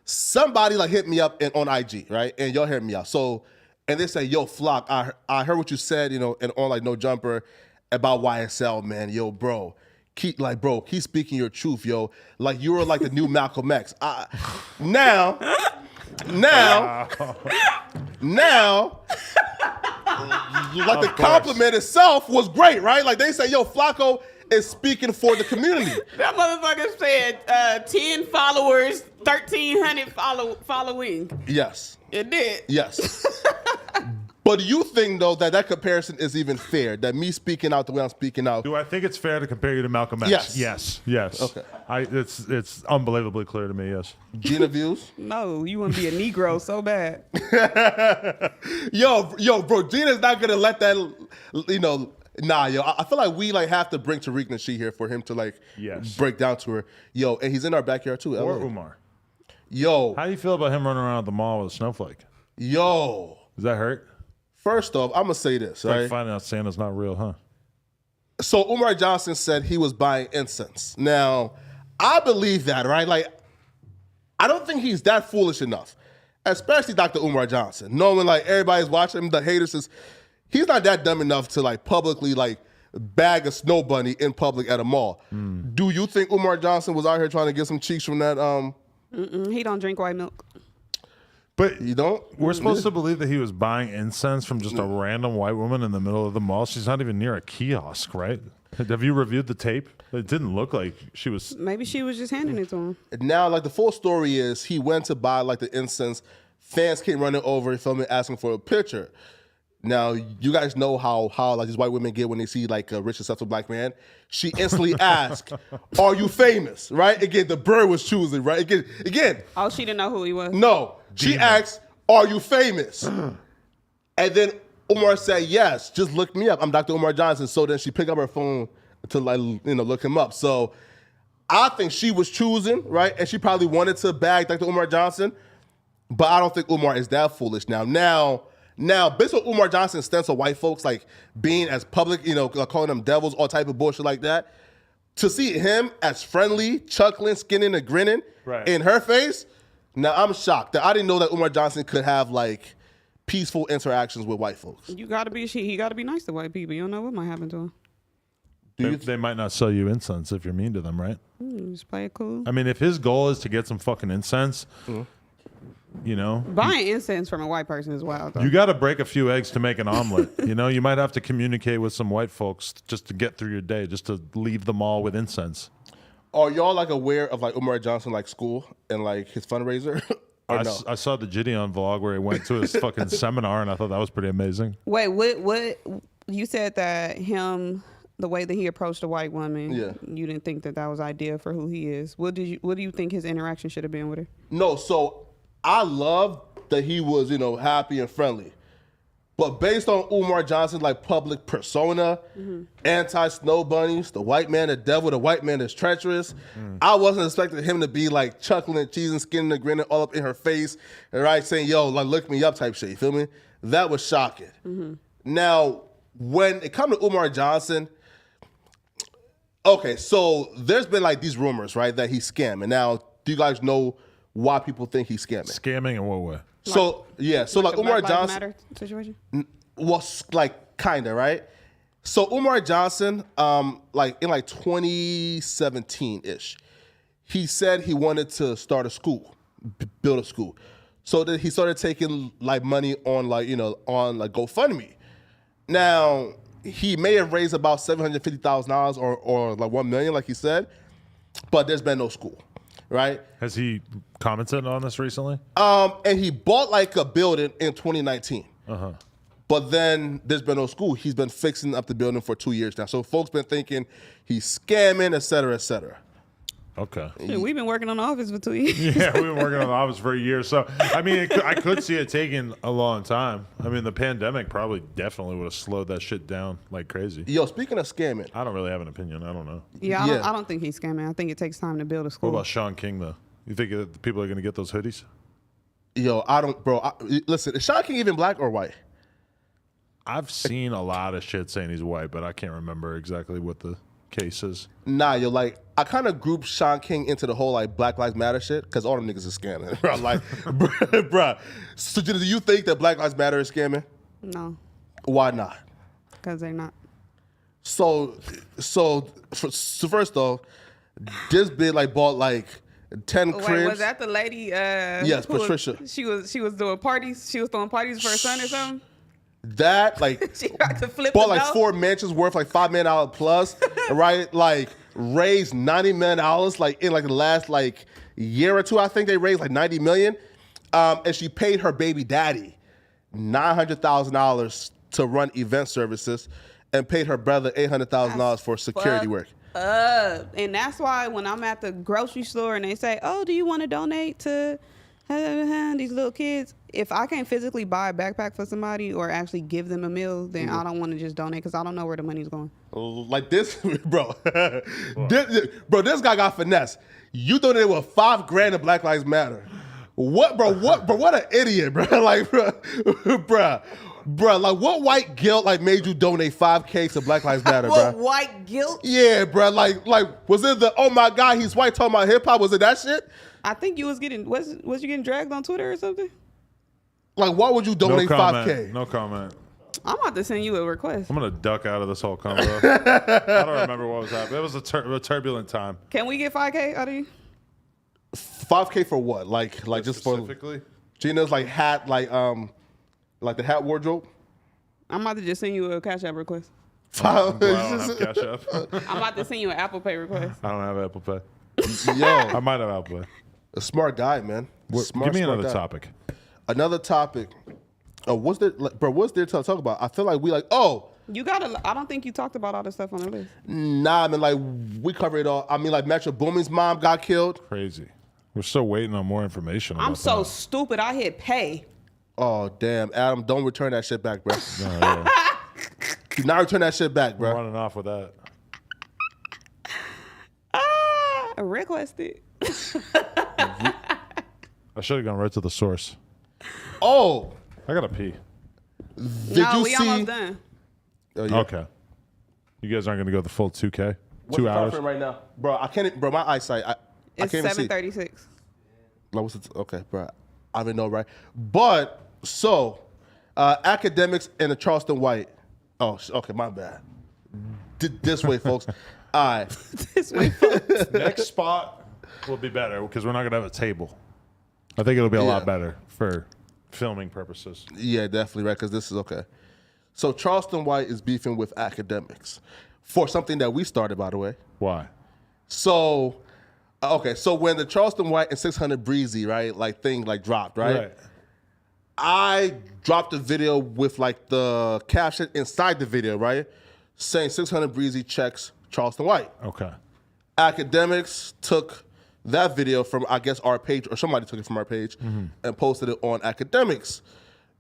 Speaker 2: somebody like hit me up on IG, right? And y'all hear me out. So and they say, yo, Flock, I heard what you said, and on like No Jumper about YSL, man. Yo, bro. Keep speaking your truth, yo. Like you were like the new Malcolm X. Now, like the compliment itself was great, right? Like they say, yo, Flakko is speaking for the community.
Speaker 1: That motherfucker said 10 followers, 1,300 following.
Speaker 2: Yes.
Speaker 1: It did.
Speaker 2: Yes. But do you think, though, that comparison is even fair? That me speaking out the way I'm speaking out?
Speaker 3: Do I think it's fair to compare you to Malcolm X?
Speaker 2: Yes.
Speaker 3: Yes.
Speaker 2: Okay.
Speaker 3: It's unbelievably clear to me, yes.
Speaker 2: Gina views?
Speaker 1: No, you want to be a Negro so bad.
Speaker 2: Yo, bro, Gina's not going to let that, Nah, yo, I feel like we like have to bring Tariq Nasheed here for him to like break down to her. Yo, and he's in our backyard too.
Speaker 3: Or
Speaker 2: LA.
Speaker 3: Umar.
Speaker 2: Yo.
Speaker 3: How do you feel about him running around the mall with a snowflake?
Speaker 2: Yo.
Speaker 3: Does that hurt?
Speaker 2: First off, I'm going to say this, right?
Speaker 3: Like finding out Santa's not real, huh?
Speaker 2: So Umar Johnson said he was buying incense. Now, I believe that, right? Like, I don't think he's that foolish enough, especially Dr. Umar Johnson, knowing like everybody's watching him, the haters he's not that dumb enough to like publicly like bag a snow bunny in public at a mall. Do you think Umar Johnson was out here trying to get some cheeks from that?
Speaker 1: He don't drink white milk.
Speaker 3: But
Speaker 2: you don't?
Speaker 3: We're supposed to believe that he was buying incense from just a random white woman in the middle of the mall. She's not even near a kiosk, right? Have you reviewed the tape? It didn't look like she was.
Speaker 1: Maybe she was just handing it to him.
Speaker 2: Now, like the full story is he went to buy like the incense. Fans came running over and filming, asking for a picture. Now, you guys know how like these white women get when they see like a rich, successful black man. She instantly asked, "Are you famous?" Right? Again, the bird was choosing. Right? Again.
Speaker 1: Oh, she didn't know who he was.
Speaker 2: No, she asked, "Are you famous?" And then Umar said, "Yes. Just look me up. I'm Dr. Umar Johnson." So then she picked up her phone to like look him up. So I think she was choosing, right? And she probably wanted to bag Dr. Umar Johnson, but I don't think Umar is that foolish now. Now, based on Umar Johnson's stance of white folks like being as public, calling them devils, all type of bullshit like that, to see him as friendly, chuckling, skinning, and grinning in her face, now I'm shocked. I didn't know that Umar Johnson could have like peaceful interactions with white folks.
Speaker 1: He got to be nice to white people. You don't know what might happen to him.
Speaker 3: They might not sell you incense if you're mean to them, right?
Speaker 1: Just play it cool.
Speaker 3: I mean, if his goal is to get some fucking incense,
Speaker 1: buying incense from a white person is wild, though.
Speaker 3: You got to break a few eggs to make an omelet. You might have to communicate with some white folks just to get through your day, just to leave them all with incense.
Speaker 2: Are y'all like aware of like Umar Johnson like school and like his fundraiser?
Speaker 3: I saw the Gideon vlog where he went to his fucking seminar, and I thought that was pretty amazing.
Speaker 1: Wait, what you said that the way that he approached a white woman, you didn't think that was ideal for who he is. What do you think his interaction should have been with her?
Speaker 2: No, so I love that he was, happy and friendly. But based on Umar Johnson's like public persona, anti-snow bunnies, the white man, the devil, the white man is treacherous, I wasn't expecting him to be like chuckling, cheesing, skinning, and grinning all up in her face, right? Saying, "Yo, like look me up," type shit. You feel me? That was shocking. Now, when it comes to Umar Johnson, okay, so there's been like these rumors, right, that he's scamming. Now, do you guys know why people think he's scamming?
Speaker 3: Scamming in what way?
Speaker 2: So like Umar Johnson
Speaker 1: Matter situation?
Speaker 2: Well, like kinda, right? So Umar Johnson, like in like 2017-ish, he said he wanted to start a school, build a school. So that he started taking like money on like, on like GoFundMe. Now, he may have raised about $750,000 or like $1 million, like he said, but there's been no school. Right?
Speaker 3: Has he commented on this recently?
Speaker 2: And he bought like a building in 2019. But then there's been no school. He's been fixing up the building for 2 years now. So folks been thinking he's scamming, et cetera, et cetera.
Speaker 3: Okay.
Speaker 1: Shit, we've been working on the office for 2 years.
Speaker 3: Yeah, we've been working on the office for a year. So, I mean, I could see it taking a long time. I mean, the pandemic probably definitely would have slowed that shit down like crazy.
Speaker 2: Yo, speaking of scamming.
Speaker 3: I don't really have an opinion. I don't know.
Speaker 1: Yeah, I don't think he's scamming. I think it takes time to build a school.
Speaker 3: What about Sean King, though? You think that people are going to get those hoodies?
Speaker 2: Yo, I don't, bro. Listen, is Sean King even black or white?
Speaker 3: I've seen a lot of shit saying he's white, but I can't remember exactly what the case is.
Speaker 2: Nah, yo, like, I kind of grouped Sean King into the whole, like, Black Lives Matter shit, because all them niggas is scamming, bro. Like, bruh. So do you think that Black Lives Matter is scamming?
Speaker 1: No.
Speaker 2: Why not?
Speaker 1: Because they're not.
Speaker 2: So first though, this bitch, like, bought, like, 10 cribs.
Speaker 1: Wait, was that the lady?
Speaker 2: Yes, Patricia.
Speaker 1: She was doing parties. She was throwing parties for her son or something.
Speaker 2: That, like,
Speaker 1: She tried to flip
Speaker 2: bought
Speaker 1: the
Speaker 2: like
Speaker 1: dough.
Speaker 2: 4 mansions worth like $5 million plus, right? Like raised $90 million like in like the last like year or two. I think they raised like $90 million, and she paid her baby daddy $900,000 to run event services, and paid her brother $800,000 for security work.
Speaker 1: And that's why when I'm at the grocery store and they say, "Oh, do you want to donate to these little kids. If I can't physically buy a backpack for somebody or actually give them a meal, then I don't want to just donate because I don't know where the money's going.
Speaker 2: Like this, bro. This guy got finesse. You donated with $5,000 to Black Lives Matter. What, bro? What an idiot, bro. Like, bro. Like, what white guilt like made you donate $5,000 to Black Lives Matter, bro?
Speaker 1: What white guilt?
Speaker 2: Yeah, bro. Like, was it the oh my god he's white talking about hip hop? Was it that shit?
Speaker 1: I think you was you getting dragged on Twitter or something?
Speaker 2: Like, why would you donate $5,000?
Speaker 3: No comment.
Speaker 1: I'm about to send you a request.
Speaker 3: I'm gonna duck out of this whole convo. I don't remember what was happening. It was a turbulent time.
Speaker 1: Can we get $5,000 out of you?
Speaker 2: $5,000 for what? Like just for
Speaker 3: specifically
Speaker 2: Gina's like hat, like the hat wardrobe.
Speaker 1: I'm about to just send you a Cash App request.
Speaker 3: I don't have Cash App.
Speaker 1: I'm about to send you an Apple Pay request.
Speaker 3: I don't have Apple Pay.
Speaker 2: Yo,
Speaker 3: I might have Apple Pay.
Speaker 2: a smart guy, man.
Speaker 3: Give me another
Speaker 2: guy.
Speaker 3: topic.
Speaker 2: Another topic. Oh, what's there to talk about? I feel like we
Speaker 1: You gotta. I don't think you talked about all the stuff on the list.
Speaker 2: Nah, I mean, like, we covered it all. I mean, like, Metro Boomin's mom got killed.
Speaker 3: Crazy. We're still waiting on more information.
Speaker 1: I'm
Speaker 3: about
Speaker 1: so
Speaker 3: that.
Speaker 1: stupid. I hit pay.
Speaker 2: Oh, damn. Adam, don't return that shit back, bro.
Speaker 3: No, yeah.
Speaker 2: Do not return that shit back,
Speaker 3: I'm
Speaker 2: bro.
Speaker 3: running off with that.
Speaker 1: Requested.
Speaker 3: I should have gone right to the source.
Speaker 2: Oh,
Speaker 3: I gotta pee.
Speaker 2: did you
Speaker 1: we
Speaker 2: see?
Speaker 1: almost done.
Speaker 2: Oh, yeah.
Speaker 3: Okay. You guys aren't gonna go the full 2K?
Speaker 2: What's
Speaker 3: 2
Speaker 2: the time
Speaker 3: hours?
Speaker 2: frame right now? Bro, I can't, bro, my eyesight, I
Speaker 1: It's
Speaker 2: can't even see.
Speaker 1: 7:36.
Speaker 2: Like, what's it? Okay, bro. I don't know, right? But, so, academics and the Charleston White. Oh, okay, my bad. This way, folks. All right.
Speaker 1: This way.
Speaker 3: Next spot will be better because we're not gonna have a table. I think it'll be a lot better for filming purposes.
Speaker 2: Yeah, definitely, right? Because this is okay. So Charleston White is beefing with academics for something that we started, by the way.
Speaker 3: Why?
Speaker 2: So, okay, so when the Charleston White and 600 Breezy, right, like thing like dropped, right? I dropped a video with like the caption inside the video, right, saying 600 Breezy checks Charleston White.
Speaker 3: Okay.
Speaker 2: Academics took that video from, I guess, our page, or somebody took it from our page and posted it on Academics,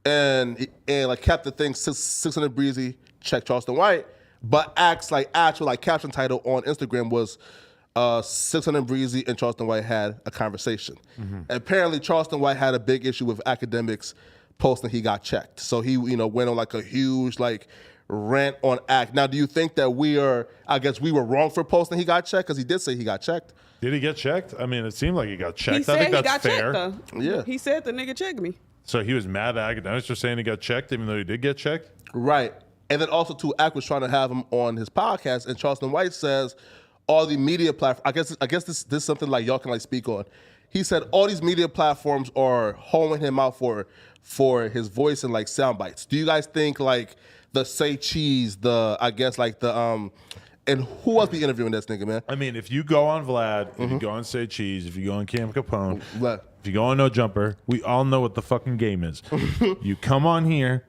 Speaker 2: and like kept the thing 600 Breezy check Charleston White, but actual like caption title on Instagram was 600 Breezy and Charleston White had a conversation. And apparently Charleston White had a big issue with Academics posting he got checked, so he went on like a huge like rant on Act. Now, do you think that we were wrong for posting he got checked, because he did say he got checked?
Speaker 3: Did he get checked? I mean, it seemed like he got checked.
Speaker 1: He said
Speaker 3: I think
Speaker 1: he
Speaker 3: that's
Speaker 1: got
Speaker 3: fair.
Speaker 1: checked though.
Speaker 2: Yeah.
Speaker 1: He said the nigga checked me.
Speaker 3: So he was mad at Academics for saying he got checked, even though he did get checked?
Speaker 2: Right. And then also, too, Act was trying to have him on his podcast, and Charleston White says all the media platforms, I guess this is something like y'all can like speak on. He said all these media platforms are holding him out for his voice and like sound bites. Do you guys think like the Say Cheese, and who else be interviewing this nigga, man?
Speaker 3: I mean, if you go on Vlad, if you go on Say Cheese, if you go on Cam Capone,
Speaker 2: Vlad.
Speaker 3: if you go on No Jumper, we all know what the fucking game is. You come on here,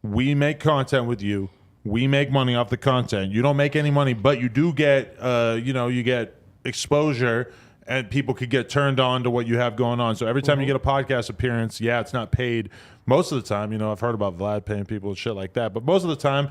Speaker 3: we make content with you, we make money off the content. You don't make any money, but you do get, you get exposure, and people could get turned on to what you have going on. So every time you get a podcast appearance, yeah, it's not paid. Most of the time, I've heard about Vlad paying people and shit like that, but most of the time,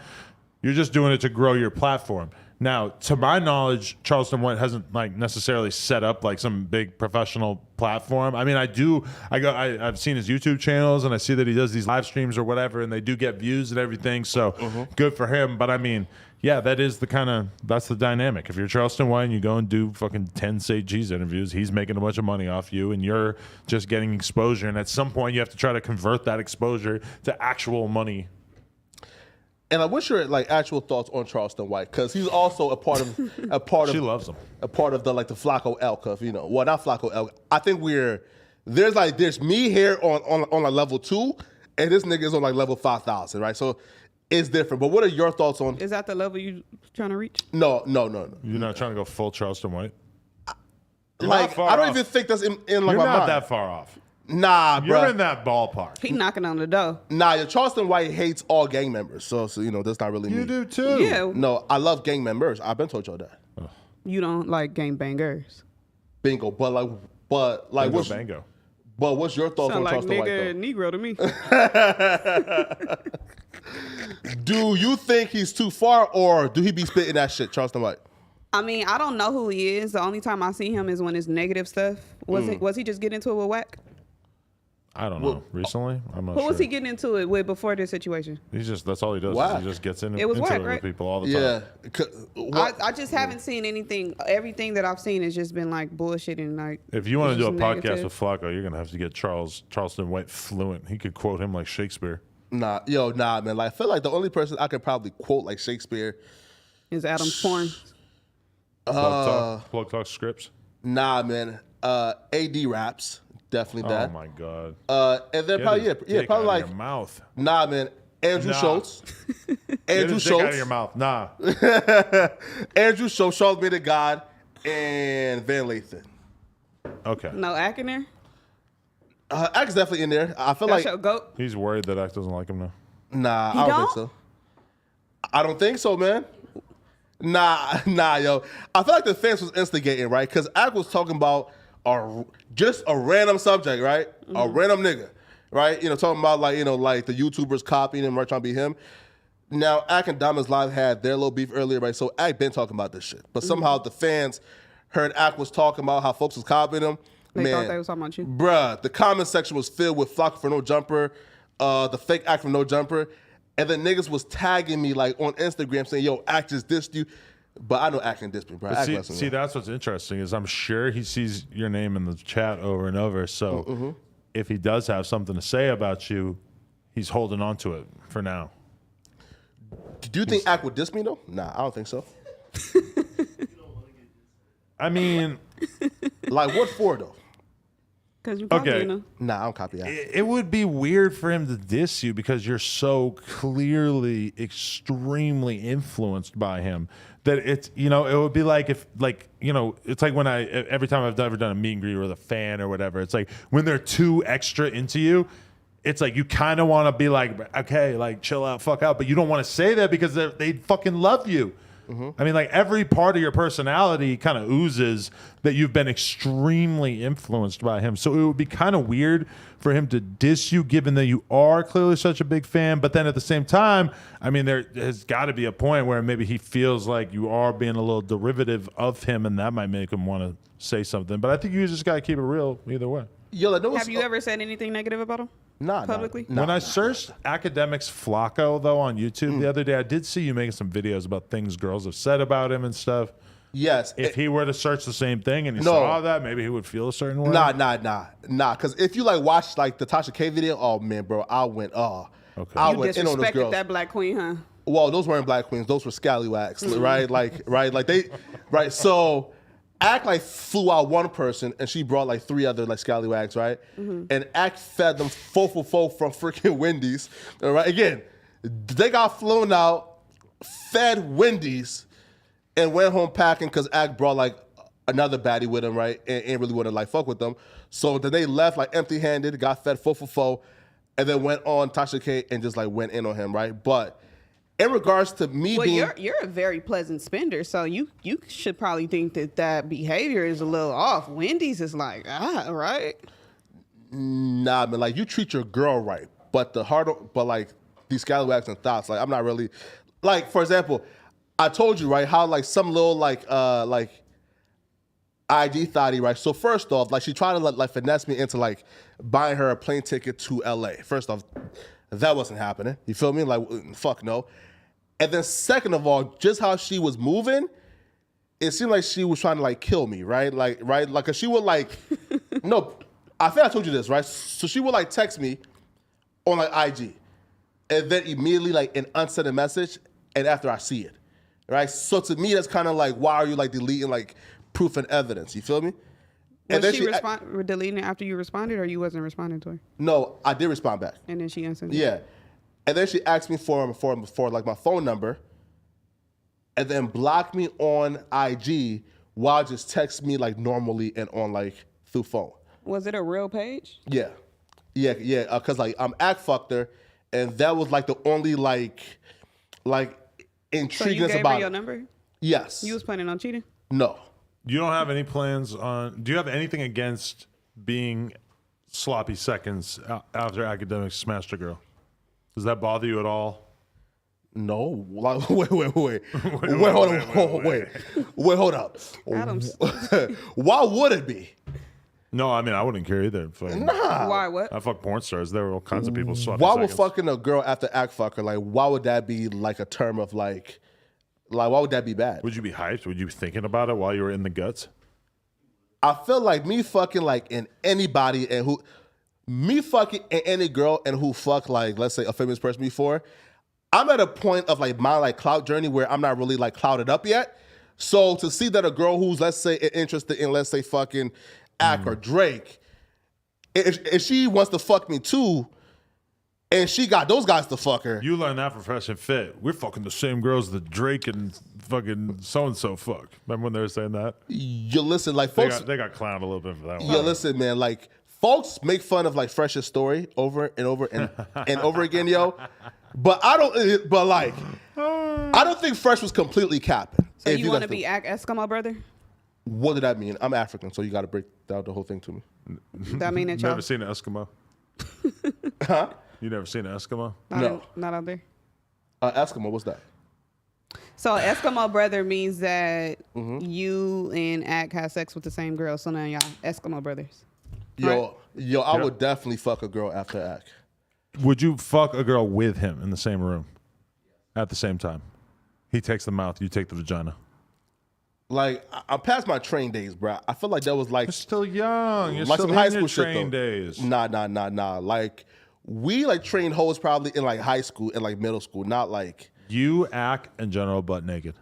Speaker 3: you're just doing it to grow your platform. Now, to my knowledge, Charleston White hasn't like necessarily set up like some big professional platform. I mean, I've seen his YouTube channels, and I see that he does these live streams or whatever, and they do get views and everything. So good for him. But I mean, yeah, that's the dynamic. If you're Charleston White and you go and do fucking 10 Say Cheese interviews, he's making a bunch of money off you, and you're just getting exposure. And at some point, you have to try to convert that exposure to actual money.
Speaker 2: And what's your like actual thoughts on Charleston White? Because he's also a part of
Speaker 3: She loves him.
Speaker 2: a part of the like the Flakko elk of well, not Flakko elk. I think there's me here on like level 2, and this nigga is on like level 5,000, right? So it's different. But what are your thoughts on?
Speaker 1: Is that the level you trying to reach?
Speaker 2: No.
Speaker 3: You're not trying to go full Charleston White?
Speaker 2: Like I don't even think that's in like
Speaker 3: You're
Speaker 2: my
Speaker 3: not
Speaker 2: mind.
Speaker 3: that far off.
Speaker 2: Nah, bro.
Speaker 3: You're in that ballpark.
Speaker 1: He knocking on the door.
Speaker 2: Nah, your Charleston White hates all gang members. So that's not really me.
Speaker 3: You do too.
Speaker 1: Yeah.
Speaker 2: No, I love gang members. I've been told y'all that.
Speaker 1: You don't like gang bangers.
Speaker 2: Bingo. But
Speaker 3: Bingo,
Speaker 2: what's
Speaker 3: bango.
Speaker 2: But what's your thoughts
Speaker 1: Sound
Speaker 2: on
Speaker 1: like
Speaker 2: Charleston White,
Speaker 1: nigga
Speaker 2: though?
Speaker 1: and Negro to me.
Speaker 2: Do you think he's too far, or do he be spitting that shit, Charleston White?
Speaker 1: I mean, I don't know who he is. The only time I see him is when it's negative stuff. Was he just getting into it with Wack?
Speaker 3: I don't know. Recently, I'm not
Speaker 1: Who
Speaker 3: sure.
Speaker 1: was he getting into it with before this situation?
Speaker 3: That's all he does.
Speaker 2: Whack.
Speaker 3: He just gets into
Speaker 1: It was
Speaker 3: into
Speaker 1: Wack,
Speaker 3: it
Speaker 1: right?
Speaker 3: with people all the time.
Speaker 2: Yeah.
Speaker 1: I just haven't seen anything. Everything that I've seen has just been like bullshit and like.
Speaker 3: If you want to do a
Speaker 1: just
Speaker 3: podcast
Speaker 1: negative.
Speaker 3: with Flakko, you're gonna have to get Charleston White fluent. He could quote him like Shakespeare.
Speaker 2: Nah, man. Like, I feel like the only person I could probably quote like Shakespeare.
Speaker 1: Is Adam porn?
Speaker 3: Plug talk scripts.
Speaker 2: Nah, man. AD raps, definitely that.
Speaker 3: Oh my god.
Speaker 2: And then
Speaker 3: Get
Speaker 2: probably
Speaker 3: his dick
Speaker 2: probably
Speaker 3: out of
Speaker 2: like
Speaker 3: your mouth.
Speaker 2: nah, man. Andrew
Speaker 3: Nah.
Speaker 2: Schultz.
Speaker 3: Get
Speaker 2: Andrew
Speaker 3: his dick out of
Speaker 2: Schultz.
Speaker 3: your mouth. Nah.
Speaker 2: Andrew Schultz, Charlemagne the God, and Van Lathan.
Speaker 3: Okay.
Speaker 1: No Ack in there.
Speaker 2: Ack's definitely in there. I feel
Speaker 1: That's
Speaker 2: like
Speaker 1: your goat.
Speaker 3: He's worried that Act doesn't like him now.
Speaker 2: nah,
Speaker 1: He
Speaker 2: I don't
Speaker 1: don't?
Speaker 2: think so. I don't think so, man. Nah, yo. I feel like the fans was instigating, right? Because Ack was talking about just a random subject, right? A random nigga, right? Talking about like the YouTubers copying him, right? Trying to be him. Now, Ack and Diamonds Live had their little beef earlier, right? So Ack been talking about this shit, but somehow the fans heard Ack was talking about how folks was copying him.
Speaker 1: They thought they was talking about you.
Speaker 2: Bruh, the comment section was filled with Flakko for no jumper, the fake Act for no jumper, and then niggas was tagging me like on Instagram saying, "Yo, Act just dissed you," but I know Act can diss me, bro. Act listen,
Speaker 3: See, that's what's interesting is I'm sure he sees your name in the chat over and over. So if he does have something to say about you, he's holding on to it for now.
Speaker 2: Do you think Act would diss me though? Nah, I don't think so.
Speaker 3: I mean,
Speaker 2: Like what for though?
Speaker 1: Because you
Speaker 3: Okay.
Speaker 1: copying him.
Speaker 2: Nah, I don't copy Act.
Speaker 3: it would be weird for him to diss you because you're so clearly extremely influenced by him that it's, it would be like if it's like when every time I've ever done a meet and greet with a fan or whatever, it's like when they're too extra into you, it's like you kind of want to be like, okay, like chill out, fuck out, but you don't want to say that because they fucking love you. I mean, like every part of your personality kind of oozes that you've been extremely influenced by him. So it would be kind of weird for him to diss you, given that you are clearly such a big fan. But then at the same time, I mean, there has got to be a point where maybe he feels like you are being a little derivative of him, and that might make him want to say something. But I think you just got to keep it real either way.
Speaker 2: Yo, like,
Speaker 1: Have you ever said anything negative about him?
Speaker 2: Nah,
Speaker 1: publicly?
Speaker 2: Nah.
Speaker 3: When I searched academics Flakko though on YouTube the other day, I did see you making some videos about things girls have said about him and stuff.
Speaker 2: Yes.
Speaker 3: If he were to search the same thing and he
Speaker 2: No.
Speaker 3: saw that, maybe he would feel a certain way.
Speaker 2: Nah. Because if you like watch like the Tasha K video, oh man, bro, I went I
Speaker 1: You
Speaker 2: went in on those
Speaker 1: disrespected
Speaker 2: girls.
Speaker 1: that black queen, huh?
Speaker 2: Well, those weren't black queens; those were scallywags, right? Right. So, Act like flew out one person, and she brought like 3 other like scallywags, right? And Act fed them 4 for 4 from freaking Wendy's, all right? Again, they got flown out, fed Wendy's, and went home packing because Act brought like another baddie with him, right? And ain't really want to like fuck with them. So then they left like empty-handed, got fed 4 for 4, and then went on Tasha K and just like went in on him, right? But in regards to me
Speaker 1: Well,
Speaker 2: being,
Speaker 1: you're a very pleasant spender, so you should probably think that behavior is a little off. Wendy's is like, right?
Speaker 2: nah, man, like you treat your girl right, but like these scallywags and thoughts, like I'm not really, like for example, I told you right how like some little like IG thotty, right? So first off, like she tried to like finesse me into like buying her a plane ticket to LA. First off, that wasn't happening. You feel me? Like fuck no. And then second of all, just how she was moving, it seemed like she was trying to like kill me, right? Like, 'cause she would like, no, I think I told you this, right? So she would like text me on like IG, and then immediately like an unsent message, and after I see it, right? So to me, that's kind of like, why are you like deleting like proof and evidence? You feel me? And
Speaker 1: Was
Speaker 2: then
Speaker 1: she deleting it after you responded, or you wasn't responding to her?
Speaker 2: No, I did respond back.
Speaker 1: And then she answered.
Speaker 2: Yeah. And then she asked me for like my phone number, and then blocked me on IG while just text me like normally and on like through phone.
Speaker 1: Was it a real page?
Speaker 2: Yeah. Cause like I'm act fucked her, and that was like the only like
Speaker 1: So you
Speaker 2: intriguing
Speaker 1: gave
Speaker 2: about
Speaker 1: her your
Speaker 2: it.
Speaker 1: number?
Speaker 2: Yes.
Speaker 1: You was planning on cheating?
Speaker 2: No.
Speaker 3: You don't have any plans on? Do you have anything against being sloppy seconds after academics smashed a girl. Does that bother you at all?
Speaker 2: No. Like, wait, hold up.
Speaker 1: Adams.
Speaker 2: Why would it be?
Speaker 3: No, I mean, I wouldn't care either.
Speaker 2: Nah.
Speaker 1: Why? What?
Speaker 3: I fuck porn stars. There were all kinds of people sloppy
Speaker 2: Why
Speaker 3: seconds.
Speaker 2: would fucking a girl after act fucker? Like, why would that be like a term of like why would that be bad?
Speaker 3: Would you be hyped? Would you be thinking about it while you were in the guts?
Speaker 2: I feel like me fucking like in anybody and who me fucking in any girl and who fuck like let's say a famous person before, I'm at a point of like my like clout journey where I'm not really like clouded up yet. So to see that a girl who's let's say interested in let's say fucking Ack or Drake, if she wants to fuck me too, and she got those guys to fuck her.
Speaker 3: You learned that from Fresh and Fit. We're fucking the same girls that Drake and fucking so-and-so fuck. Remember when they were saying that?
Speaker 2: You listen, like
Speaker 3: They
Speaker 2: folks.
Speaker 3: got clowned a little bit for that one.
Speaker 2: You listen, man. Like folks make fun of like Fresh's story over and over and over again, yo. But I don't. But like, I don't think Fresh was completely capping.
Speaker 1: So you want to be Eskimo brother?
Speaker 2: What did that mean? I'm African, so you got to break down the whole thing to me.
Speaker 1: That mean that y'all
Speaker 3: Never seen an Eskimo?
Speaker 2: Huh?
Speaker 3: You never seen an Eskimo?
Speaker 2: No.
Speaker 1: not out there.
Speaker 2: Eskimo, what's that?
Speaker 1: So Eskimo brother means that you and Ack have sex with the same girl. So now y'all Eskimo brothers.
Speaker 2: Yo, I would definitely fuck a girl after Ack.
Speaker 3: Would you fuck a girl with him in the same room at the same time? He takes the mouth, you take the vagina.
Speaker 2: Like, I'm past my train days, bro. I feel like that was like
Speaker 3: You're still young. You're
Speaker 2: like
Speaker 3: still
Speaker 2: some high
Speaker 3: in
Speaker 2: school
Speaker 3: your
Speaker 2: shit
Speaker 3: train
Speaker 2: though.
Speaker 3: days.
Speaker 2: Nah. Like, we like trained hoes probably in like high school and like middle school, not like
Speaker 3: You, Ack, and General butt naked.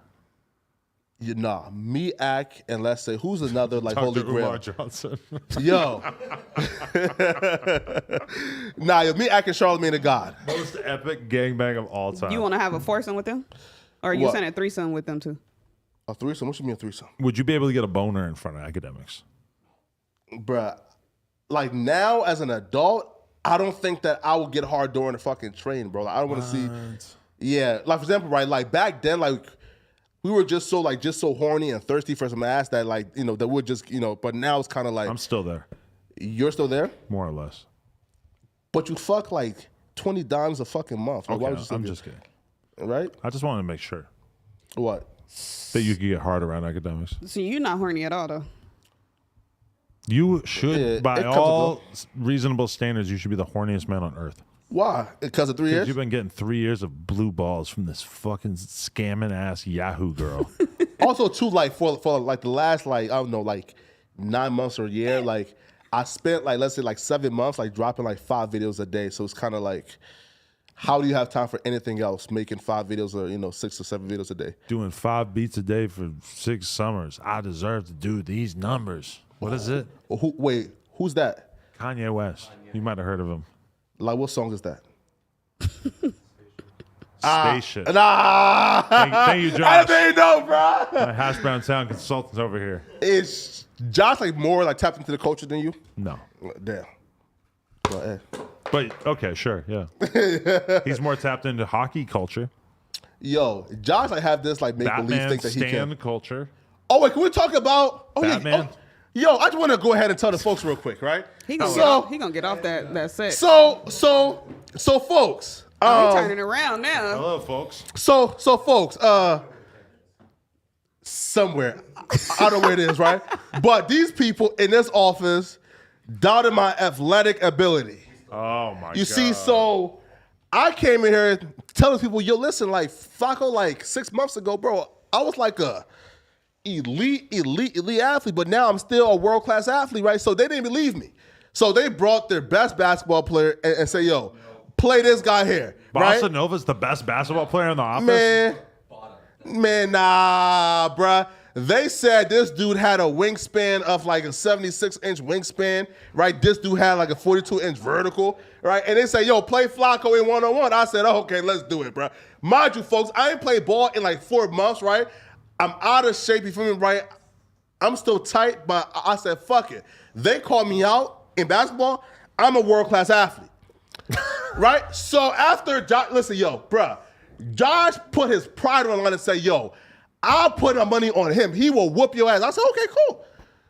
Speaker 2: me, Ack, and let's say who's another like holy
Speaker 3: Dr.
Speaker 2: grail.
Speaker 3: Umar Johnson.
Speaker 2: Yo. Me, Ack, and Charlamagne the God.
Speaker 3: Most epic gangbang of all time.
Speaker 1: You want to have a foursome with them, or you
Speaker 2: What?
Speaker 1: saying a threesome with them too?
Speaker 2: A threesome? What you mean a threesome?
Speaker 3: Would you be able to get a boner in front of academics?
Speaker 2: Bruh, like now as an adult, I don't think that I would get hard during the fucking train, bro. Like, I don't want to see. Yeah, like for example, right? Like back then, like we were just so horny and thirsty for some ass that like that would just But now it's kind of like
Speaker 3: I'm still there,
Speaker 2: you're still there,
Speaker 3: more or less.
Speaker 2: but you fuck like 20 dimes a fucking month. Like, why would you
Speaker 3: Okay,
Speaker 2: say
Speaker 3: I'm
Speaker 2: that?
Speaker 3: just kidding.
Speaker 2: Right?
Speaker 3: I just wanted to make sure
Speaker 2: What?
Speaker 3: that you could get hard around academics.
Speaker 1: So you're not horny at all though.
Speaker 3: You should,
Speaker 2: Yeah,
Speaker 3: by
Speaker 2: it comes
Speaker 3: all reasonable standards, you should be the horniest man on earth.
Speaker 2: Why? Because of 3
Speaker 3: Because
Speaker 2: years?
Speaker 3: you've been getting 3 years of blue balls from this fucking scamming ass Yahoo girl.
Speaker 2: Also, too, like for like the last like I don't know like 9 months or a year, like I spent like let's say like 7 months like dropping like 5 videos a day. So it's kind of like, how do you have time for anything else? Making 5 videos or 6 or 7 videos a day.
Speaker 3: Doing 5 beats a day for 6 summers. I deserve to do these numbers. What is it?
Speaker 2: Who's that?
Speaker 3: Kanye West. You might have heard of him.
Speaker 2: Like what song is that?
Speaker 3: Spaceship.
Speaker 2: Nah.
Speaker 3: Thank you, Josh.
Speaker 2: I didn't know, bro.
Speaker 3: My Hash Brown Town consultant over here.
Speaker 2: Is Josh like more like tapped into the culture than you?
Speaker 3: No.
Speaker 2: Damn. Well,
Speaker 3: But, okay, sure, yeah. He's more tapped into hockey culture.
Speaker 2: Yo, Josh like have this like make believe
Speaker 3: Batman
Speaker 2: thing that he
Speaker 3: stand
Speaker 2: can.
Speaker 3: culture.
Speaker 2: Oh wait, can we talk about
Speaker 3: Batman?
Speaker 2: Yo, I just want to go ahead and tell the folks real quick, right?
Speaker 1: He gonna get off that set.
Speaker 2: So folks.
Speaker 1: He turning around now.
Speaker 3: Hello, folks.
Speaker 2: So folks, somewhere, I don't know where it is, right? But these people in this office doubted my athletic ability.
Speaker 3: Oh, my God.
Speaker 2: You see, so I came in here telling people, yo, listen, like Flakko, like 6 months ago, bro, I was like a elite athlete, but now I'm still a world-class athlete, right? So they didn't believe me. So they brought their best basketball player and say, yo, play this guy here, right?
Speaker 3: Bossa Nova's the best basketball player in the office?
Speaker 2: Man, nah, bruh. They said this dude had a wingspan of like a 76-inch wingspan, right? This dude had like a 42-inch vertical, right? And they say, yo, play Flakko in one-on-one. I said, oh, okay, let's do it, bruh. Mind you, folks, I ain't played ball in like 4 months, right? I'm out of shape, you feel me, right? I'm still tight, but I said, fuck it. They called me out in basketball. I'm a world-class athlete, right? So after Josh, listen, yo, bruh, Josh put his pride on the line and say, yo, I'll put my money on him. He will whoop your ass. I said, okay, cool.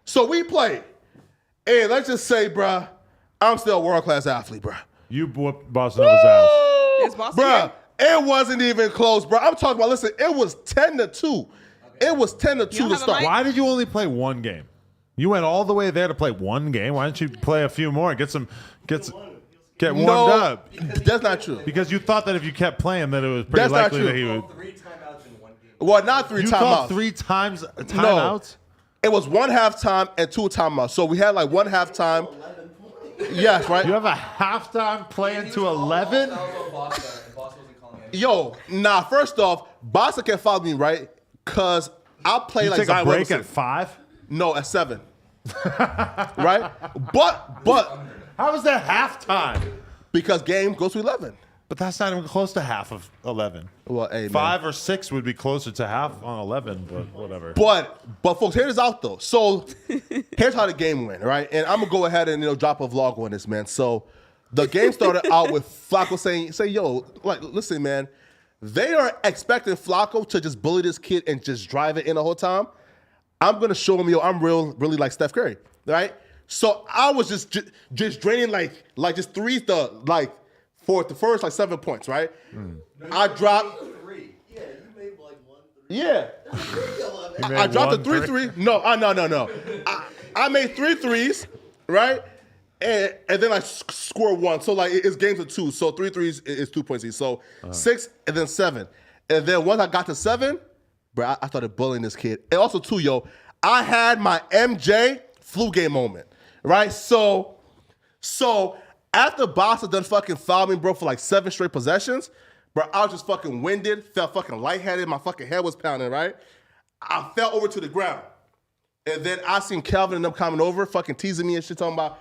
Speaker 2: So we played. And let's just say, bruh, I'm still a world-class athlete, bro.
Speaker 3: You whooped Boston Nova's ass.
Speaker 1: Is Boston
Speaker 2: Bruh, it wasn't even close, bro. I'm talking about, listen, it was 10-2. It was 10-2 to
Speaker 1: have a
Speaker 2: start.
Speaker 1: mic?
Speaker 3: Why did you only play one game? You went all the way there to play one game. Why didn't you play a few more and get warmed up?
Speaker 2: That's not true.
Speaker 3: Because you thought that if you kept playing, that it was pretty
Speaker 2: That's not
Speaker 3: likely
Speaker 2: true.
Speaker 3: that he would.
Speaker 5: 3 timeouts in 1 game.
Speaker 2: Well, not 3
Speaker 3: You
Speaker 2: timeouts.
Speaker 3: called 3 times timeouts?
Speaker 2: It was 1 halftime and 2 timeouts. So we had like 1 halftime.
Speaker 5: 11 points.
Speaker 2: Yes, right?
Speaker 3: You have a halftime playing to 11?
Speaker 6: That was on Boston, and Boston wasn't calling it.
Speaker 2: Yo, nah, first off, Boston can't follow me, right? Because I play
Speaker 3: You
Speaker 2: like
Speaker 3: take a
Speaker 2: Zion
Speaker 3: break
Speaker 2: Williamson.
Speaker 3: at 5?
Speaker 2: No, at 7. Right? But
Speaker 3: How is that halftime?
Speaker 2: because game goes to 11.
Speaker 3: But that's not even close to half of 11.
Speaker 2: Well, hey, man.
Speaker 3: 5 or 6 would be closer to half on 11, but whatever.
Speaker 2: But folks, here's this out though. So here's how the game went, right? And I'm gonna go ahead and drop a vlog on this, man. So the game started out with Flakko saying, yo, like, listen, man, they are expecting Flakko to just bully this kid and just drive it in the whole time. I'm gonna show him, yo, I'm really like Steph Curry, right? So I was just draining like just threes for the first like 7 points, right? I dropped.
Speaker 5: 3. Yeah, you made like 1 3.
Speaker 2: Yeah.
Speaker 5: 11.
Speaker 2: I dropped the
Speaker 3: 1-3.
Speaker 2: 3-3. No. I made 3 threes, right? And then I scored 1. So like it's games of 2. So 3 threes is 2 points each. So 6 and then 7. And then once I got to 7, bro, I started bullying this kid. And also too, yo, I had my MJ flu game moment, right? So after Boston done fucking fouled me, bro, for like 7 straight possessions, bro, I was just fucking winded, felt fucking lightheaded, my fucking head was pounding, right? I fell over to the ground. And then I seen Calvin and them coming over, fucking teasing me and shit, talking about,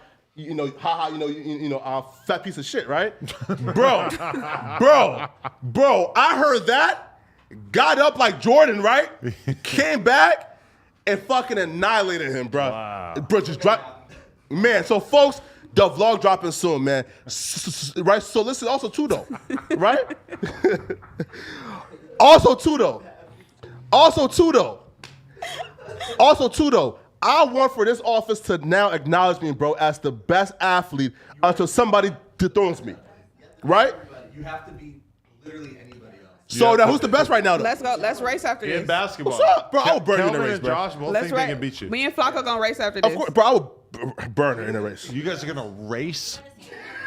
Speaker 2: fat piece of shit, right? Bro, I heard that, got up like Jordan, right? Came back and fucking annihilated him, bro.
Speaker 3: Wow.
Speaker 2: Bro, just dropped. Man, so folks, the vlog dropping soon, man. Right? So listen, also too though, right? Also too though, I want for this office to now acknowledge me, bro, as the best athlete until somebody dethrones me, right?
Speaker 6: You have to be literally anybody else.
Speaker 2: So now who's the best right now, though?
Speaker 1: Let's go. Let's race after
Speaker 3: In
Speaker 1: this.
Speaker 3: basketball.
Speaker 2: What's up, bro? I will burn you in the
Speaker 3: Kelvin
Speaker 2: race,
Speaker 3: and
Speaker 2: bro.
Speaker 3: Josh both
Speaker 1: Let's
Speaker 3: think they can beat you.
Speaker 1: Me and Flakko gonna race after this.
Speaker 2: Of course, bro, I will burn her in a race.
Speaker 3: You guys are going to race?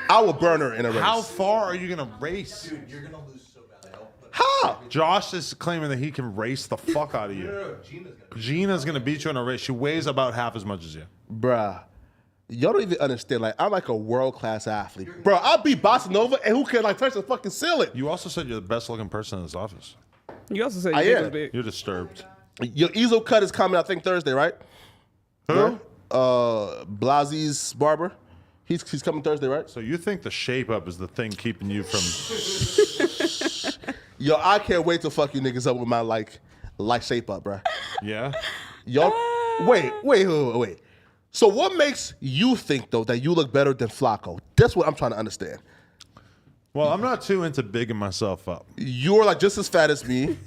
Speaker 2: I will burn her in a race.
Speaker 3: How far are you going to race?
Speaker 6: Dude, you're gonna lose so bad.
Speaker 2: How?
Speaker 3: Josh is claiming that he can race the fuck out of you.
Speaker 6: No, Gina's gonna.
Speaker 3: Gina's going to beat you in a race. She weighs about half as much as you.
Speaker 2: Bruh. Y'all don't even understand. Like, I'm like a world-class athlete. Bro, I'll beat Boston Nova, and who can, like, touch the fucking ceiling?
Speaker 3: You also said you're the best looking person in this office.
Speaker 1: You also said
Speaker 2: I
Speaker 1: you
Speaker 2: am.
Speaker 1: was big.
Speaker 3: You're disturbed.
Speaker 2: Your Ezo cut is coming, I think, Thursday, right?
Speaker 3: Who?
Speaker 2: Blasi's barber. He's coming Thursday, right?
Speaker 3: So you think the shape up is the thing keeping you from...
Speaker 2: Yo, I can't wait to fuck you niggas up with my, like shape up, bruh.
Speaker 3: Yeah?
Speaker 2: Yo, wait. So what makes you think, though, that you look better than Flakko? That's what I'm trying to understand.
Speaker 3: Well, I'm not too into bigging myself up.
Speaker 2: You're, like, just as fat as me.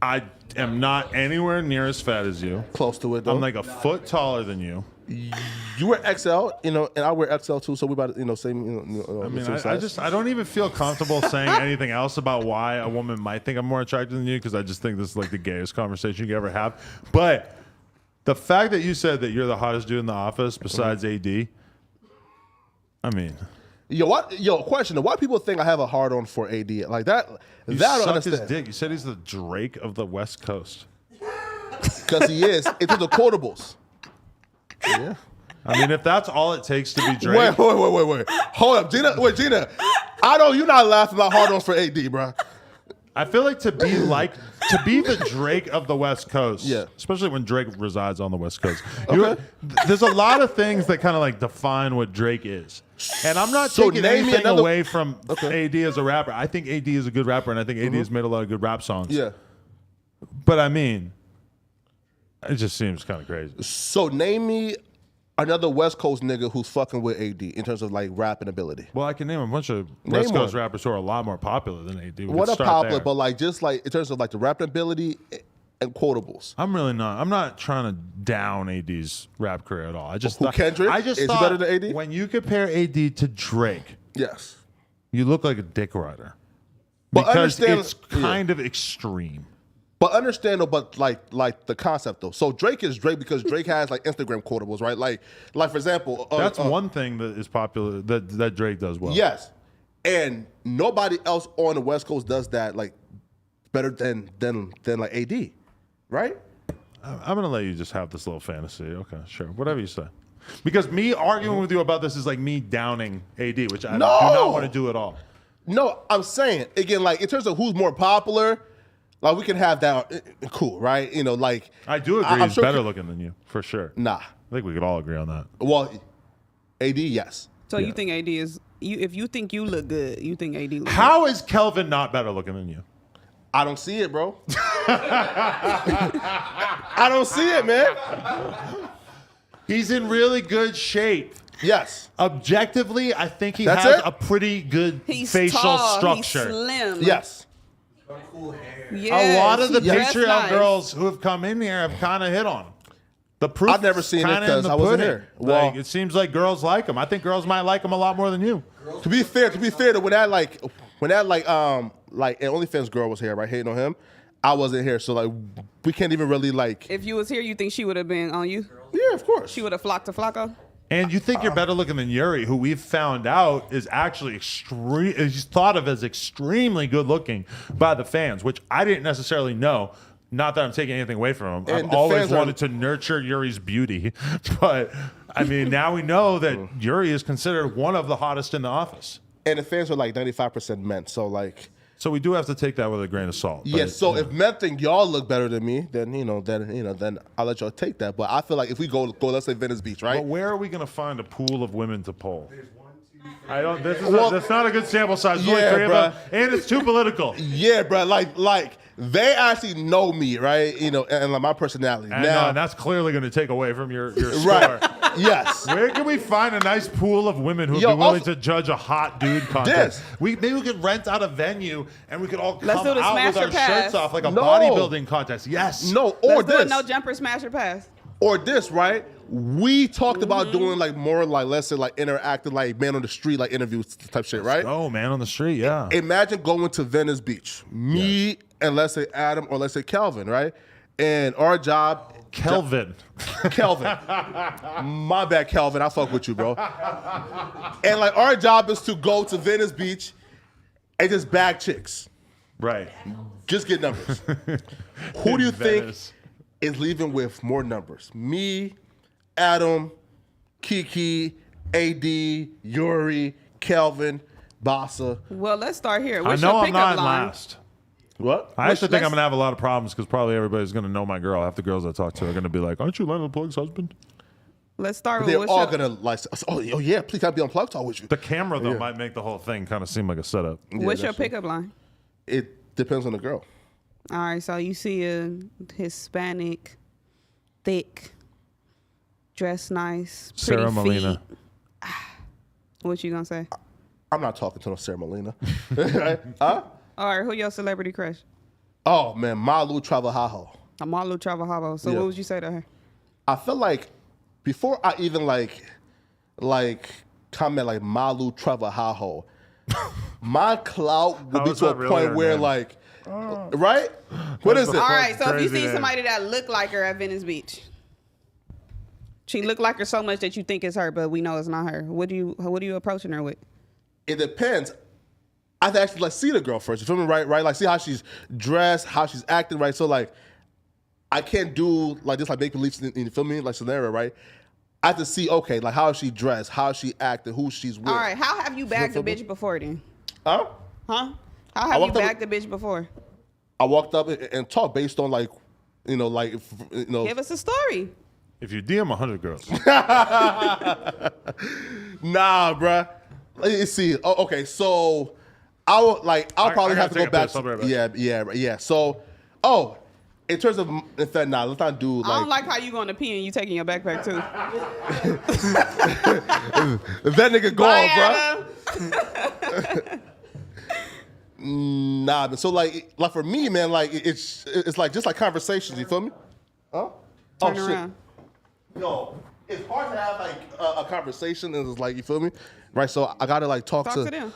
Speaker 3: I am not anywhere near as fat as you.
Speaker 2: Close to it, though.
Speaker 3: I'm like a foot taller than you.
Speaker 2: You wear XL, and I wear XL too, so we about same.
Speaker 3: I mean,
Speaker 2: same size.
Speaker 3: I don't even feel comfortable saying anything else about why a woman might think I'm more attractive than you, because I just think this is like the gayest conversation you could ever have. But the fact that you said that you're the hottest dude in the office besides AD, I mean,
Speaker 2: question. Why people think I have a hard on for AD like that?
Speaker 3: you
Speaker 2: That I don't
Speaker 3: suck his
Speaker 2: understand.
Speaker 3: dick. You said he's the Drake of the West Coast.
Speaker 2: Because he is. It's the quotables. Yeah.
Speaker 3: I mean, if that's all it takes to be Drake,
Speaker 2: Wait. Hold up, Gina. Gina. I know you're not laughing about hard ons for AD, bro.
Speaker 3: I feel like to be the Drake of the West Coast,
Speaker 2: Yeah.
Speaker 3: especially when Drake resides on the West Coast.
Speaker 2: Okay.
Speaker 3: There's a lot of things that kind of like define what Drake is. And I'm not
Speaker 2: So
Speaker 3: taking
Speaker 2: name me
Speaker 3: anything
Speaker 2: another-
Speaker 3: away from AD as a rapper. I think AD is a good rapper, and I think AD has made a lot of good rap songs.
Speaker 2: Yeah.
Speaker 3: But I mean, it just seems kind of crazy.
Speaker 2: So name me another West Coast nigga who's fucking with AD in terms of like rapping ability.
Speaker 3: Well, I can name a bunch of
Speaker 2: Name
Speaker 3: West Coast
Speaker 2: one.
Speaker 3: rappers who are a lot more popular than AD. We
Speaker 2: What
Speaker 3: could
Speaker 2: a
Speaker 3: start
Speaker 2: popular,
Speaker 3: there.
Speaker 2: but like just like in terms of like the rapping ability and quotables.
Speaker 3: I'm not trying to down AD's rap career at all. I just thought,
Speaker 2: Kendrick?
Speaker 3: I just
Speaker 2: Is he
Speaker 3: thought
Speaker 2: better than AD?
Speaker 3: when you compare AD to Drake,
Speaker 2: Yes.
Speaker 3: you look like a dick rider.
Speaker 2: But
Speaker 3: Because
Speaker 2: understand-
Speaker 3: it's kind of extreme.
Speaker 2: But understand though, but like the concept though. So Drake is Drake because Drake has like Instagram quotables, right? Like for example,
Speaker 3: That's one thing that is popular that Drake does well.
Speaker 2: Yes, and nobody else on the West Coast does that like better than like AD, right?
Speaker 3: I'm gonna let you just have this little fantasy. Okay, sure, whatever you say. Because me arguing with you about this is like me downing AD, which I do not want to do at all.
Speaker 2: No, I'm saying again, like in terms of who's more popular, like we can have that cool, right? You know, like
Speaker 3: I do agree
Speaker 2: I'm
Speaker 3: he's
Speaker 2: sure
Speaker 3: better looking than you for sure.
Speaker 2: Nah,
Speaker 3: I think we could all agree on that.
Speaker 2: well, AD, yes.
Speaker 1: So you think AD is you? If you think you look good, you think AD look
Speaker 3: How is Kelvin not better looking than you?
Speaker 2: I don't see it, bro. I don't see it, man.
Speaker 3: He's in really good shape.
Speaker 2: Yes.
Speaker 3: Objectively, I think he
Speaker 2: That's
Speaker 3: has
Speaker 2: it?
Speaker 3: a pretty good
Speaker 1: good? He's
Speaker 3: facial
Speaker 1: tall,
Speaker 3: structure.
Speaker 1: He's slim.
Speaker 2: Yes.
Speaker 6: Cool hair.
Speaker 1: Yes,
Speaker 3: A lot of the
Speaker 1: he dressed
Speaker 3: Patreon
Speaker 1: nice.
Speaker 3: girls who have come in here have kind of hit on him. The proof
Speaker 2: I've never seen it
Speaker 3: kinda in
Speaker 2: 'cause
Speaker 3: the
Speaker 2: I wasn't
Speaker 3: pudding.
Speaker 2: here. Well-
Speaker 3: Like, it seems like girls like him. I think girls might like him a lot more than you.
Speaker 2: To be fair, to when that OnlyFans girl was here, right, hating on him, I wasn't here, so like we can't even really like.
Speaker 1: If you was here, you think she would have been on you?
Speaker 2: Yeah, of course.
Speaker 1: She would have flocked to Flakko?
Speaker 3: And you think you're better looking than Yuri, who we've found out is actually he's thought of as extremely good looking by the fans, which I didn't necessarily know. Not that I'm taking anything away from him.
Speaker 2: And
Speaker 3: I've
Speaker 2: the
Speaker 3: always
Speaker 2: fans are-
Speaker 3: wanted to nurture Yuri's beauty. But I mean, now we know that Yuri is considered one of the hottest in the office.
Speaker 2: And the fans are like 95% men, so like.
Speaker 3: So we do have to take that with a grain of salt.
Speaker 2: Yeah,
Speaker 3: But,
Speaker 2: so if men think y'all look better than me, then then I'll let y'all take that. But I feel like if we go let's say Venice Beach, right?
Speaker 3: But where are we going to find a pool of women to poll? I don't. That's not a good sample size. There's only
Speaker 2: Yeah,
Speaker 3: three of
Speaker 2: bruh.
Speaker 3: them, and it's too political.
Speaker 2: Yeah, bro. Like they actually know me, right? And like my personality.
Speaker 3: And,
Speaker 2: now,
Speaker 3: and that's clearly going to take away from your score.
Speaker 2: right? Yes.
Speaker 3: Where can we find a nice pool of women who would
Speaker 2: Yo,
Speaker 3: be willing
Speaker 2: also-
Speaker 3: to judge a hot dude contest?
Speaker 2: This.
Speaker 3: Maybe we could rent out a venue and we could all
Speaker 1: Let's
Speaker 3: come
Speaker 1: do the
Speaker 3: out with
Speaker 1: smash
Speaker 3: our
Speaker 1: or pass.
Speaker 3: shirts off like a
Speaker 2: No.
Speaker 3: bodybuilding contest. Yes.
Speaker 2: No, or
Speaker 1: Let's do
Speaker 2: this,
Speaker 1: a no jumper smash or pass.
Speaker 2: or this, right? We talked about doing like more like let's say like interactive like man on the street like interviews type shit, right?
Speaker 3: Oh, man on the street. Yeah.
Speaker 2: Imagine going to Venice Beach, me and let's say Adam or let's say Kelvin, right? And our job,
Speaker 3: Kelvin.
Speaker 2: Kelvin. My bad, Kelvin. I fuck with you, bro. And like our job is to go to Venice Beach and just bag chicks.
Speaker 3: Right.
Speaker 2: Just get numbers. Who do you think
Speaker 3: Venice.
Speaker 2: is leaving with more numbers? Me, Adam, Kiki, AD, Yuri, Kelvin, Bassa.
Speaker 1: Well, let's start here.
Speaker 3: I
Speaker 1: What's
Speaker 3: know
Speaker 1: your
Speaker 3: I'm
Speaker 1: pickup
Speaker 3: not
Speaker 1: line?
Speaker 3: last.
Speaker 2: What?
Speaker 3: I actually think
Speaker 1: let's-
Speaker 3: I'm going to have a lot of problems because probably everybody's going to know my girl. Half the girls I talk to are going to be like, aren't you Leonard Plug's husband?
Speaker 1: Let's start with
Speaker 2: They're
Speaker 1: what's
Speaker 2: all
Speaker 1: your,
Speaker 2: gonna like. Oh yeah, please can I be on Plug Talk with you?
Speaker 3: The camera, though, might make the whole thing kind of seem like a setup.
Speaker 1: what's your
Speaker 2: that's true.
Speaker 1: pickup line?
Speaker 2: It depends on the girl.
Speaker 1: All right, so you see a Hispanic, thick, dressed nice, pretty
Speaker 3: Sarah
Speaker 1: feet.
Speaker 3: Molina.
Speaker 1: What you gonna say?
Speaker 2: I'm not talking to no Sarah Molina. Right? Huh?
Speaker 1: All right, who your celebrity crush?
Speaker 2: Oh man, Malu Travahajo.
Speaker 1: Amalu Travahavo. So
Speaker 2: Yeah.
Speaker 1: what would you say to her?
Speaker 2: I feel like before I even like comment like Malu Travahajo, my clout would
Speaker 3: How
Speaker 2: be
Speaker 3: is
Speaker 2: to a
Speaker 3: that really
Speaker 2: point
Speaker 3: her
Speaker 2: where
Speaker 3: name?
Speaker 2: like, right? What is it?
Speaker 1: All right, so if you
Speaker 3: Crazy
Speaker 1: see
Speaker 3: name.
Speaker 1: somebody that look like her at Venice Beach, she look like her so much that you think it's her, but we know it's not her. What are you approaching her with?
Speaker 2: It depends. I have to actually like see the girl first. You feel me? Right? Like see how she's dressed, how she's acting, right? So like I can't do like this like make believe you feel me? Like scenario, right? I have to see, okay, like how is she dressed, how is she acting, who she's with.
Speaker 1: All right, how have you bagged a
Speaker 2: feel me?
Speaker 1: bitch before then?
Speaker 2: Huh?
Speaker 1: Huh? How have you
Speaker 2: walked up-
Speaker 1: bagged a bitch before?
Speaker 2: I walked up and talked based on like, like
Speaker 1: Give us a story.
Speaker 3: If you DM 100 girls,
Speaker 2: nah, bruh. Let's see. Oh, okay, so I'll probably
Speaker 3: I
Speaker 2: have to
Speaker 3: gotta
Speaker 2: go
Speaker 3: take a
Speaker 2: back.
Speaker 3: piss. I'll be right back.
Speaker 2: Yeah. So, in terms of, in fact, nah, let's not do
Speaker 1: I don't
Speaker 2: like
Speaker 1: like how you going to pee and you taking your backpack too.
Speaker 2: that nigga
Speaker 1: Bye,
Speaker 2: gone, bruh.
Speaker 1: Adam.
Speaker 2: Nah, but so like for me, man, like it's like just like conversations. You feel me? Huh?
Speaker 1: Turn around.
Speaker 2: Yo, it's hard to have like a conversation and it's like, you feel me? Right, so I gotta like talk to
Speaker 1: them.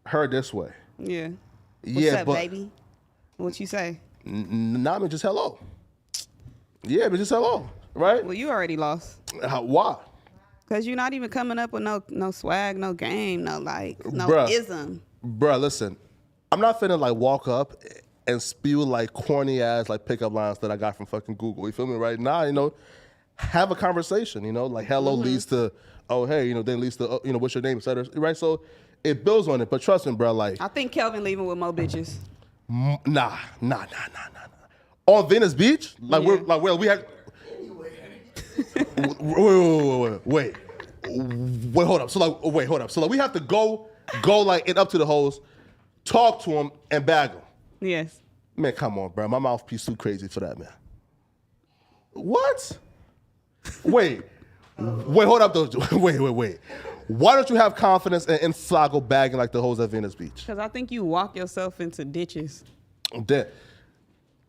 Speaker 2: her this way.
Speaker 1: Yeah. What's
Speaker 2: Yeah,
Speaker 1: up,
Speaker 2: but
Speaker 1: baby? What you say?
Speaker 2: Nah, man, just hello. Yeah, but just hello, right?
Speaker 1: Well, you already lost.
Speaker 2: Why?
Speaker 1: Cause you're not even coming up with no swag, no game, no
Speaker 2: Bruh.
Speaker 1: ism.
Speaker 2: Bruh, listen, I'm not finna like walk up and spew like corny ass like pickup lines that I got from fucking Google. You feel me? Right now, you know, have a conversation. You know, like hello leads to oh hey, you know, then leads to you know what's your name, etc. Right? So it builds on it. But trust me, bro, like
Speaker 1: I think Kelvin leaving with more bitches.
Speaker 2: nah. On Venice Beach, like
Speaker 1: Yeah.
Speaker 2: we're like well we had. Wait, hold up. So like, hold up. So like, we have to go like and up to the hoes, talk to them and bag them.
Speaker 1: Yes.
Speaker 2: Man, come on, bro. My mouthpiece too crazy for that, man. What? Wait, hold up though. Wait. Why don't you have confidence in Flakko bagging like the hoes at Venice Beach?
Speaker 1: Because I think you walk yourself into ditches.
Speaker 2: Dead.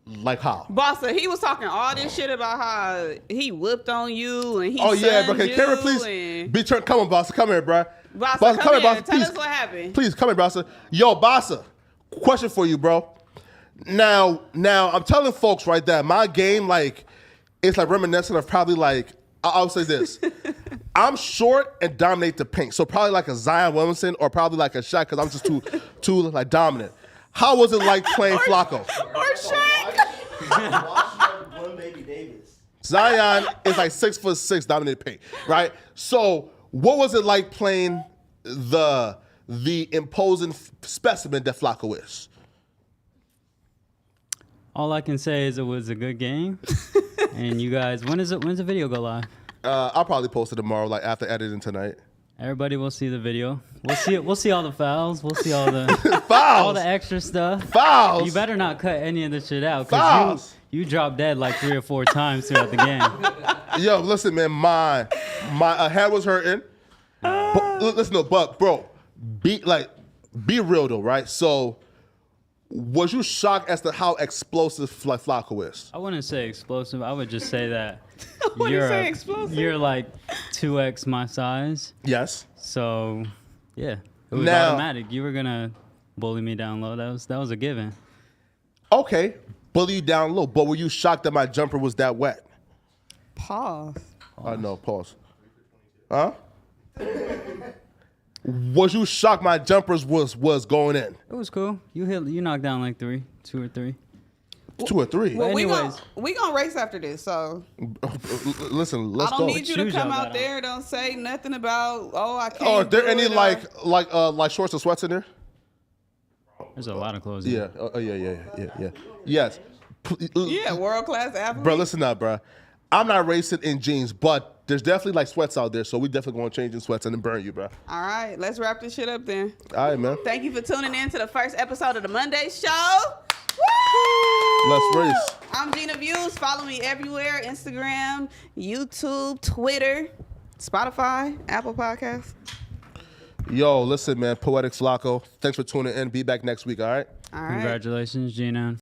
Speaker 2: Like how?
Speaker 1: Bossa, he was talking all this shit about how he whooped on you and he
Speaker 2: Oh yeah, bro.
Speaker 1: sunned
Speaker 2: Can Karen
Speaker 1: you
Speaker 2: please
Speaker 1: and-
Speaker 2: be turned? Come on, Bossa. Come here, bro.
Speaker 1: Bossa, come here.
Speaker 2: Bossa.
Speaker 1: Tell
Speaker 2: Please.
Speaker 1: us what happened.
Speaker 2: Please come here, Bossa. Yo, Bossa. Question for you, bro. Now, I'm telling folks right there, my game, like, it's like reminiscent of probably like, I'll say this. I'm short and dominate the paint. So probably like a Zion Williamson or probably like a Shaq because I'm just too like dominant. How was it like playing Flakko?
Speaker 1: Or Shaq.
Speaker 5: One baby Davis.
Speaker 2: Zion is like 6'6", dominant paint, right? So what was it like playing the imposing specimen that Flakko is?
Speaker 7: All I can say is it was a good game. And you guys, when's the video go live?
Speaker 2: I'll probably post it tomorrow, like after editing tonight.
Speaker 7: Everybody will see the video. We'll see all the fouls. We'll see all the
Speaker 2: Fouls.
Speaker 7: all the extra stuff.
Speaker 2: Fouls.
Speaker 7: You better not cut any of this shit out
Speaker 2: Fouls.
Speaker 7: because you dropped dead like 3 or 4 times throughout the game.
Speaker 2: Yo, listen, man, my head was hurting. But bro, be real though, right? So, was you shocked as to how explosive Flakko is?
Speaker 7: I wouldn't say explosive. I would just say that
Speaker 1: What do you say, explosive?
Speaker 7: you're like 2x my size.
Speaker 2: Yes.
Speaker 7: So yeah, it was
Speaker 2: Now-
Speaker 7: automatic. You were gonna bully me down low. That was a given.
Speaker 2: Okay, bully you down low, but were you shocked that my jumper was that wet?
Speaker 1: Pause.
Speaker 2: No, pause. Huh? Was you shocked my jumpers was going in?
Speaker 7: It was cool. You knocked down like 2 or 3.
Speaker 2: 2 or 3.
Speaker 1: Well,
Speaker 7: Anyways.
Speaker 1: we gonna race after this, so
Speaker 2: Listen, let's
Speaker 1: I don't
Speaker 2: go.
Speaker 1: need you to
Speaker 7: shoes
Speaker 1: come
Speaker 7: y'all
Speaker 1: out
Speaker 7: out
Speaker 1: there. Don't say nothing about I can't.
Speaker 2: Oh, are there
Speaker 1: do
Speaker 2: any
Speaker 1: it, or-
Speaker 2: like shorts or sweats in there?
Speaker 7: There's a lot of clothes. in
Speaker 2: Yeah.
Speaker 7: there.
Speaker 2: Oh, yeah. Yes.
Speaker 1: Yeah, world class athlete.
Speaker 2: Bro, listen up, bro. I'm not racing in jeans, but there's definitely like sweats out there, so we definitely gonna change in sweats and then burn you, bro.
Speaker 1: All right, let's wrap this shit up then.
Speaker 2: All right, man.
Speaker 1: Thank you for tuning in to the first episode of the Monday Show. Woo!
Speaker 2: Let's race.
Speaker 1: I'm Gina Views. Follow me everywhere: Instagram, YouTube, Twitter, Spotify, Apple Podcasts.
Speaker 2: Yo, listen, man. Poetik Flakko. Thanks for tuning in. Be back next week, all right?
Speaker 1: All right.
Speaker 7: Congratulations, Gina.